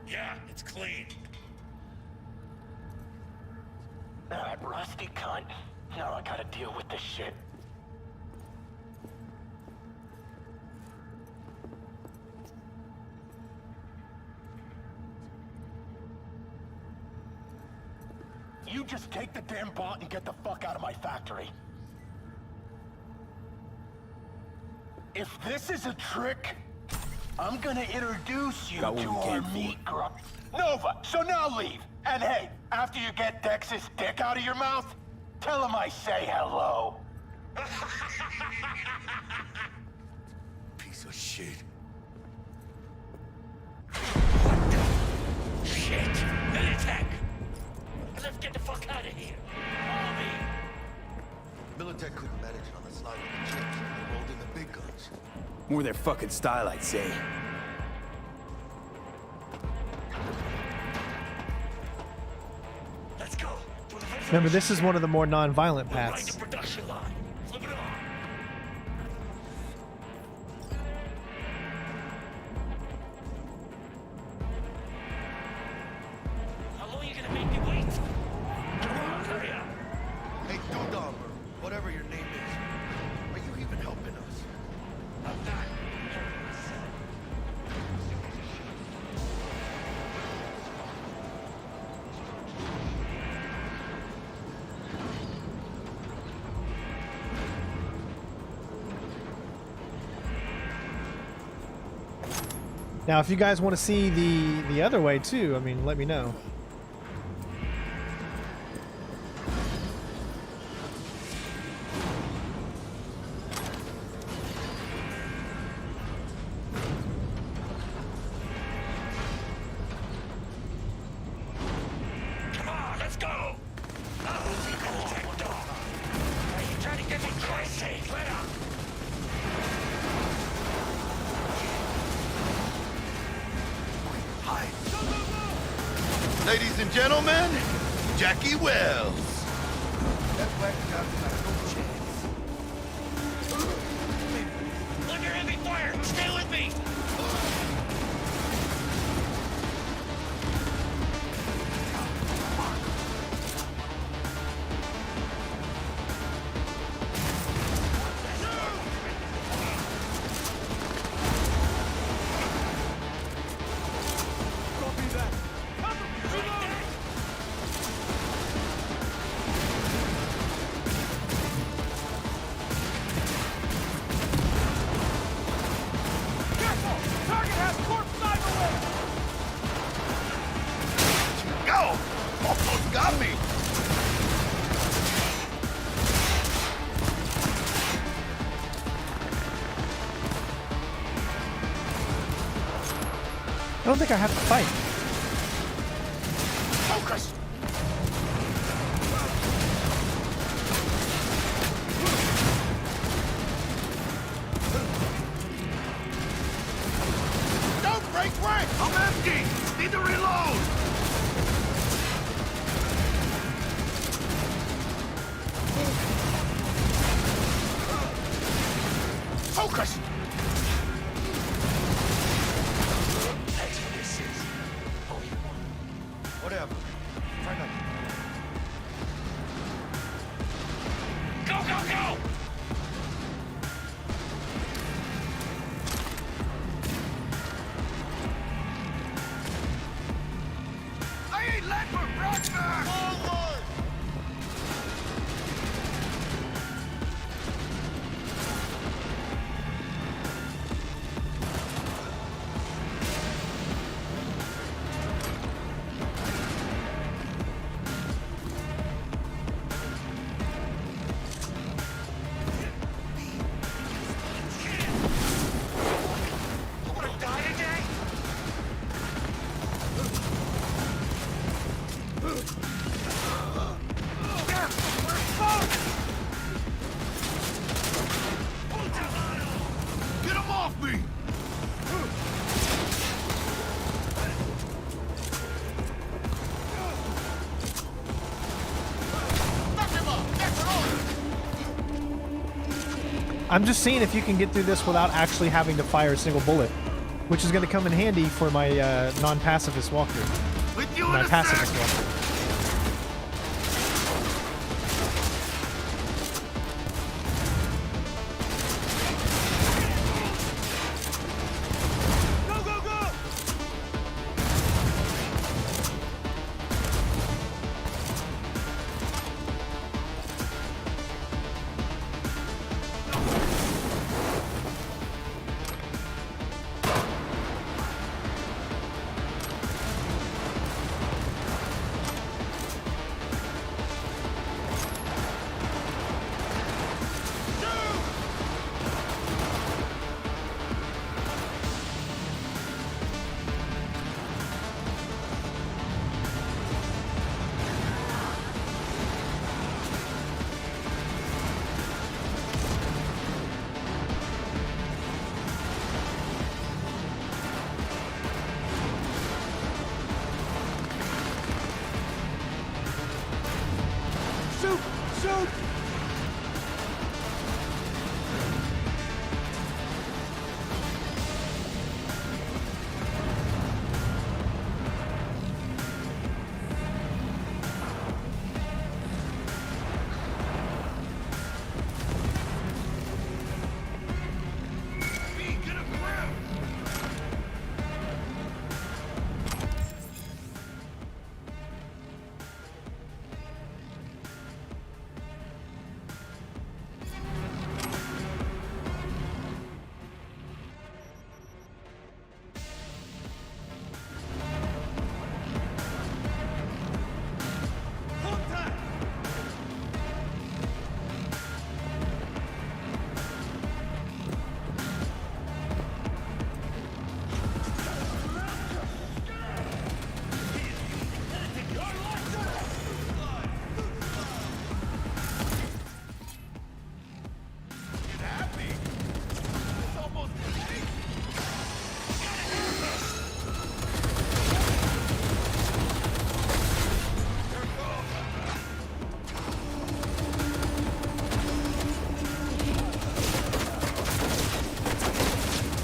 Yeah, it's clean. That rusty cunt. Now I gotta deal with this shit. You just take the damn bot and get the fuck out of my factory. If this is a trick, I'm gonna introduce you Got what to we our came for. meat grunt. Nova, so now leave. And hey, after you get Dex's dick out of your mouth, tell him I say hello. Piece of shit. What the shit? Militech! Let's get the fuck out of here. Follow me. Militech couldn't manage it on the slide with the chips. They rolled in the big guns. More their fucking style, I'd say. Let's go. Remember, this is one of the more non-violent Right paths. to production line. Flip it on. How long are you gonna make me wait? Come on, hurry up. Hey, Dodom, or whatever your name is. Are you even helping us? I'm not. Now, if you guys want to see the other way too, I mean, let me know. Come on, let's go. Oh, dog. Are you trying to get me crazy? Let up. Ladies and gentlemen, Jackie Wells. Under heavy fire. Stay with me. Almost got me! I don't think I have to fight. Focus! Don't break rank! I'm empty! Need to reload! Focus! Whatever. Try not Go, go, go! I ain't let for Brockman! Forward! Get him off me! I'm just seeing if you can get through this without actually having to fire a single bullet, which is going to come in handy for my non-pacifist walkthrough. With you My in a pacifist sec. walkthrough. Go, go, go! Shoot! Shoot! Get a grip!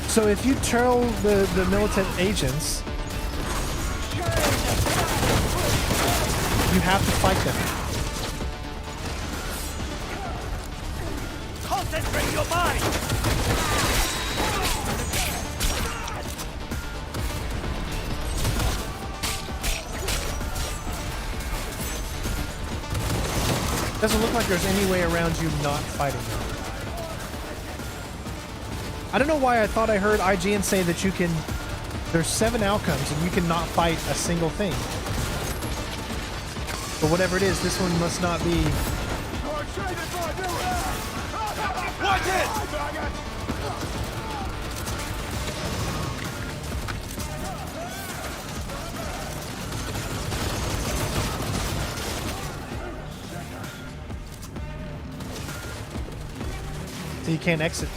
So if you trail the militant agents, you have to fight them. Concentrate your body! Doesn't look like there's any way around you not fighting them. I don't know why I thought I heard IGN say that you can... There's 7 outcomes and you cannot fight a single thing. But whatever it is, this one must not be. Watch it! So you can't exit.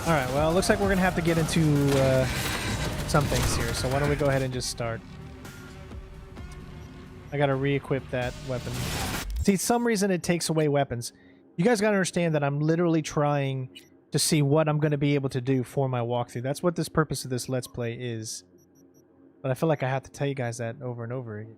All right, well, it looks like we're gonna have to get into some things here. So why don't we go ahead and just start? I gotta re-equip that weapon. See, some reason it takes away weapons. You guys gotta understand that I'm literally trying to see what I'm gonna be able to do for my walkthrough. That's what this purpose of this Let's Play is. But I feel like I have to tell you guys that over and over again.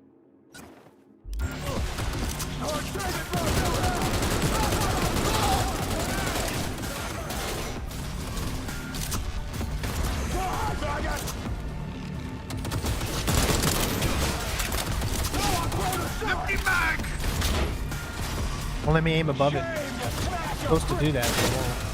Well, let me aim above it. I'm supposed to do that, but it won't.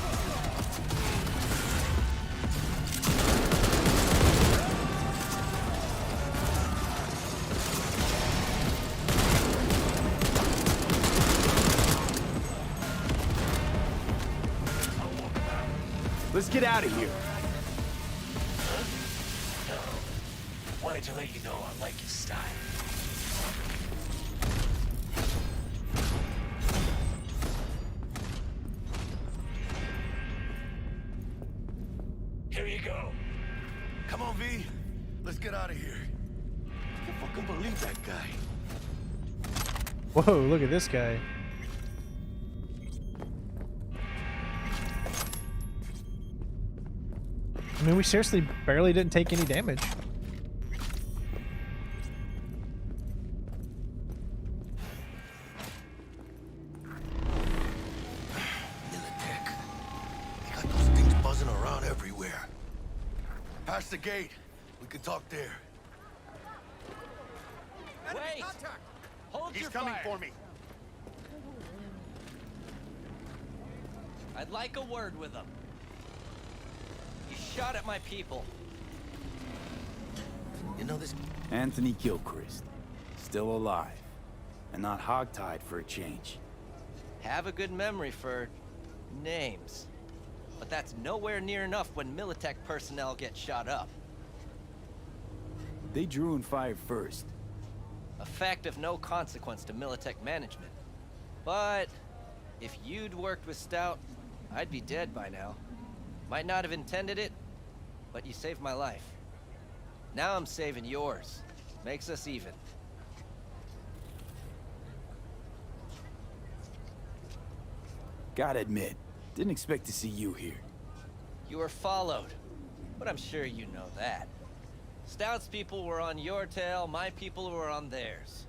Let's get out of here. Wanted to let you know I like your style. Here you go. Come on, V. Let's get out of here. I can't fucking believe that guy. Whoa, look at this guy. I mean, we seriously barely didn't take any damage. Militech. They got those things buzzing around everywhere. Past the gate. We can talk there. Wait! Hold He's your coming fire. for me. I'd like a word with him. You shot at my people. You know this? Anthony Gilchrist. Still alive. And not hogtied for a change. Have a good memory for names. But that's nowhere near enough when Militech personnel get shot up. They drew and fired first. A fact of no consequence to Militech management. But if you'd worked with Stout, I'd be dead by now. Might not have intended it, but you saved my life. Now I'm saving yours. Makes us even. Gotta admit, didn't expect to see you here. You were followed, but I'm sure you know that. Stout's people were on your tail, my people were on theirs.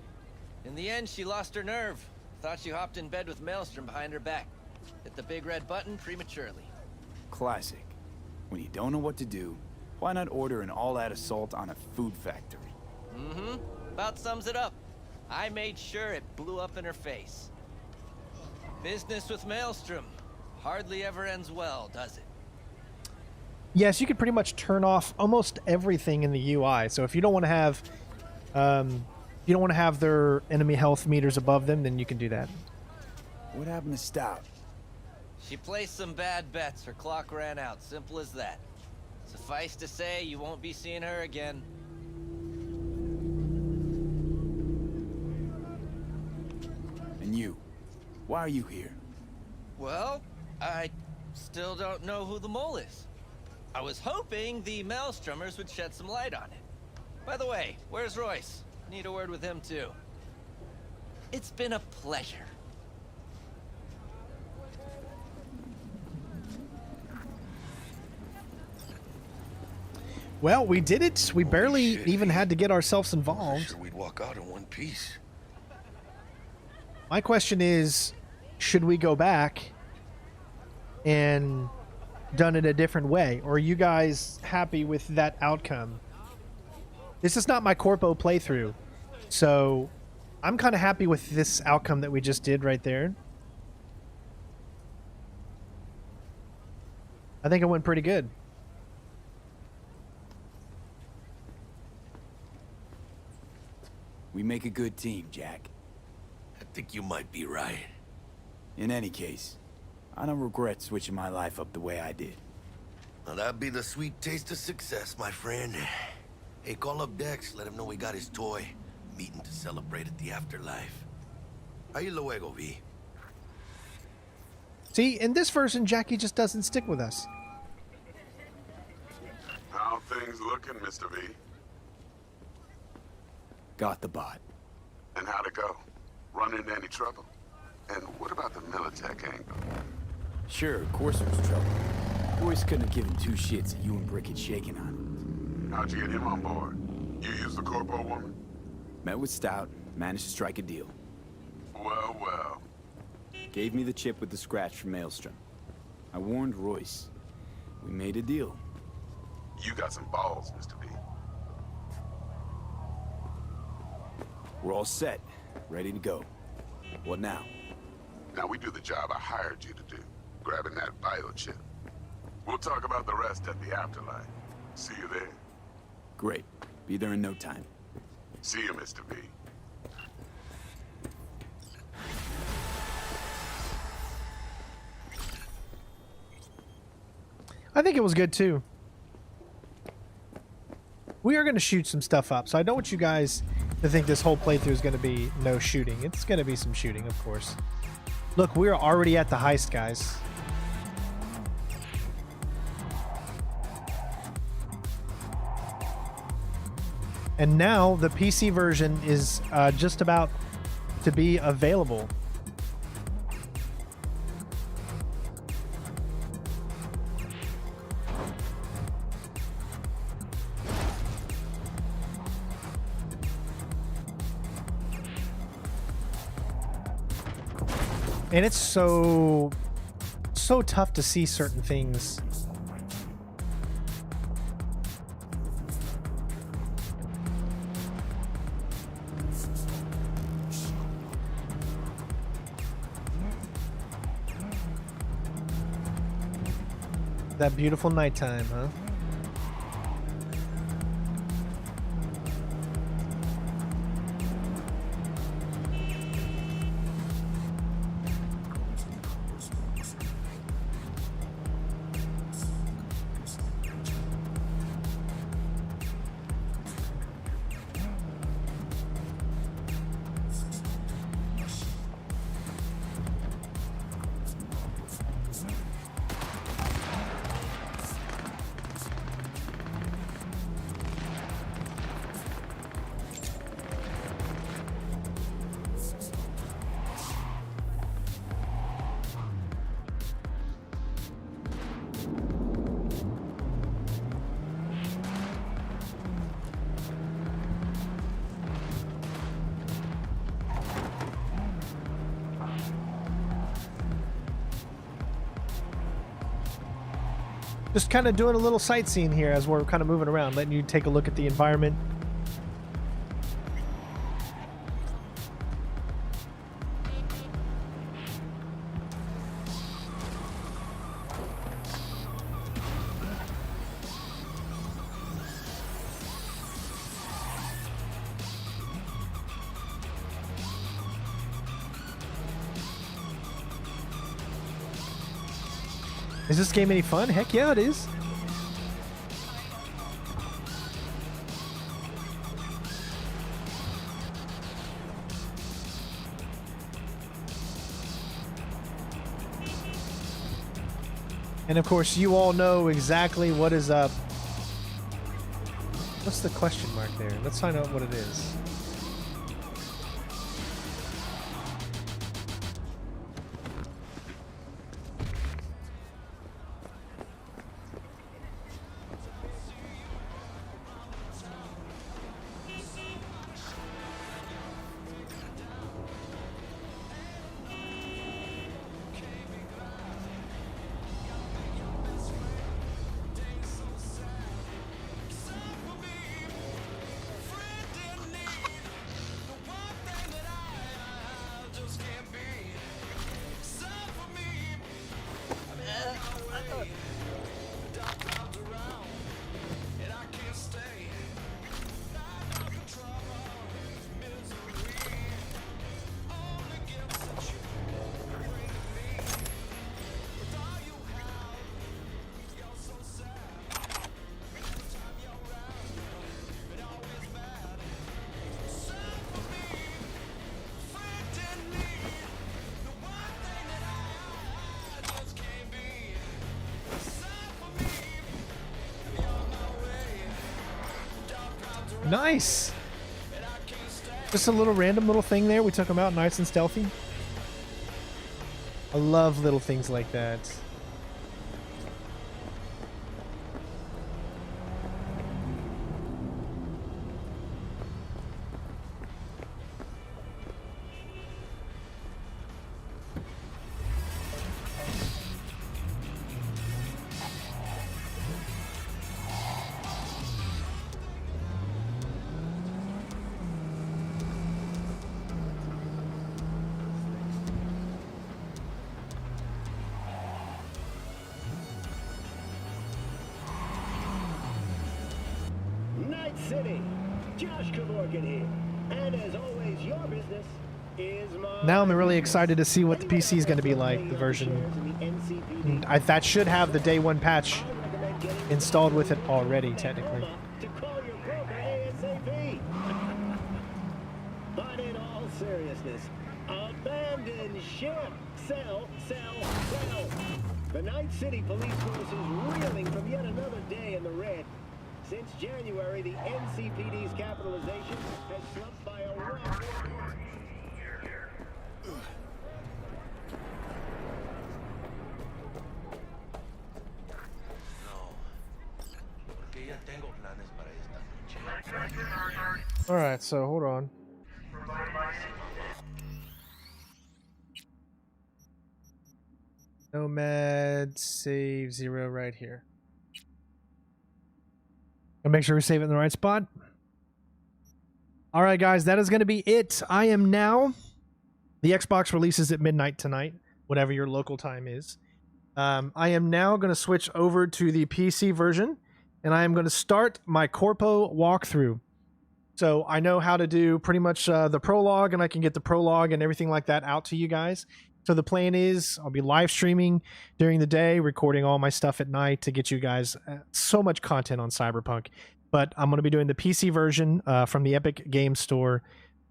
In the end, she lost her nerve. Thought you hopped in bed with Maelstrom behind her back. Hit the big red button prematurely. Classic. When you don't know what to do, why not order an all-out assault on a food factory? Mm-hmm. About sums it up. I made sure it blew up in her face. Business with Maelstrom hardly ever ends well, does it? Yes, you could pretty much turn off almost everything in the UI. So if you don't want to have, their enemy health meters above them, then you can do that. What happened to Stout? She placed some bad bets. Her clock ran out. Simple as that. Suffice to say, you won't be seeing her again. And you? Why are you here? Well, I still don't know who the mole is. I was hoping the Maelstromers would shed some light on it. By the way, where's Royce? Need a word with him too. It's been a pleasure. Well, we did it. We barely even had to get ourselves involved. Sure we'd walk out in one piece. My question is, should we go back and done it a different way? Or are you guys happy with that outcome? This is not my Corpo playthrough, so I'm kind of happy with this outcome that we just did right there. I think it went pretty good. We make a good team, Jack. I think you might be right. In any case, I don't regret switching my life up the way I did. Now that'd be the sweet taste of success, my friend. Hey, call up Dex, let him know we got his toy. Meeting to celebrate at the afterlife. Ahí luego, V. See, in this version, Jackie just doesn't stick with us. How things looking, Mr. V? Got the bot. And how'd it go? Run into any trouble? And what about the Militech angle? Sure, of course there was trouble. Boys couldn't have given two shits that you and Brick had shaken on him. How'd you get him on board? You used the corpo woman? Met with Stout, managed to strike a deal. Well, well. Gave me the chip with the scratch from Maelstrom. I warned Royce. We made a deal. You got some balls, Mr. V. We're all set, ready to go. What now? Now we do the job I hired you to do, grabbing that biochip. We'll talk about the rest at the afterlife. See you there. Great. Be there in no time. See you, Mr. V. I think it was good too. We are going to shoot some stuff up, so I don't want you guys to think this whole playthrough is going to be no shooting. It's going to be some shooting, of course. Look, we're already at the heist, guys. And now the PC version is just about to be available. And it's so tough to see certain things. That beautiful nighttime, huh? Just kind of doing a little sightseeing here as we're kind of moving around, letting you take a look at the environment. Is this game any fun? Heck yeah, it is. And of course, you all know exactly what is up. What's the question mark there? Let's find out what it is. Nice. Just a little random little thing there. We took them out nice and stealthy. I love little things like that. Night City, Josh Kevorkian here, and as always, your business is my. Now I'm really excited to see what the PC is going to be like. The version that should have the day one patch installed with it already, technically. But in all seriousness, abandon ship, sell, sell, sell. The Night City police force is reeling from yet another day in the red. Since January, the NCPD's capitalization has slumped by a rough. All right, so hold on. Nomad save 0 right here. I'll make sure we save it in the right spot. All right, guys, that is going to be it. I am now. The Xbox releases at midnight tonight, whatever your local time is. I am now going to switch over to the PC version, and I am going to start my Corpo walkthrough. So I know how to do pretty much the prologue, and I can get the prologue and everything like that out to you guys. So the plan is I'll be live streaming during the day, recording all my stuff at night to get you guys so much content on Cyberpunk. But I'm going to be doing the PC version from the Epic Game Store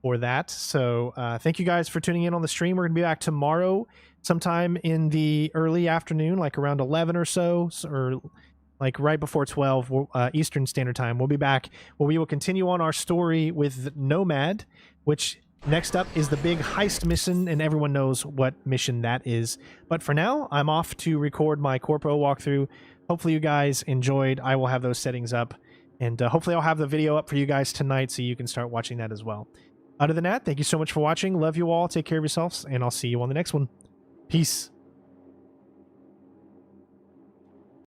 for that. So thank you guys for tuning in on the stream. We're going to be back tomorrow sometime in the early afternoon, like around 11 or so, or like right before 12 Eastern Standard Time. We'll be back where we will continue on our story with Nomad, which... next up is the big heist mission, and everyone knows what mission that is. But for now, I'm off to record my Corpo walkthrough. Hopefully you guys enjoyed. I will have those settings up, and hopefully I'll have the video up for you guys tonight so you can start watching that as well. Other than that, thank you so much for watching. Love you all. Take care of yourselves, and I'll see you on the next one. Peace.